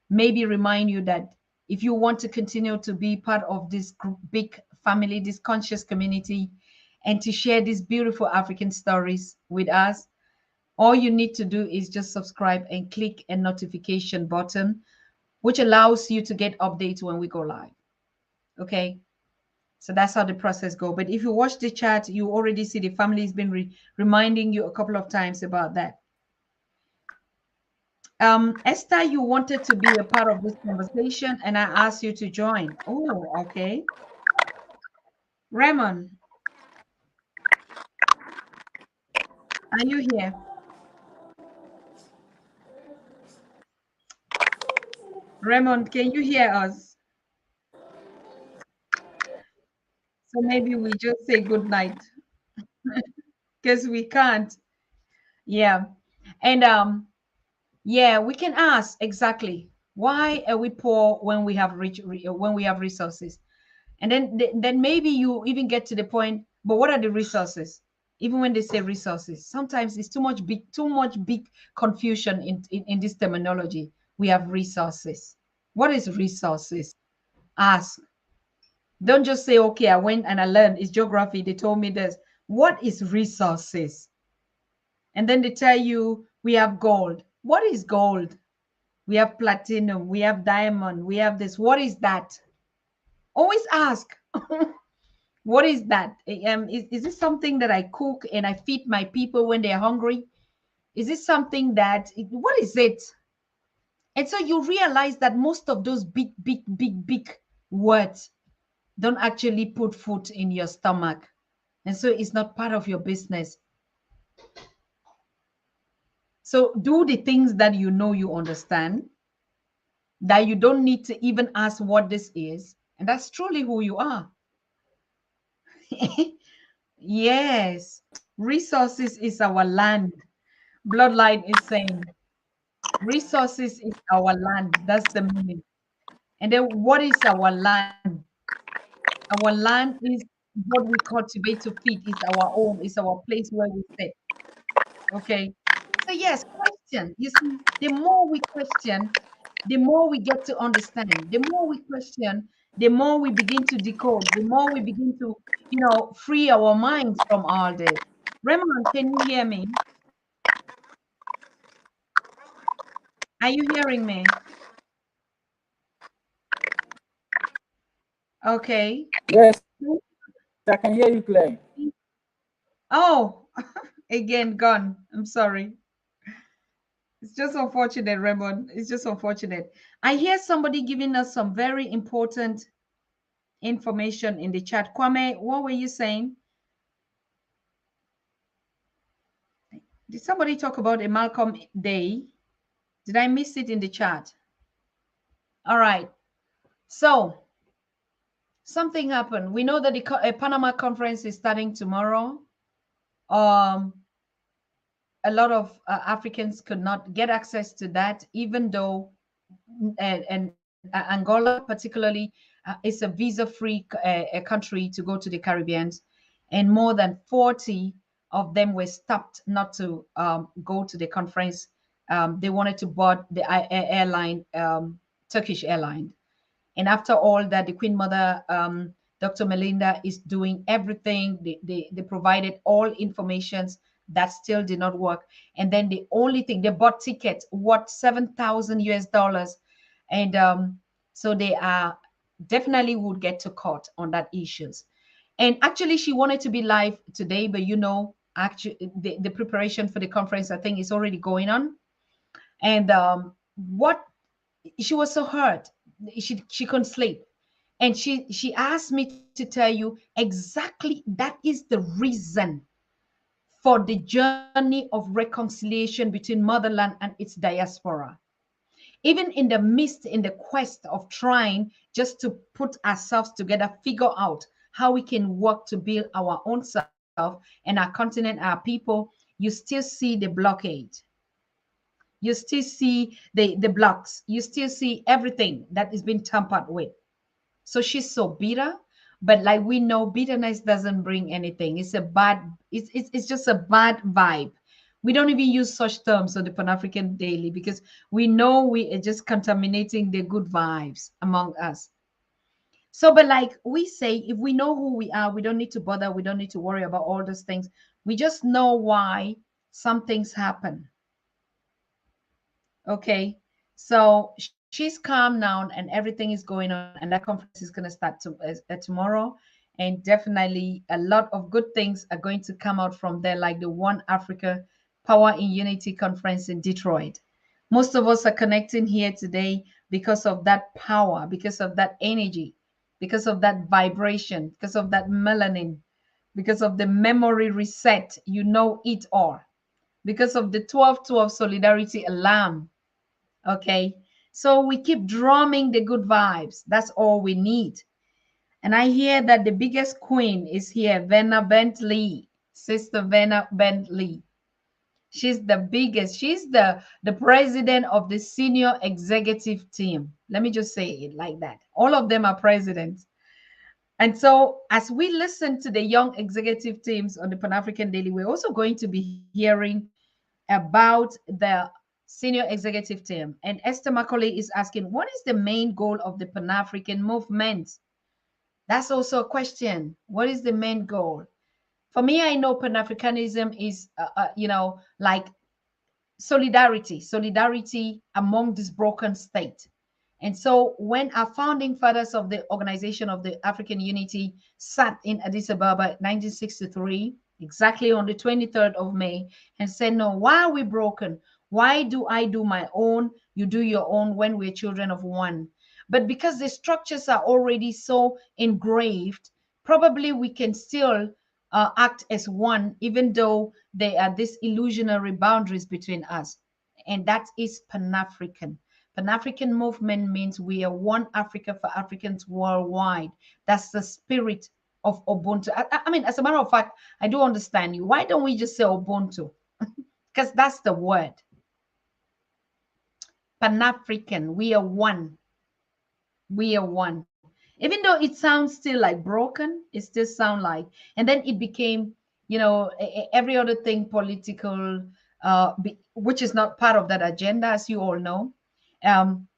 Speaker 1: maybe remind you that if you want to continue to be part of this big family, this conscious community, and to share these beautiful African stories with us, all you need to do is just subscribe and click a notification button, which allows you to get updates when we go live. Okay. So that's how the process go. But if you watch the chat, you already see the family has been reminding you a couple of times about that. Esther, you wanted to be a part of this conversation, and I asked you to join. Oh, okay. Raymond, are you here? Raymond, can you hear us? So maybe we just say good night because we can't. Yeah. And yeah, we can ask exactly, why are we poor when we have resources? And then maybe you even get to the point, but what are the resources? Even when they say resources, sometimes it's too much big confusion in this terminology. We have resources. What is resources? Ask. Don't just say, okay, I went and I learned, it's geography, they told me this. What is resources? And then they tell you we have gold. What is gold? We have platinum, we have diamond, we have this. What is that? Always ask. What is that? Is this something that I cook and I feed my people when they're hungry? Is this something what is it? And so you realize that most of those big words don't actually put food in your stomach. And so it's not part of your business. So do the things that you know you understand, that you don't need to even ask what this is. And that's truly who you are. Yes. Resources is our land. Bloodline is saying resources is our land. That's the meaning. And then what is our land? Our land is what we cultivate to feed. It's our home. It's our place where we sit. Okay. So yes, question. You see, the more we question, the more we get to understand. The more we question, the more we begin to decode. The more we begin to, free our minds from all this. Raymond, can you hear me? Are you hearing me? Okay.
Speaker 4: Yes, I can hear you clearly.
Speaker 1: Oh, again, gone. I'm sorry. It's just unfortunate, Raymond. It's just unfortunate. I hear somebody giving us some very important information in the chat. Kwame, what were you saying? Did somebody talk about a Malcolm Day? Did I miss it in the chat? All right. So something happened. We know that the Panama conference is starting tomorrow. A lot of Africans could not get access to that, even though and Angola particularly is a visa-free country to go to the Caribbean, and more than 40 of them were stopped not to go to the conference. They wanted to board the airline, Turkish airline. And after all that, the Queen Mother, Dr. Melinda, is doing everything. They provided all informations That still did not work. And then the only thing, they bought tickets worth 7,000 US dollars. And so they are definitely would get to court on that issues. And actually, she wanted to be live today, but actually the preparation for the conference, I think, is already going on. And what she was so hurt, she couldn't sleep, and she asked me to tell you exactly that is the reason for the journey of reconciliation between motherland and its diaspora. Even in the midst, in the quest of trying just to put ourselves together, figure out how we can work to build our own self and our continent, our people, you still see the blockade. You still see the blocks. You still see everything that is being tampered with. So she's so bitter, but like we know, bitterness doesn't bring anything. It's a bad, it's just a bad vibe. We don't even use such terms on the Pan-African Daily because we know we are just contaminating the good vibes among us. So, but like we say, if we know who we are, we don't need to bother. We don't need to worry about all those things. We just know why some things happen. Okay. So she's calm now and everything is going on, and that conference is going to start tomorrow. And definitely a lot of good things are going to come out from there, like the One Africa Power in Unity conference in Detroit. Most of us are connecting here today because of that power, because of that energy, because of that vibration, because of that melanin, because of the memory reset, you know it all, because of the 1212 solidarity alarm. Okay. So we keep drumming the good vibes. That's all we need. And I hear that the biggest queen is here, Venna Bentley, Sister Venna Bentley. She's the biggest. She's the president of the senior executive team. Let me just say it like that. All of them are presidents. And so, as we listen to the young executive teams on the Pan African Daily, we're also going to be hearing about the senior executive team. And Esther Macaulay is asking, what is the main goal of the Pan African movement? That's also a question. What is the main goal? For me, I know Pan Africanism is, like solidarity among this broken state. And so when our founding fathers of the Organization of the African Unity sat in Addis Ababa 1963, exactly on the 23rd of May, and said, no, why are we broken? Why do I do my own? You do your own when we're children of one. But because the structures are already so engraved, probably we can still act as one, even though there are these illusionary boundaries between us. And that is Pan-African. Pan-African movement means we are one Africa for Africans worldwide. That's the spirit of Ubuntu. I mean, as a matter of fact, I do understand you. Why don't we just say Ubuntu? Because that's the word. Pan-African, we are one. We are one. Even though it sounds still like broken, it still sound like, and then it became, every other thing political, which is not part of that agenda, as you all know,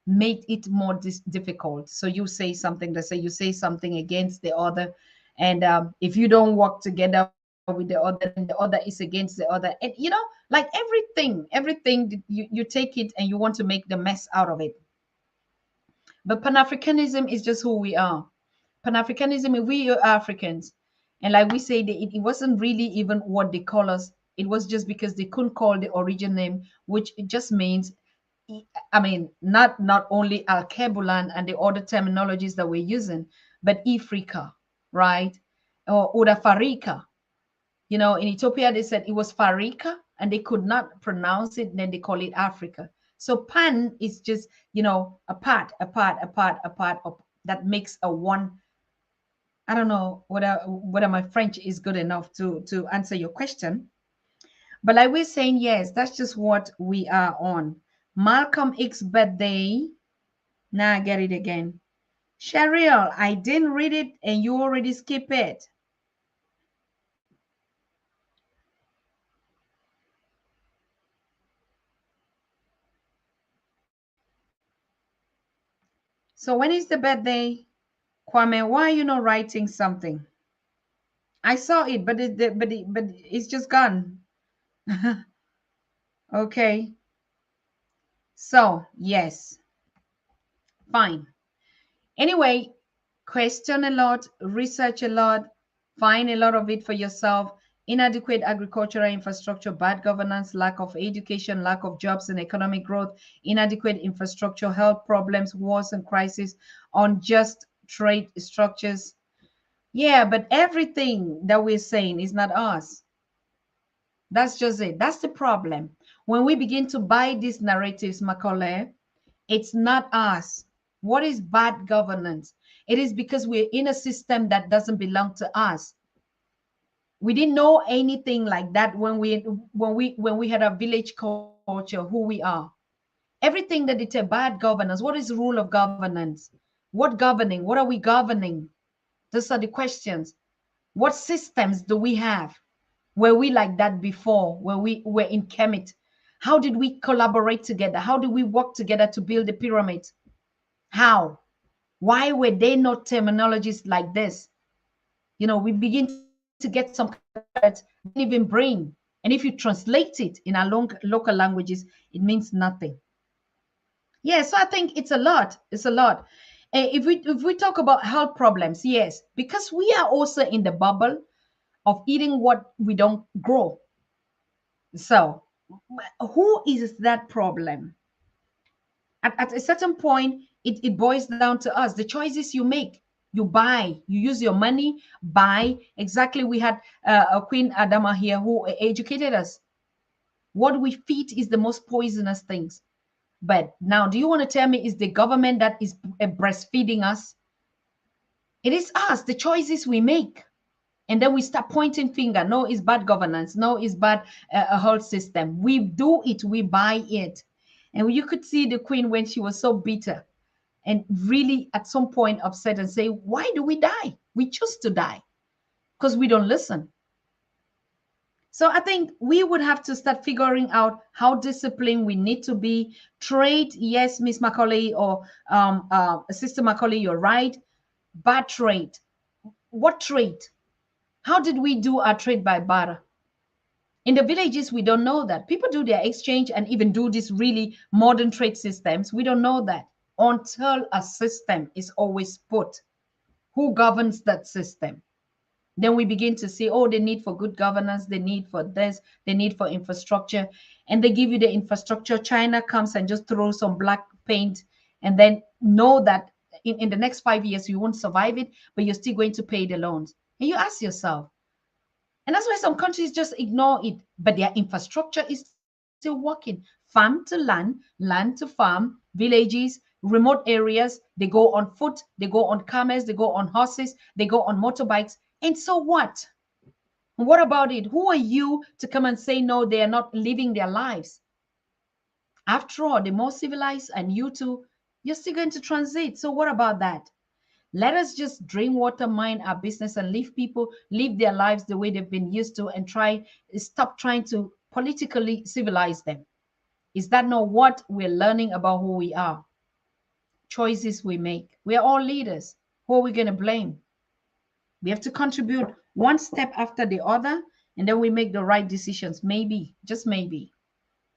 Speaker 1: made it more difficult. So you say something, let's say you say something against the other, and if you don't work together with the other, then the other is against the other, and like everything you take it and you want to make the mess out of it. But Pan-Africanism is just who we are. Pan-Africanism, we are Africans. And like we say, it wasn't really even what they call us. It was just because they couldn't call the origin name, which it just means, I mean, not only Al-Kebulan and the other terminologies that we're using, but Ifrika, right? Or Udafarika. In Ethiopia, they said it was Farika and they could not pronounce it. Then they call it Africa. So Pan is just, a part of that makes a one. I don't know whether my French is good enough to answer your question. But like we're saying, yes, that's just what we are on. Malcolm X birthday. Now I get it again. Cheryl, I didn't read it and you already skip it. So when is the birthday? Kwame, why are you not writing something? I saw it, but it's just gone. Okay. So, yes, fine. Anyway, question a lot, research a lot, find a lot of it for yourself. Inadequate agricultural infrastructure, bad governance, lack of education, lack of jobs and economic growth, inadequate infrastructure, health problems, wars and crises, unjust trade structures. Yeah, but everything that we're saying is not us. That's just it. That's the problem. When we begin to buy these narratives, Macaulay, it's not us. What is bad governance? It is because we're in a system that doesn't belong to us. We didn't know anything like that when we had a village culture, who we are. Everything that it's a bad governance. What is rule of governance? What governing? What are we governing? Those are the questions. What systems do we have? Were we like that before, when we were in Kemet? How did we collaborate together? How did we work together to build the pyramid? How? Why were they not terminologies like this? We begin to get some kind of words they didn't even bring. And if you translate it in our local languages, it means nothing. Yeah, so I think it's a lot. It's a lot. If we talk about health problems, yes, because we are also in the bubble of eating what we don't grow. So, who is that problem? At a certain point, it boils down to us. The choices you make, you buy, you use your money, buy. Exactly. We had a Queen Adama here who educated us. What we feed is the most poisonous things. But now, do you want to tell me is the government that is breastfeeding us? It is us, the choices we make. And then we start pointing finger. No, it's bad governance. No, it's bad a whole system. We do it, we buy it. And you could see the queen when she was so bitter and really at some point upset and say, why do we die? We choose to die because we don't listen. So I think we would have to start figuring out how disciplined we need to be. Trade, yes, Miss Macaulay or Sister Macaulay, you're right. Bad trade. What trade? How did we do our trade by barter? In the villages, we don't know that. People do their exchange and even do these really modern trade systems. We don't know that until a system is always put. Who governs that system? Then we begin to see, oh, the need for good governance, the need for this, the need for infrastructure. And they give you the infrastructure. China comes and just throws some black paint and then know that in the next 5 years, you won't survive it, but you're still going to pay the loans. And you ask yourself, and that's why some countries just ignore it, but their infrastructure is still working. Farm to land to farm, villages, remote areas, they go on foot, they go on camels, they go on horses, they go on motorbikes. And so what? What about it? Who are you to come and say no, they are not living their lives? After all, the more civilized and you too, you're still going to transit. So what about that? Let us just drink water, mind our business, and leave people live their lives the way they've been used to and stop trying to politically civilize them. Is that not what we're learning about who we are? Choices we make. We are all leaders. Who are we going to blame? We have to contribute one step after the other, and then we make the right decisions. Maybe, just maybe,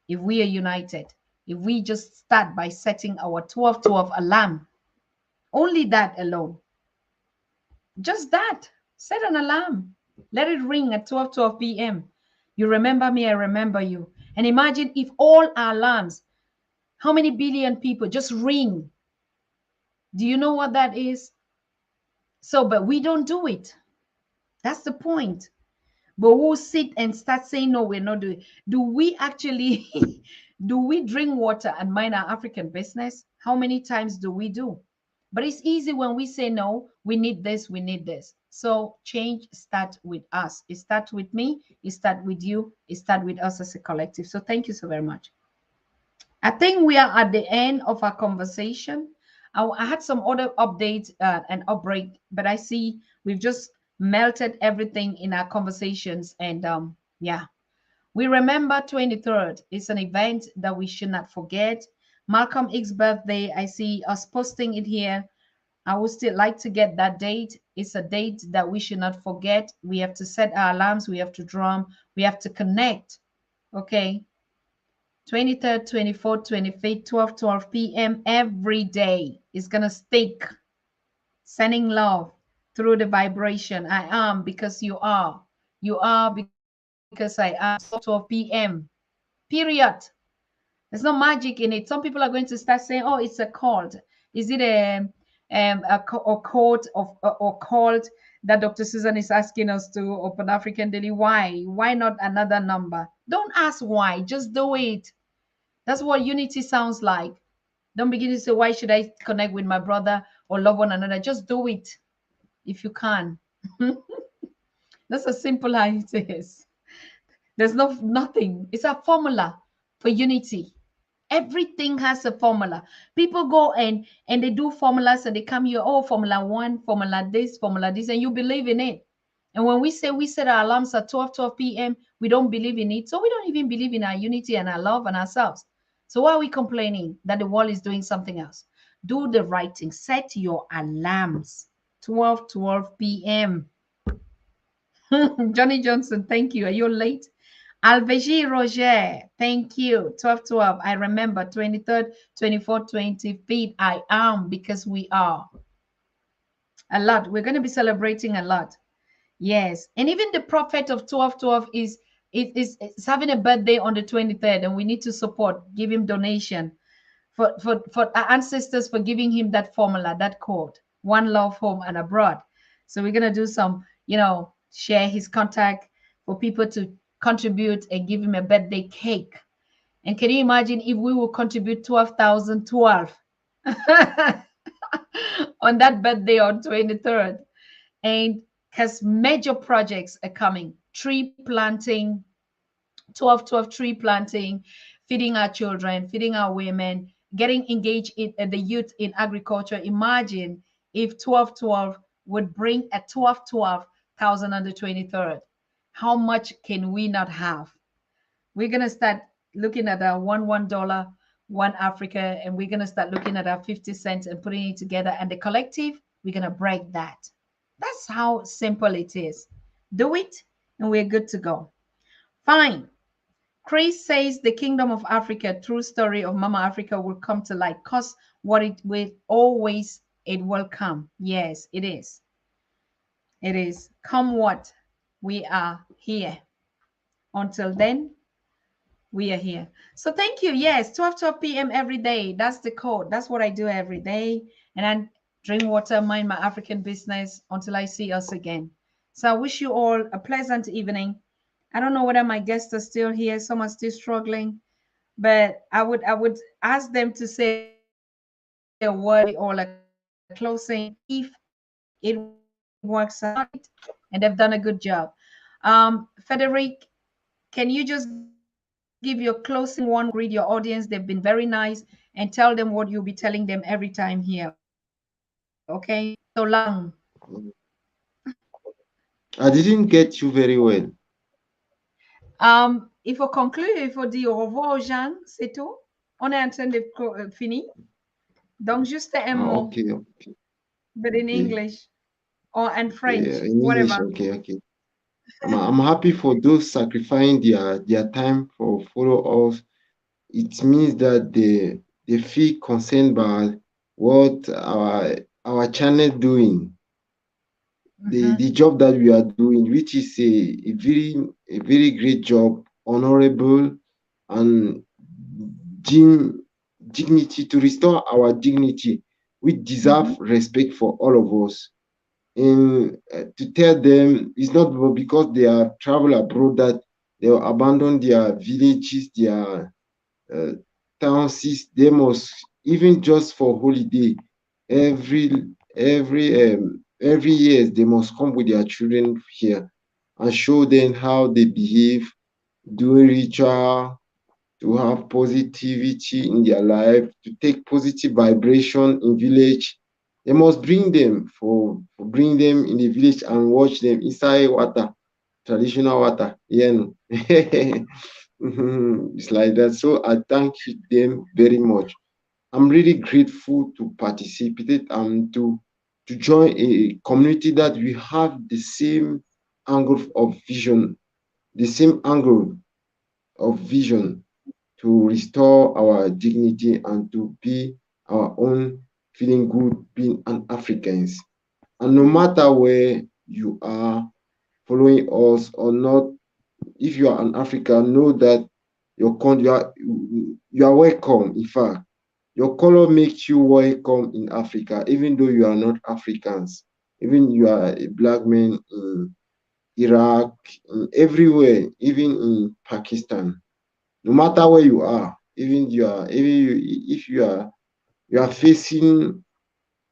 Speaker 1: if we are united, if we just start by setting our 12-12 alarm, only that alone. Just that. Set an alarm. Let it ring at 12 p.m. You remember me, I remember you. And imagine if all our alarms, how many billion people just ring? Do you know what that is? So, but we don't do it. That's the point. But we'll sit and start saying, no, we're not doing it. Do we actually, do we drink water and mind our African business? How many times do we do? But it's easy when we say, no, we need this, we need this. So change starts with us. It starts with me. It starts with you. It starts with us as a collective. So thank you so very much. I think we are at the end of our conversation. I had some other updates and outbreak, but I see we've just melted everything in our conversations. And yeah, we remember 23rd. It's an event that we should not forget. Malcolm X's birthday. I see us posting it here. I would still like to get that date. It's a date that we should not forget. We have to set our alarms. We have to drum. We have to connect. Okay. 23rd, 24th, 25th, 12 p.m. every day is going to stick. Sending love through the vibration. I am because you are. You are because I am. 12 p.m. Period. There's no magic in it. Some people are going to start saying, "Oh, it's a cult. Is it a cult of or cult that Dr. Susan is asking us to open African Daily? Why? Why not another number? Don't ask why. Just do it. That's what unity sounds like. Don't begin to say, "Why should I connect with my brother or love one another?" Just do it if you can. That's as simple as it is. There's nothing. It's a formula for unity. Everything has a formula. People go and they do formulas and they come here, oh, formula one, formula this, and you believe in it. And when we say we set our alarms at 12 p.m., we don't believe in it. So we don't even believe in our unity and our love and ourselves. So why are we complaining that the world is doing something else? Do the right thing. Set your alarms. 12 p.m. Johnny Johnson, thank you. Are you late? Alveji Roger, thank you. 12. I remember 23rd, 24th, 25th. I am because we are. A lot. We're going to be celebrating a lot. Yes. And even the prophet of 12 is having a birthday on the 23rd, and we need to support, give him donation for our ancestors for giving him that formula, that code. One love, home and abroad. So we're gonna do some, share his contact for people to contribute and give him a birthday cake. And can you imagine if we will contribute 12,012 on that birthday on 23rd? And because major projects are coming, tree planting, 12 tree planting, feeding our children, feeding our women, getting engaged in the youth in agriculture. Imagine if 12 would bring a 12,000 on the 23rd. How much can we not have? We're gonna start looking at our $1, one Africa, and we're gonna start looking at our 50 cents and putting it together. And the collective, we're gonna break that. That's how simple it is. Do it, and we're good to go. Fine. Chris says the Kingdom of Africa, true story of Mama Africa will come to light. Cause what it will always, it will come. Yes, it is. It is. Come what? We are here. Until then, we are here. So thank you. Yes, 12 p.m. every day. That's the code. That's what I do every day. And I drink water, mind my African business until I see us again. So I wish you all a pleasant evening. I don't know whether my guests are still here. Some are still struggling, but I would ask them to say a word or a closing if it works out, and they've done a good job. Frederick, can you just give your closing one word, greet your audience? They've been very nice, and tell them what you'll be telling them every time here, okay? So long.
Speaker 5: I didn't get you very well.
Speaker 1: Il faut conclure, il faut dire au revoir aux gens, c'est tout. On est en train de finir. Donc, juste un mot,
Speaker 5: Okay, okay,
Speaker 1: but in
Speaker 5: okay.
Speaker 1: English or in
Speaker 5: Yeah,
Speaker 1: French,
Speaker 5: in English,
Speaker 1: whatever.
Speaker 5: okay, okay. I'm happy for those sacrificing their time for follow us. It means that they feel concerned by what our channel doing, the job that we are doing, which is a very great job, honorable and dignity to restore our dignity. We deserve respect for all of us. And to tell them it's not because they are travel abroad that they will abandon their villages, their uh, towns. They must, even just for holiday, every every year they must come with their children here and show them how they behave, doing ritual, to have positivity in their life, to take positive vibration in village. They must bring them for bring them in the village and watch them inside water, traditional water. Yeah, it's like that. So I thank them very much. I'm really grateful to participate and to join a community that we have the same angle of vision, the same angle of vision to restore our dignity and to be our own feeling good being an Africans. And no matter where you are following us or not, if you are an African, know that you are welcome. In fact, your color makes you welcome in Africa, even though you are not Africans. Even you are a black man in Iraq, everywhere, even in Pakistan. No matter where you are, if you are facing,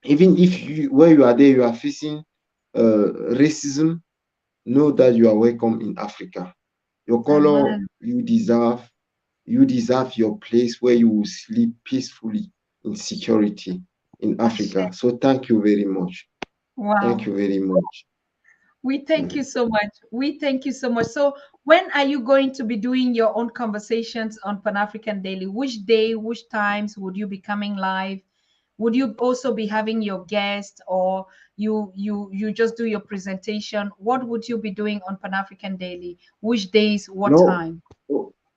Speaker 5: even if you where you are there, you are facing racism, know that you are welcome in Africa. Your color,
Speaker 1: Amen.
Speaker 5: you deserve your place where you will sleep peacefully in security in
Speaker 1: Ashe.
Speaker 5: Africa. So thank you very much. Thank
Speaker 1: Wow.
Speaker 5: you very much.
Speaker 1: We thank you so much. We thank you so much. So, when are you going to be doing your own conversations on Pan African Daily? Which day, which times would you be coming live? Would you also be having your guest, or you just do your presentation? What would you be doing on Pan African Daily? Which days, what
Speaker 5: No,
Speaker 1: time?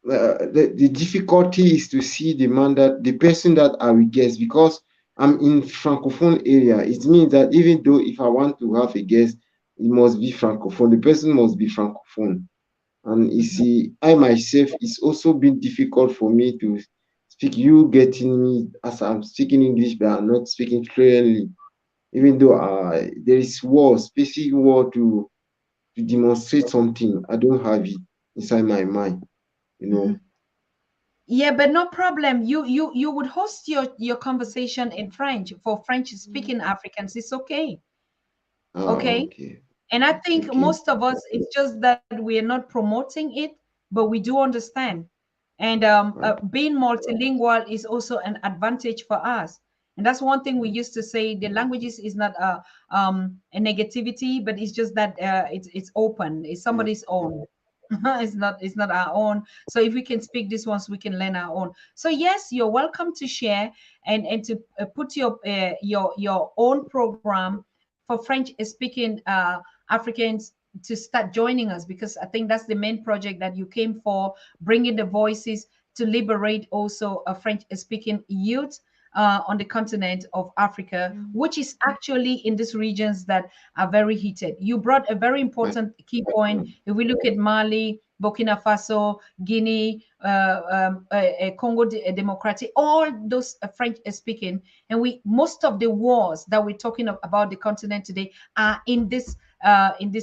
Speaker 5: the difficulty is to see the person that I will guest, because I'm in francophone area. It means that even though if I want to have a guest, it must be francophone. The person must be francophone. And you
Speaker 1: Mhm.
Speaker 5: see, I myself, it's also been difficult for me to speak. You getting me as I'm speaking English, but I'm not speaking clearly. Even though there is word, specific word to demonstrate something, I don't have it inside my mind. You know.
Speaker 1: Mhm. Yeah, but no problem. You would host your conversation in French for French speaking Africans. It's okay. Okay.
Speaker 5: Okay,
Speaker 1: And I think
Speaker 5: okay,
Speaker 1: most of us, it's just that we are not promoting it, but we do understand. And being multilingual is also an advantage for us. And that's one thing we used to say: the languages is not a negativity, but it's just that it's open. It's somebody's own. It's not our own. So if we can speak these ones, we can learn our own. So yes, you're welcome to share and to put your own program for French speaking Africans to start joining us, because I think that's the main project that you came for, bringing the voices to liberate also a French speaking youth on the continent of Africa, which is actually in these regions that are very heated. You brought a very important key point. If we look at Mali, Burkina Faso, Guinea, Congo Democratic, all those French speaking, and we most of the wars that we're talking about the continent today are in these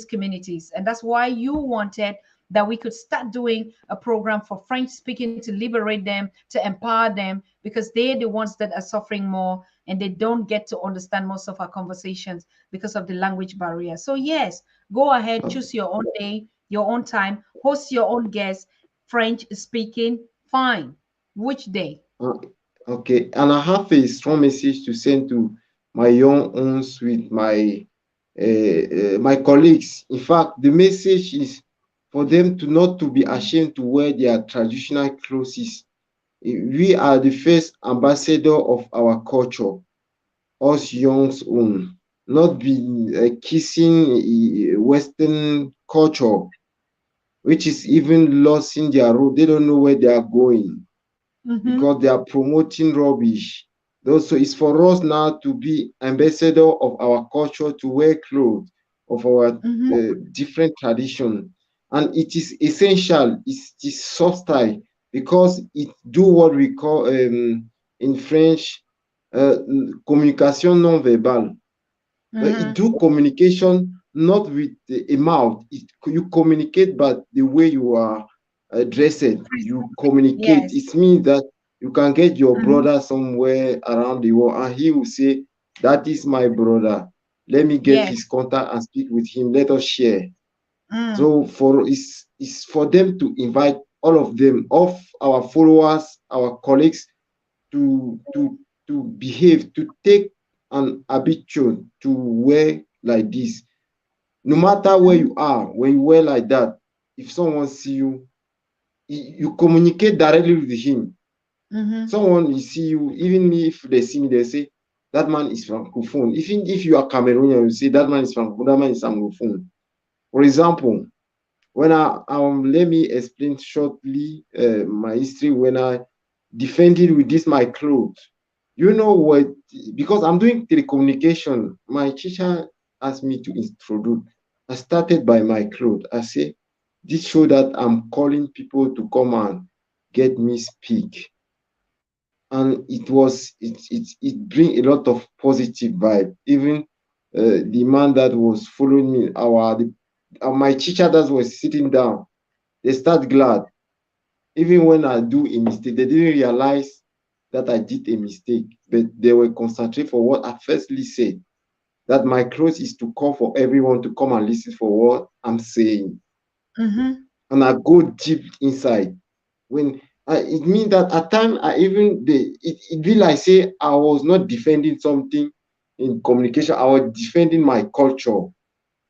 Speaker 1: communities, and that's why you wanted that we could start doing a program for French speaking to liberate them, to empower them, because they're the ones that are suffering more and they don't get to understand most of our conversations because of the language barrier. So yes, go ahead, choose your own day, your own time, host your own guests, French speaking, fine. Which day?
Speaker 5: uh, okay. And I have a strong message to send to my young ones with my colleagues. In fact, the message is for them to not to be ashamed to wear their traditional clothes. We are the first ambassador of our culture, us youngs own, not be kissing Western culture, which is even lost in their road. They don't know where they are going
Speaker 1: Mm-hmm.
Speaker 5: because they are promoting rubbish. So it's for us now to be ambassador of our culture, to wear clothes of our
Speaker 1: Mm-hmm.
Speaker 5: different tradition, and it is essential. It is subtle because it do what we call in French communication non verbale. It
Speaker 1: Mm-hmm.
Speaker 5: do communication not with a mouth. You communicate, but the way you are dressed, you communicate.
Speaker 1: Yes.
Speaker 5: It means that you can get your
Speaker 1: Mm-hmm.
Speaker 5: brother somewhere around the world, and he will say, "That is my brother. Let me get
Speaker 1: Yes.
Speaker 5: his contact and speak with him. Let us share."
Speaker 1: Mm.
Speaker 5: So it's for them to invite all of them, of our followers, our colleagues, to behave, to take an habitude to wear like this. No matter where you are, when you wear like that, if someone see you, you communicate directly with him.
Speaker 1: Mm-hmm.
Speaker 5: Someone will see you, even if they see me, they say that man is francophone. Even if you are Cameroonian, you say that man is francophone, that man is anglophone. For example, When let me explain shortly my history. When I defended with this my clothes, you know what? Because I'm doing telecommunication, my teacher asked me to introduce. I started by my clothes. I say, this show that I'm calling people to come and get me speak, and it bring a lot of positive vibe. Even the man that was following me, my teacher that was sitting down, they start glad. Even when I do a mistake, they didn't realize that I did a mistake, but they were concentrated for what I firstly said. That my clothes is to call for everyone to come and listen for what I'm saying.
Speaker 1: Mm-hmm.
Speaker 5: And I go deep inside. When it means that at times it be like say I was not defending something in communication. I was defending my culture,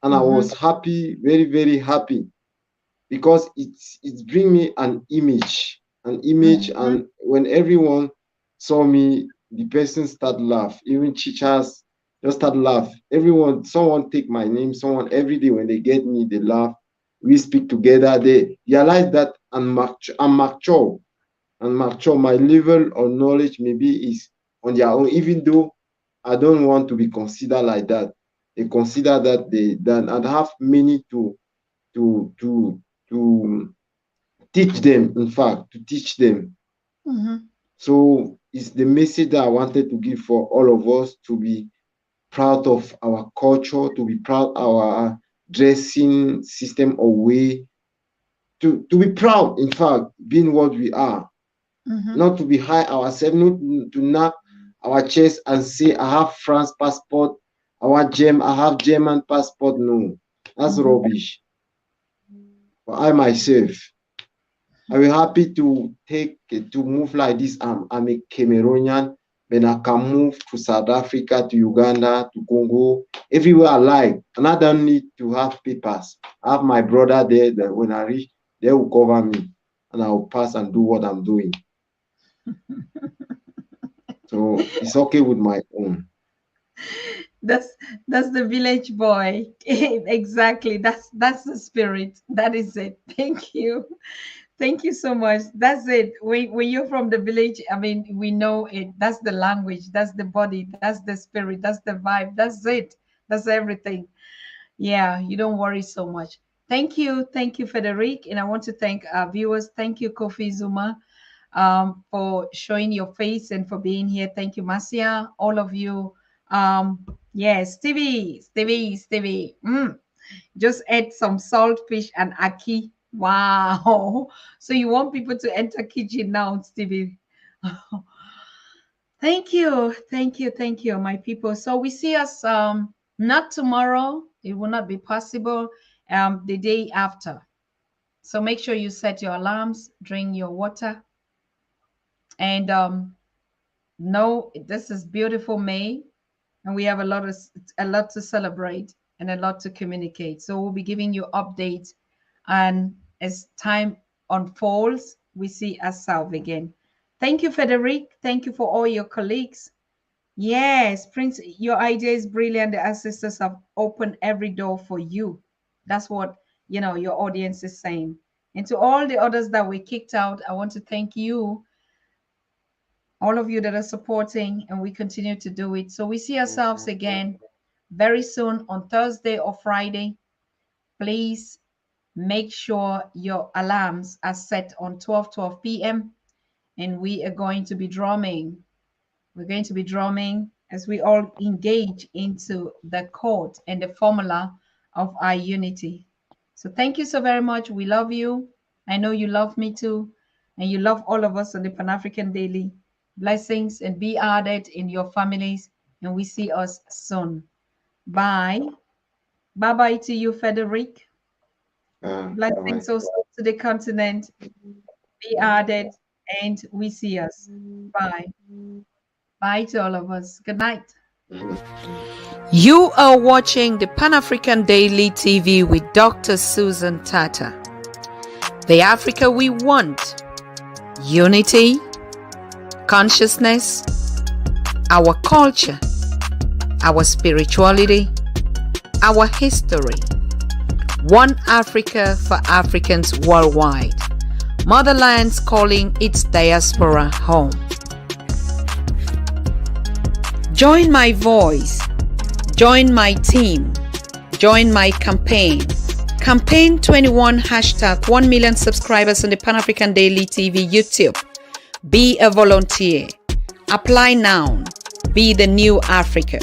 Speaker 5: and I
Speaker 1: Mm-hmm.
Speaker 5: was happy, very very happy, because it bring me an image,
Speaker 1: Mm-hmm.
Speaker 5: and when everyone saw me, the person start laugh. Even teachers just start laugh. Someone take my name, someone every day when they get me, they laugh. We speak together. They realize that I'm mature. And mature, my level of knowledge maybe is on their own, even though I don't want to be considered like that. They consider that I'd have many to to to teach them, in fact, to teach them.
Speaker 1: Mm-hmm.
Speaker 5: So it's the message that I wanted to give for all of us, to be proud of our culture, to be proud of our dressing system or way, to be proud, in fact, being what we are,
Speaker 1: Mm-hmm.
Speaker 5: not to be high ourselves, not to knock our chest and say, I have France passport, I have German passport. No, that's
Speaker 1: Mm-hmm.
Speaker 5: rubbish. But I myself, I will happy to move like this. I'm a Cameroonian, then I can move to South Africa, to Uganda, to Congo, everywhere I like. And I don't need to have papers. I have my brother there that when I reach, they will cover me and I will pass and do what I'm doing. So it's okay with my own.
Speaker 1: That's that's the village boy. Exactly. That's the spirit. That is it. Thank you. Thank you so much. That's it. When you're from the village, I mean, we know it. That's the language, that's the body, that's the spirit, that's the vibe. That's it. That's everything. Yeah, you don't worry so much. Thank you. Thank you, Frederic. And I want to thank our viewers. Thank you, Kofi Zuma, for showing your face and for being here. Thank you, Marcia. All of you. Yes, Stevie. Just add some saltfish and aki. Wow. So you want people to enter kitchen now, Stevie. Thank you, my people. So we see us not tomorrow. It will not be possible. The day after. So make sure you set your alarms, drink your water, and know this is beautiful May, and we have a lot to celebrate and a lot to communicate. So we'll be giving you updates, and as time unfolds, we see ourselves again. Thank you, Frederic. Thank you for all your colleagues. Yes, Prince, your idea is brilliant. The ancestors have opened every door for you. That's what your audience is saying. And to all the others that we kicked out, I want to thank you, all of you that are supporting, and we continue to do it. So we see ourselves again very soon on Thursday or Friday. Please make sure your alarms are set on 12 p.m. and we are going to be drumming. We're going to be drumming as we all engage into the chord and the formula of our unity. So thank you so very much. We love you. I know you love me too. And you love all of us on the Pan African Daily. Blessings and be added in your families. And we see us soon. Bye. Bye bye to you, Frederic.
Speaker 5: Bye-bye.
Speaker 1: Blessings also to the continent. Be added and we see us. Bye. Bye to all of us. Good night. You are watching the Pan African Daily TV with Dr. Susan Tata. The Africa we want. Unity, consciousness, our culture, our spirituality, our history. One Africa for Africans worldwide. Motherland's calling its diaspora home. Join my voice. Join my team. Join my campaign. Campaign 21 hashtag 1 million subscribers on the Pan African Daily TV YouTube. Be a volunteer. Apply now. Be the new Africa.